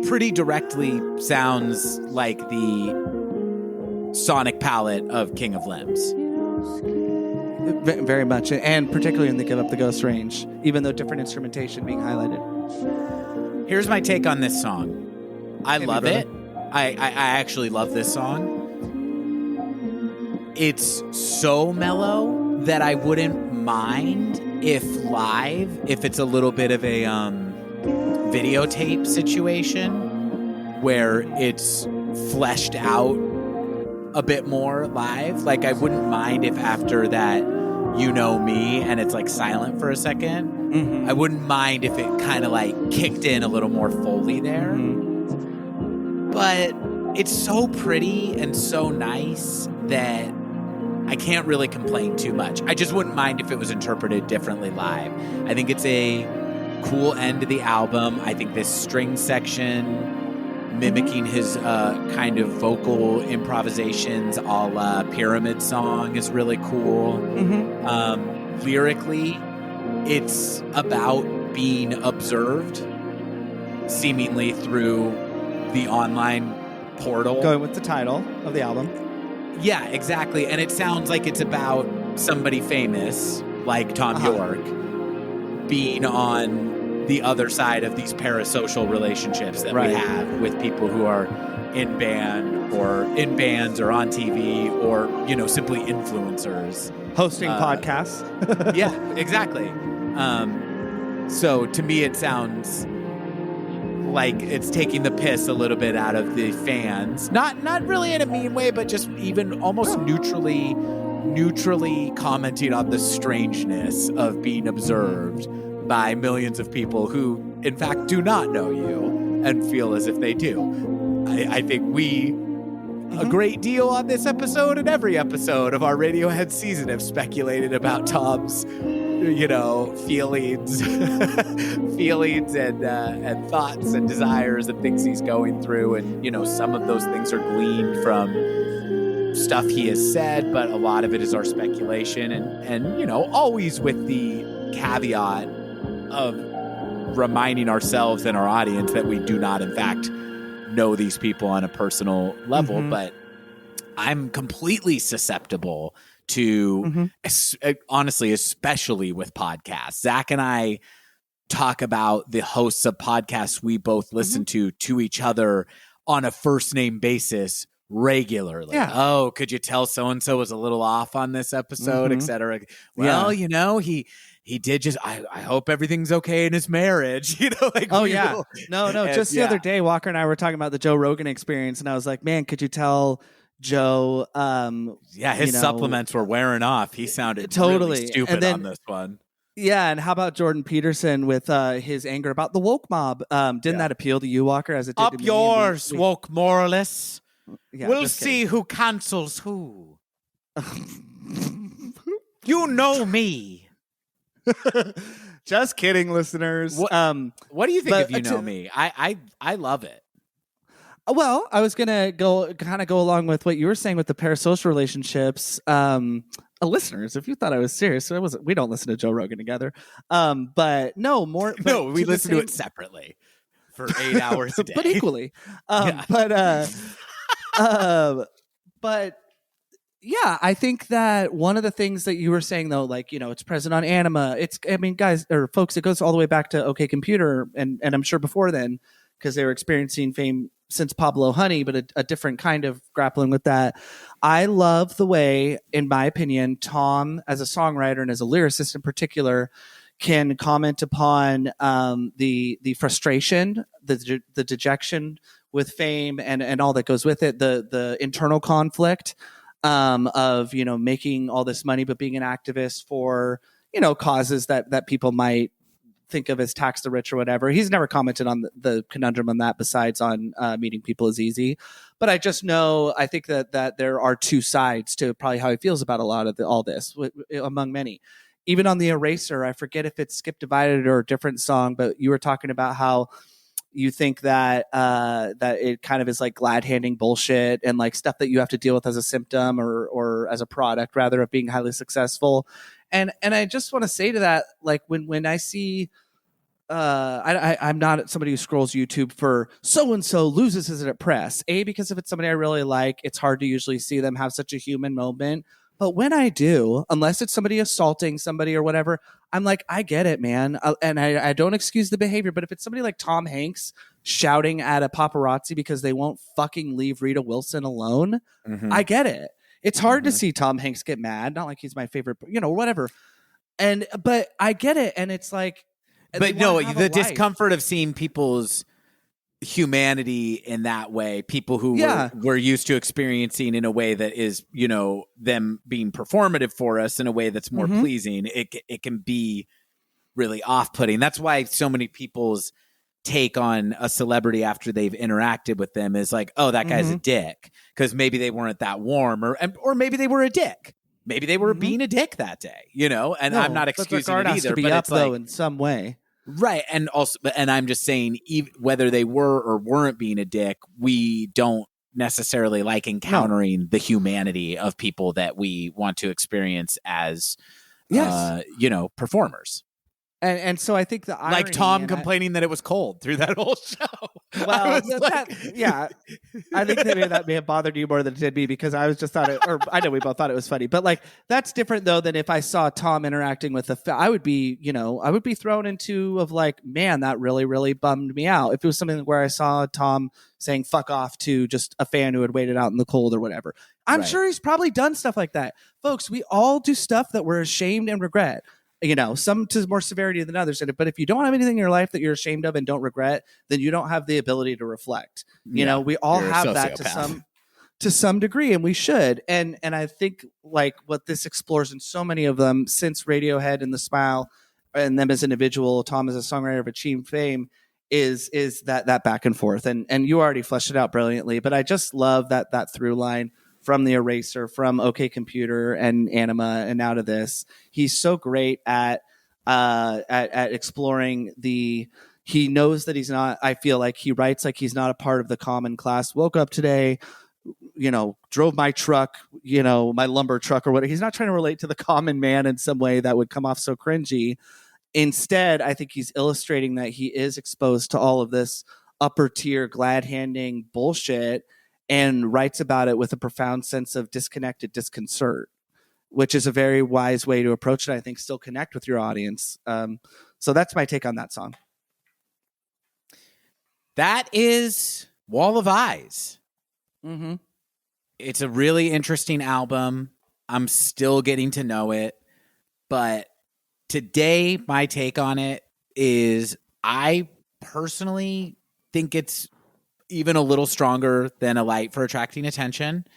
pretty directly sounds like the sonic palette of King of Limbs. Very much, and particularly in the Give Up the Ghost range, even though different instrumentation being highlighted. Here's my take on this song. I love it. I actually love this song. It's so mellow that I wouldn't mind if it's a little bit of a videotape situation where it's fleshed out a bit more live. Like I wouldn't mind if after that You Know Me and it's like silent for a second. I wouldn't mind if it kind of like kicked in a little more Foley there. But it's so pretty and so nice that I can't really complain too much. I just wouldn't mind if it was interpreted differently live. I think it's a cool end to the album. I think this string section mimicking his kind of vocal improvisations a la Pyramid Song is really cool. Lyrically, it's about being observed seemingly through the online portal. Going with the title of the album. Yeah, exactly. And it sounds like it's about somebody famous, like Tom York, being on the other side of these parasocial relationships that we have with people who are in bands or on TV or, simply influencers. Hosting podcasts. Yeah, exactly. So to me, it sounds like it's taking the piss a little bit out of the fans. Not really in a mean way, but just even almost neutrally commenting on the strangeness of being observed by millions of people who, in fact, do not know you and feel as if they do. I think we, a great deal on this episode and every episode of our Radiohead season, have speculated about Tom's, feelings and thoughts and desires and things he's going through. And, some of those things are gleaned from stuff he has said, but a lot of it is our speculation and always with the caveat of reminding ourselves and our audience that we do not, in fact, know these people on a personal level. But I'm completely susceptible to, honestly, especially with podcasts. Zach and I talk about the hosts of podcasts we both listen to each other on a first name basis regularly. Yeah. Oh, could you tell so-and-so was a little off on this episode, et cetera? Well, he did just, I hope everything's okay in his marriage. No. Just the other day, Walker and I were talking about the Joe Rogan Experience, and I was like, man, could you tell Joe? His supplements were wearing off. He sounded totally stupid on this one. Yeah, and how about Jordan Peterson with his anger about the woke mob? Didn't that appeal to you, Walker, as it did to me? Up yours, woke moralists. Yeah, we'll see who cancels who. You know me. Just kidding, listeners. What do you think of You Know Me? I love it. Well, I was gonna go along with what you were saying with the parasocial relationships. Listeners, if you thought I was serious, we don't listen to Joe Rogan together. But no, more. But no, we listen to it separately for 8 hours a day, but equally. But yeah, I think that one of the things that you were saying, though, like, it's present on Anima. Guys or folks, it goes all the way back to OK Computer, and I'm sure before then, because they were experiencing fame since Pablo Honey, but a different kind of grappling with that. I love the way, in my opinion, Tom, as a songwriter and as a lyricist in particular, can comment upon the frustration, the dejection with fame and all that goes with it, the internal conflict of making all this money but being an activist for causes that people might think of as tax the rich or whatever. He's never commented on the conundrum on that besides on meeting people is easy. But I just know, I think that there are two sides to probably how he feels about a lot of all this, among many. Even on the Eraser, I forget if it's Skip Divided or a different song, but you were talking about how you think that that it kind of is like glad handing bullshit and like stuff that you have to deal with as a symptom or as a product rather of being highly successful. And I just want to say to that, like when I see, I'm not somebody who scrolls YouTube for so-and-so loses his at press. Because if it's somebody I really like, it's hard to usually see them have such a human moment. But when I do, unless it's somebody assaulting somebody or whatever, I'm like, I get it, man. And I don't excuse the behavior. But if it's somebody like Tom Hanks shouting at a paparazzi because they won't fucking leave Rita Wilson alone, I get it. It's hard to see Tom Hanks get mad. Not like he's my favorite, whatever. But I get it. And it's like, but no, the discomfort of seeing people's humanity in that way, people who were used to experiencing in a way that is, them being performative for us in a way that's more pleasing. It can be really off-putting. That's why so many people's take on a celebrity after they've interacted with them is like, oh, that guy's a dick, because maybe they weren't that warm, or maybe they were a dick. Maybe they were being a dick that day, and I'm not excusing it either. But it's though in some way. Right. And also, and I'm just saying, whether they were or weren't being a dick, we don't necessarily like encountering the humanity of people that we want to experience as, performers. And so I think the irony, like Tom complaining that it was cold through that whole show. Well, I think that may have bothered you more than it did me, because I was just thought it, or I know we both thought it was funny, but like that's different though than if I saw Tom interacting with I would be thrown into of like, man, that really, really bummed me out. If it was something where I saw Tom saying fuck off to just a fan who had waited out in the cold or whatever, I'm sure he's probably done stuff like that. Folks, we all do stuff that we're ashamed and regret. Some to more severity than others. But if you don't have anything in your life that you're ashamed of and don't regret, then you don't have the ability to reflect. We all have that to some degree, and we should. And I think like what this explores in so many of them, since Radiohead and The Smile and them as individual, Tom as a songwriter of achieved fame, is that back and forth. And you already fleshed it out brilliantly, but I just love that through line from The Eraser, from OK Computer and Anima, and now to this. He's so great at exploring he knows that he's not, I feel like he writes like he's not a part of the common class. Woke up today, drove my truck, my lumber truck or whatever. He's not trying to relate to the common man in some way that would come off so cringy. Instead, I think he's illustrating that he is exposed to all of this upper tier glad handing bullshit, and writes about it with a profound sense of disconnected disconcert, which is a very wise way to approach it. I think still connect with your audience. So that's my take on that song. That is Wall of Eyes. Mm-hmm. It's a really interesting album. I'm still getting to know it, but today my take on it is I personally think it's even a little stronger than A Light for Attracting Attention.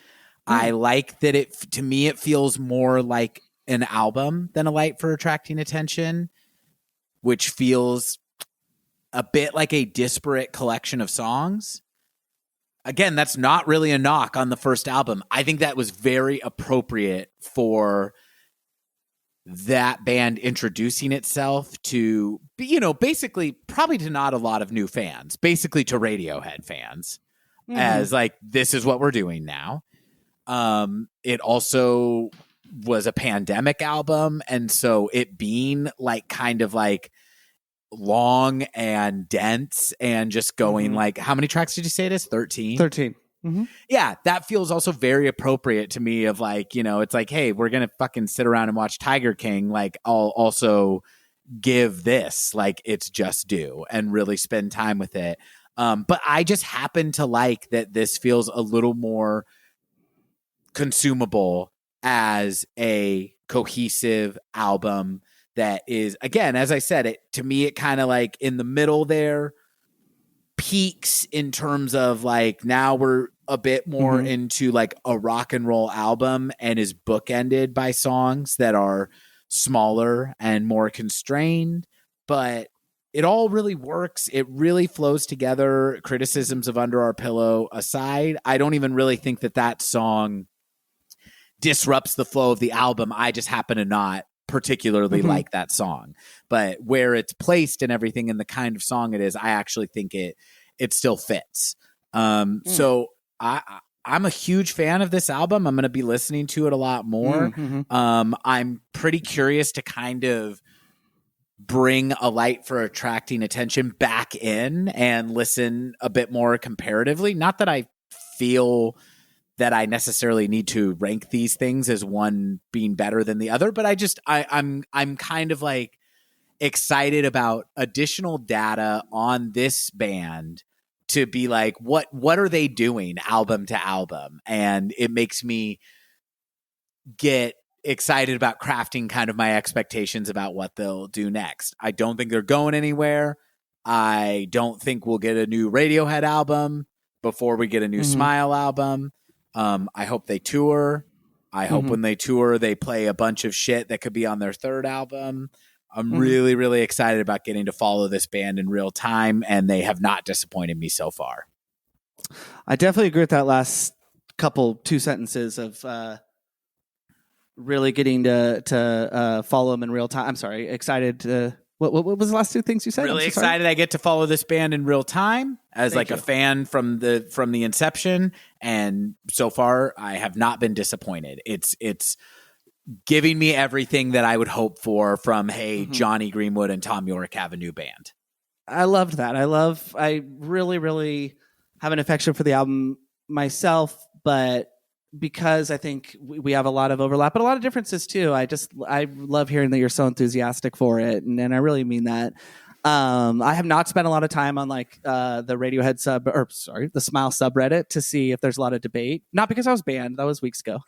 I like that to me, it feels more like an album than A Light for Attracting Attention, which feels a bit like a disparate collection of songs. Again, that's not really a knock on the first album. I think that was very appropriate for that band introducing itself to, basically probably to not a lot of new fans, basically to Radiohead fans, as like, this is what we're doing now. It also was a pandemic album. And so it being like kind of like long and dense and just going like, how many tracks did you say it is? 13? 13. Mm-hmm. Yeah, that feels also very appropriate to me of like, it's like, hey, we're going to fucking sit around and watch Tiger King. Like, I'll also give this like it's just due and really spend time with it. But I just happen to like that this feels a little more consumable as a cohesive album that is, again, as I said, to me, it kind of like in the middle there, peaks in terms of like now we're a bit more into like a rock and roll album, and is bookended by songs that are smaller and more constrained, but it all really works. It really flows together. Criticisms of Under Our Pillow aside, I don't even really think that song disrupts the flow of the album. I just happen to not particularly like that song, but where it's placed and everything and the kind of song it is, I actually think it still fits. So I'm a huge fan of this album. I'm going to be listening to it a lot more. I'm pretty curious to kind of bring A Light for Attracting Attention back in and listen a bit more comparatively. Not that I feel that I necessarily need to rank these things as one being better than the other, but I'm kind of like excited about additional data on this band to be like, what are they doing album to album? And it makes me get excited about crafting kind of my expectations about what they'll do next. I don't think they're going anywhere. I don't think we'll get a new Radiohead album before we get a new Smile album. I hope they tour. I hope when they tour, they play a bunch of shit that could be on their third album. I'm really, really excited about getting to follow this band in real time, and they have not disappointed me so far. I definitely agree with that last two sentences of really getting to follow them in real time. I'm sorry, excited to... What was the last two things you said? Really excited I get to follow this band in real time as a fan from the inception, and so far I have not been disappointed. It's giving me everything that I would hope for from, hey, Mhm. Johnny Greenwood and Tom York have a new band. I loved that. I really, really have an affection for the album myself, but because I think we have a lot of overlap, but a lot of differences too. I love hearing that you're so enthusiastic for it, and I really mean that. I have not spent a lot of time on like the Radiohead the Smile subreddit to see if there's a lot of debate. Not because I was banned, that was weeks ago.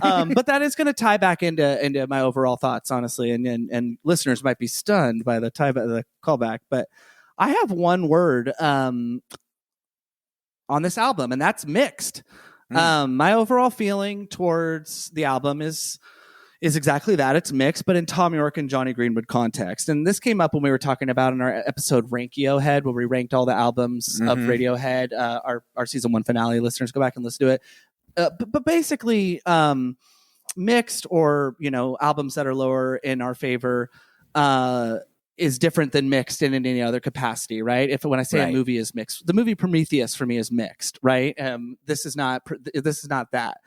But that is going to tie back into my overall thoughts, honestly, and listeners might be stunned by the callback. But I have one word on this album, and that's mixed. My overall feeling towards the album is exactly that. It's mixed, but in Tom York and Johnny Greenwood context. And this came up when we were talking about in our episode Rankiohead, where we ranked all the albums of Radiohead, our season 1 finale. Listeners, go back and listen to it. But basically, mixed, or albums that are lower in our favor, is different than mixed in any other capacity, right? When I say a movie is mixed, the movie Prometheus for me is mixed, right? This is not that.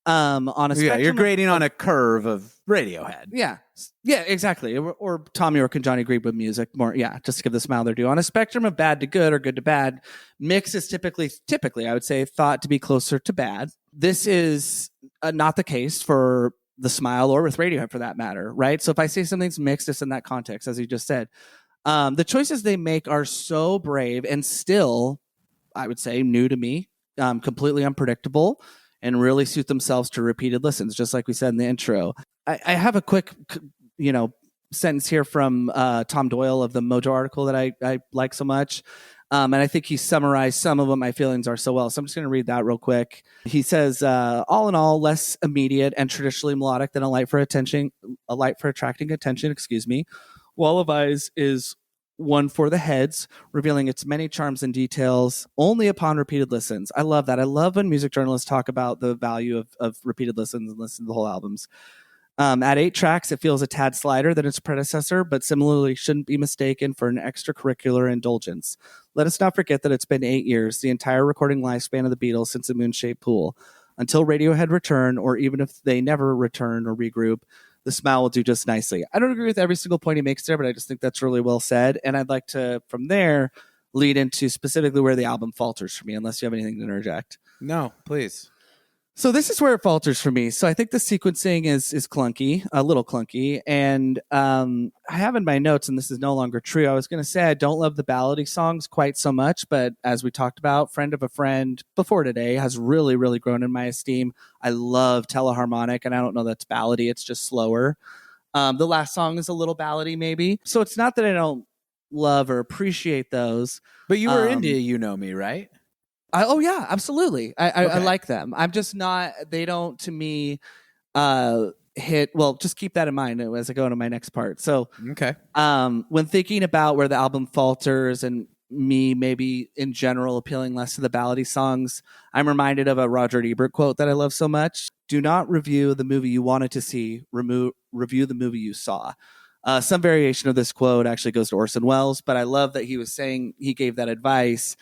On a spectrum, you're grading on a curve of Radiohead. Yeah, exactly. Or Tom York and Johnny Greenwood music, more, just to give the Smile their due. On a spectrum of bad to good or good to bad, mix is typically, I would say, thought to be closer to bad. This is not the case for the Smile or with Radiohead for that matter, right? So if I say something's mixed, it's in that context, as you just said. The choices they make are so brave and still, I would say, new to me, completely unpredictable, and really suit themselves to repeated listens, just like we said in the intro. I have a quick, sentence here from Tom Doyle of the Mojo article that I like so much. And I think he summarized some of what my feelings are so well. So I'm just going to read that real quick. He says, all in all, less immediate and traditionally melodic than a light for attracting attention, Wall of Eyes is one for the heads, revealing its many charms and details only upon repeated listens. I love that. I love when music journalists talk about the value of repeated listens and listen to the whole albums. At 8 tracks, it feels a tad slighter than its predecessor, but similarly shouldn't be mistaken for an extracurricular indulgence. Let us not forget that it's been 8 years, the entire recording lifespan of the Beatles since the Moon-Shaped Pool. Until Radiohead return, or even if they never return or regroup, the Smile will do just nicely. I don't agree with every single point he makes there, but I just think that's really well said. And I'd like to, from there, lead into specifically where the album falters for me, unless you have anything to interject. No, please. So this is where it falters for me. So I think the sequencing is clunky, a little clunky. And I have in my notes, and this is no longer true, I was going to say I don't love the ballady songs quite so much. But as we talked about, Friend of a Friend before today has really, really grown in my esteem. I love Teleharmonic, and I don't know that's ballady. It's just slower. The last song is a little ballady maybe. So it's not that I don't love or appreciate those. But you were into You Know Me, right? Oh yeah, absolutely. I Okay. like them. I'm just not. They don't, to me, hit. Well, just keep that in mind as I go into my next part. So, okay. When thinking about where the album falters and me maybe in general appealing less to the ballady songs, I'm reminded of a Roger Ebert quote that I love so much: "Do not review the movie you wanted to see. Review the movie you saw." Some variation of this quote actually goes to Orson Welles, but I love that he gave that advice.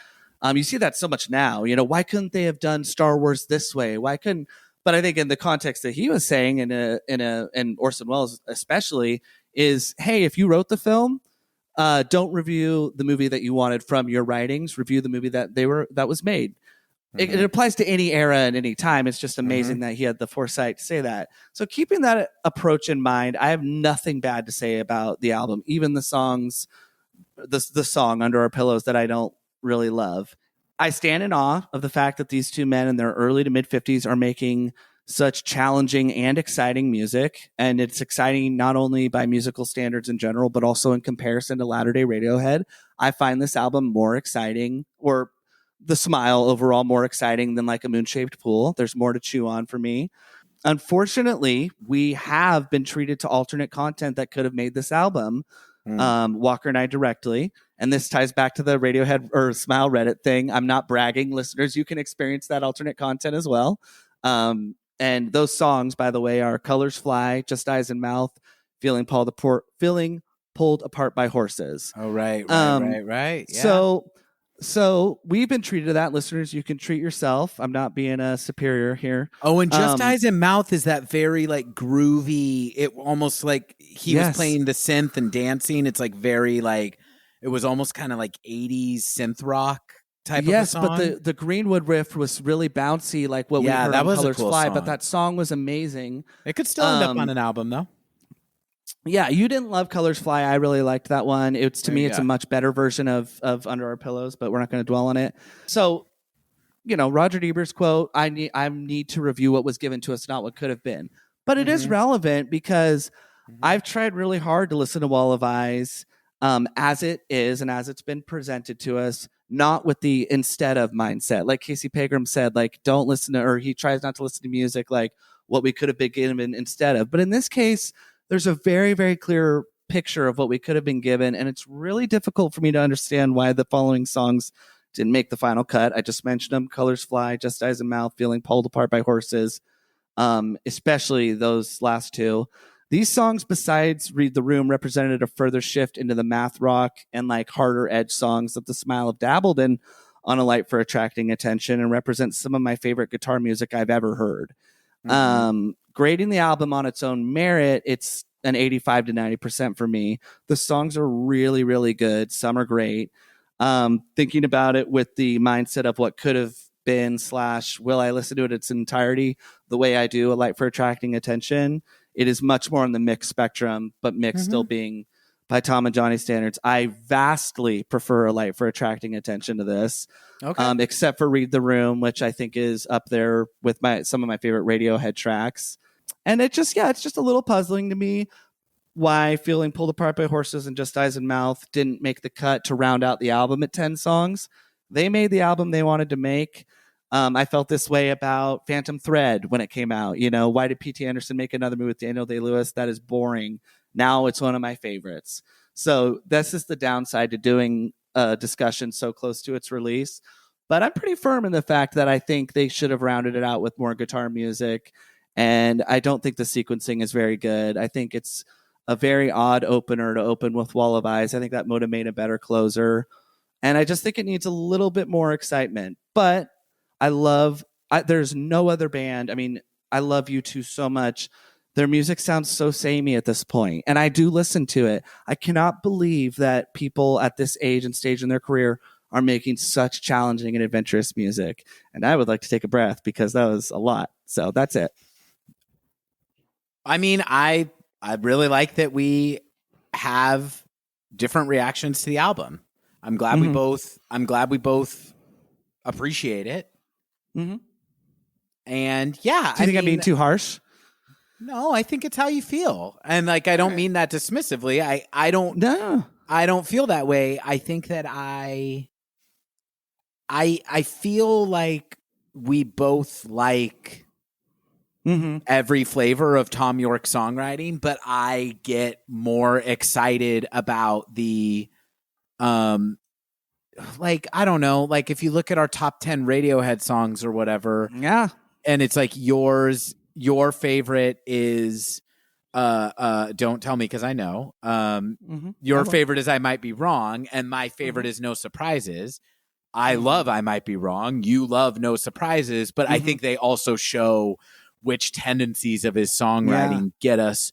You see that so much now. Why couldn't they have done Star Wars this way? Why couldn't? But I think in the context that he was saying, and Orson Welles especially, is, hey, if you wrote the film, don't review the movie that you wanted from your writings. Review the movie that was made. Mm-hmm. It applies to any era and any time. It's just amazing that he had the foresight to say that. So keeping that approach in mind, I have nothing bad to say about the album. Even the songs, the song Under Our Pillows that I don't really love. I stand in awe of the fact that these two men in their early to mid 50s are making such challenging and exciting music. And it's exciting not only by musical standards in general, but also in comparison to latter-day Radiohead. I find this album more exciting, or the Smile overall more exciting than like a Moon-Shaped Pool. There's more to chew on for me. Unfortunately, we have been treated to alternate content that could have made this album. Walker and I directly. And this ties back to the Radiohead or Smile Reddit thing. I'm not bragging. Listeners, you can experience that alternate content as well. And those songs, by the way, are Colors Fly, Just Eyes and Mouth, Feeling Pulled Apart by Horses. Oh, right. Yeah. So So we've been treated to that, listeners. You can treat yourself. I'm not being a superior here. Oh, and Just Eyes and Mouth is that very like groovy. It almost like he was playing the synth and dancing. It's like very like it was almost kind of like 80s synth rock type of a song. But the Greenwood riff was really bouncy, like what we heard that on was Colors a cool Fly. song. But that song was amazing. It could still end up on an album though. Yeah, you didn't love Colors Fly. I really liked that one. It's to me, it's go. a much better version of Under Our Pillows, but we're not going to dwell on it. So, Roger Deber's quote: "I need to review what was given to us, not what could have been." But it is relevant because I've tried really hard to listen to Wall of Eyes as it is and as it's been presented to us, not with the instead of mindset. Like Casey Pegram said, like don't listen to, or he tries not to listen to music like what we could have been given instead of. But in this case, there's a very, very clear picture of what we could have been given, and it's really difficult for me to understand why the following songs didn't make the final cut. I just mentioned them: Colors Fly, Just Eyes and Mouth, Feeling Pulled Apart by Horses, especially those last two. These songs, besides Read the Room, represented a further shift into the math rock and like harder edge songs that the Smile have dabbled in on A Light for Attracting Attention, and represent some of my favorite guitar music I've ever heard. Grading the album on its own merit, it's an 85 to 90% for me. The songs are really, really good. Some are great. Thinking about it with the mindset of what could have been / will I listen to it its entirety the way I do A Light for Attracting Attention, it is much more on the mixed spectrum, but mixed still being by Tom and Johnny standards. I vastly prefer A Light for Attracting Attention to this. Okay. Except for Read the Room, which I think is up there with some of my favorite Radiohead tracks. And it's just a little puzzling to me why Feeling Pulled Apart by Horses and Just Eyes and Mouth didn't make the cut to round out the album at 10 songs. They made the album they wanted to make. I felt this way about Phantom Thread when it came out. Why did P.T. Anderson make another movie with Daniel Day-Lewis? That is boring. Now it's one of my favorites. So this is the downside to doing a discussion so close to its release. But I'm pretty firm in the fact that I think they should have rounded it out with more guitar music. And I don't think the sequencing is very good. I think it's a very odd opener to open with Wall of Eyes. I think that would have made a better closer. And I just think it needs a little bit more excitement. But there's no other band. I mean, I love U2 so much. Their music sounds so samey at this point, and I do listen to it. I cannot believe that people at this age and stage in their career are making such challenging and adventurous music. And I would like to take a breath because that was a lot. So that's it. I mean, I really like that we have different reactions to the album. I'm glad we both appreciate it. Mm-hmm. And yeah, do you think I'm being too harsh? No, I think it's how you feel. And like, I don't mean that dismissively. I don't feel that way. I think that I feel like we both like every flavor of Tom York songwriting, but I get more excited about the, like, I don't know, like if you look at our top 10 Radiohead songs or whatever. Yeah. And it's like your favorite is Don't Tell Me Because I Know. Your favorite is I Might Be Wrong, and my favorite is No Surprises. I love I Might Be Wrong. You love No Surprises, but I think they also show which tendencies of his songwriting get us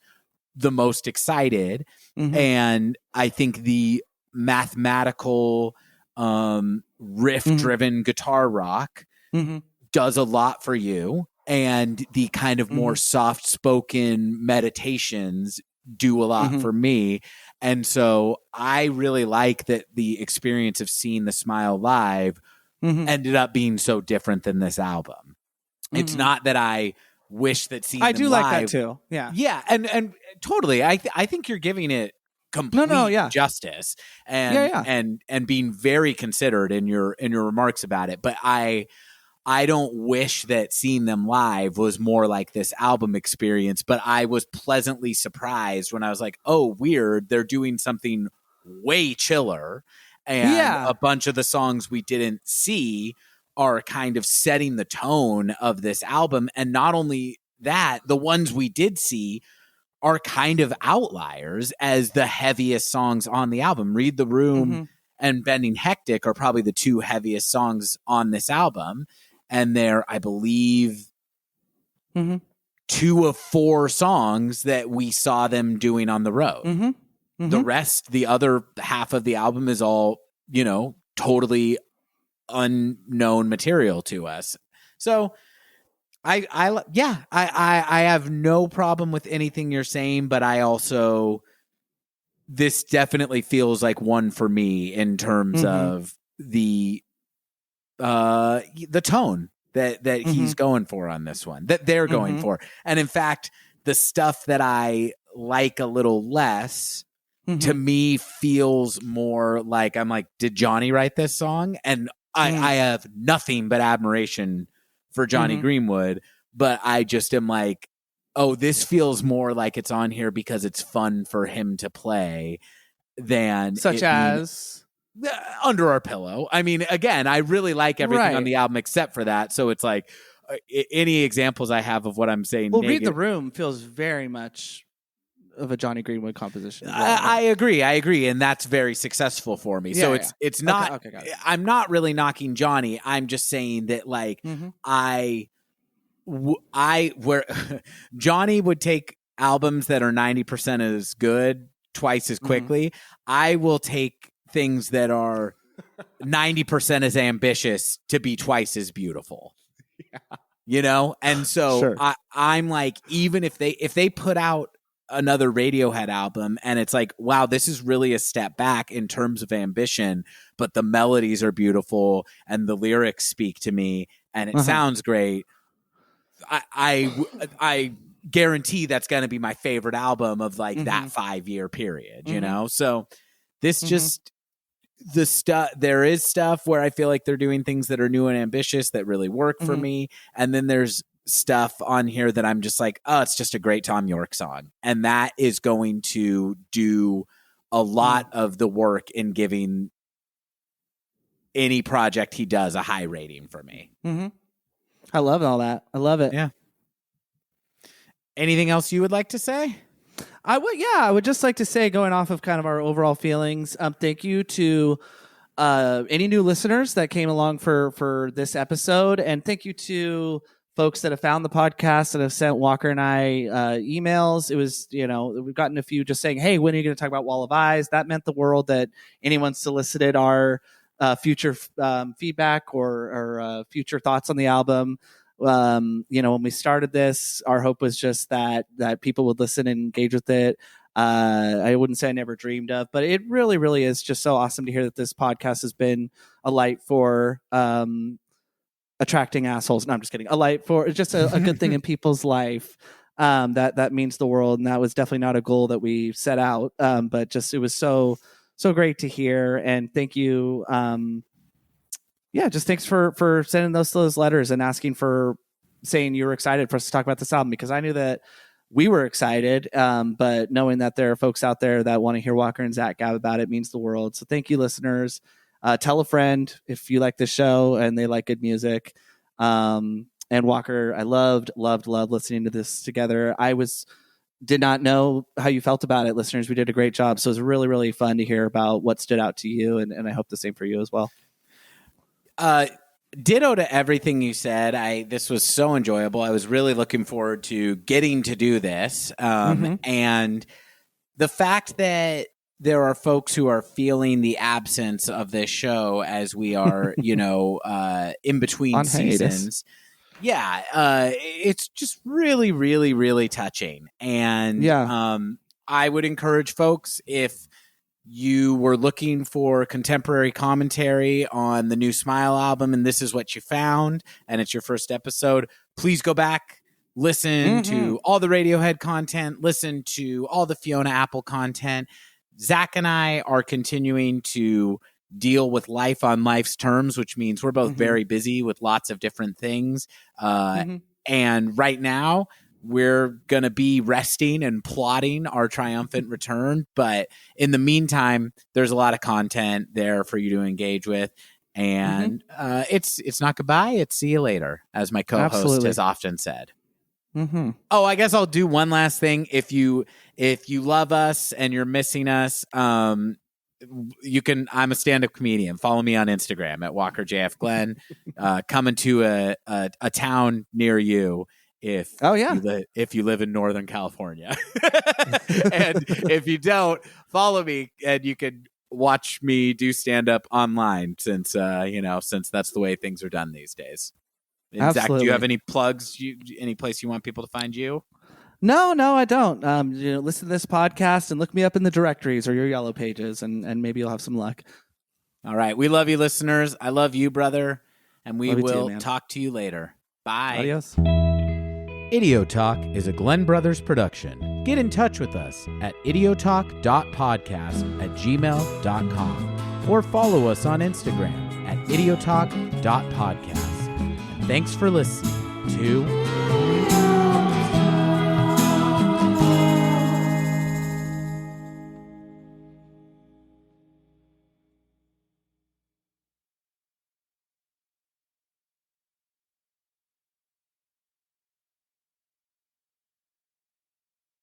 the most excited. And I think the mathematical riff-driven guitar rock does a lot for you. And the kind of more soft-spoken meditations do a lot for me. And so I really like that the experience of seeing The Smile live ended up being so different than this album. It's not that I wish that seeing them do live, like that too. Yeah, and totally. I think you're giving it complete justice and being very considerate in your remarks about it. But I don't wish that seeing them live was more like this album experience, but I was pleasantly surprised when I was like, oh, weird. They're doing something way chiller. And a bunch of the songs we didn't see are kind of setting the tone of this album. And not only that, the ones we did see are kind of outliers as the heaviest songs on the album. Read the Room and Bending Hectic are probably the two heaviest songs on this album. And they're, I believe, 2 of 4 songs that we saw them doing on the road. The rest, the other half of the album is all, totally unknown material to us. So I have no problem with anything you're saying, but I also, this definitely feels like one for me in terms of the tone that he's going for on this one, that they're going for. And in fact, the stuff that I like a little less to me feels more like, I'm like, did Johnny write this song? And I have nothing but admiration for Johnny Greenwood, but I just am like, oh, this feels more like it's on here because it's fun for him to play than such as Under Our Pillow. I mean, again, I really like everything on the album except for that. So it's like any examples I have of what I'm saying. Well, Read the Room feels very much of a Johnny Greenwood composition. I agree, and that's very successable for me. So it's not. Okay, got it. I'm not really knocking Johnny. I'm just saying that like where Johnny would take albums that are 90% as good twice as quickly. I will take things that are 90% as ambitious to be twice as beautiful. And so I'm like, even if they put out another Radiohead album and it's like, wow, this is really a step back in terms of ambition, but the melodies are beautiful and the lyrics speak to me and it sounds great, I guarantee that's going to be my favorite album of like that 5-year period, So this just the stuff, there is stuff where I feel like they're doing things that are new and ambitious that really work for me. And then there's stuff on here that I'm just like, oh, it's just a great Tom York song. And that is going to do a lot of the work in giving any project he does a high rating for me. I love all that. I love it. Yeah. Anything else you would like to say? I would just like to say, going off of kind of our overall feelings, thank you to any new listeners that came along for this episode. And thank you to folks that have found the podcast and have sent Walker and I emails. It was, we've gotten a few just saying, hey, when are you going to talk about Wall of Eyes? That meant the world that anyone solicited our future feedback or future thoughts on the album. When we started this, our hope was just that people would listen and engage with it. I wouldn't say I never dreamed of, but it really, really is just so awesome to hear that this podcast has been a light for attracting assholes. No, I'm just kidding. A light for just a good thing in people's life. That means the world. And that was definitely not a goal that we set out. But just, it was so great to hear. And thank you. Just thanks for sending those letters and asking for saying you were excited for us to talk about this album, because I knew that we were excited. But knowing that there are folks out there that want to hear Walker and Zach gab about it means the world. So thank you, listeners. Tell a friend if you like this show and they like good music. And Walker, I loved listening to this together. Did not know how you felt about it, listeners. We did a great job. So it was really, really fun to hear about what stood out to you. And I hope the same for you as well. Ditto to everything you said. This was so enjoyable. I was really looking forward to getting to do this. And the fact that there are folks who are feeling the absence of this show as we are, in between on seasons. Hiatus. Yeah. It's just really, really, really touching. And I would encourage folks, if you were looking for contemporary commentary on the new Smile album and this is what you found and it's your first episode, please go back, listen to all the Radiohead content, listen to all the Fiona Apple content. Zach and I are continuing to deal with life on life's terms, which means we're both very busy with lots of different things. And right now we're going to be resting and plotting our triumphant return. But in the meantime, there's a lot of content there for you to engage with. And it's not goodbye, it's see you later, as my co-host has often said. Oh, I guess I'll do one last thing. If you love us and you're missing us, I'm a stand-up comedian. Follow me on Instagram at WalkerJFGlenn. Coming to a town near you if if you live in Northern California. And if you don't, follow me and you can watch me do stand-up online since that's the way things are done these days. And Zach, do you have any plugs? Any place you want people to find you? No, I don't. Listen to this podcast and look me up in the directories or your yellow pages, and maybe you'll have some luck. All right. We love you, listeners. I love you, brother. And we will talk to you later. Bye. Adios. Idiotalk is a Glenn Brothers production. Get in touch with us at idiotalk.podcast@gmail.com or follow us on Instagram at idiotalk.podcast. And thanks for listening to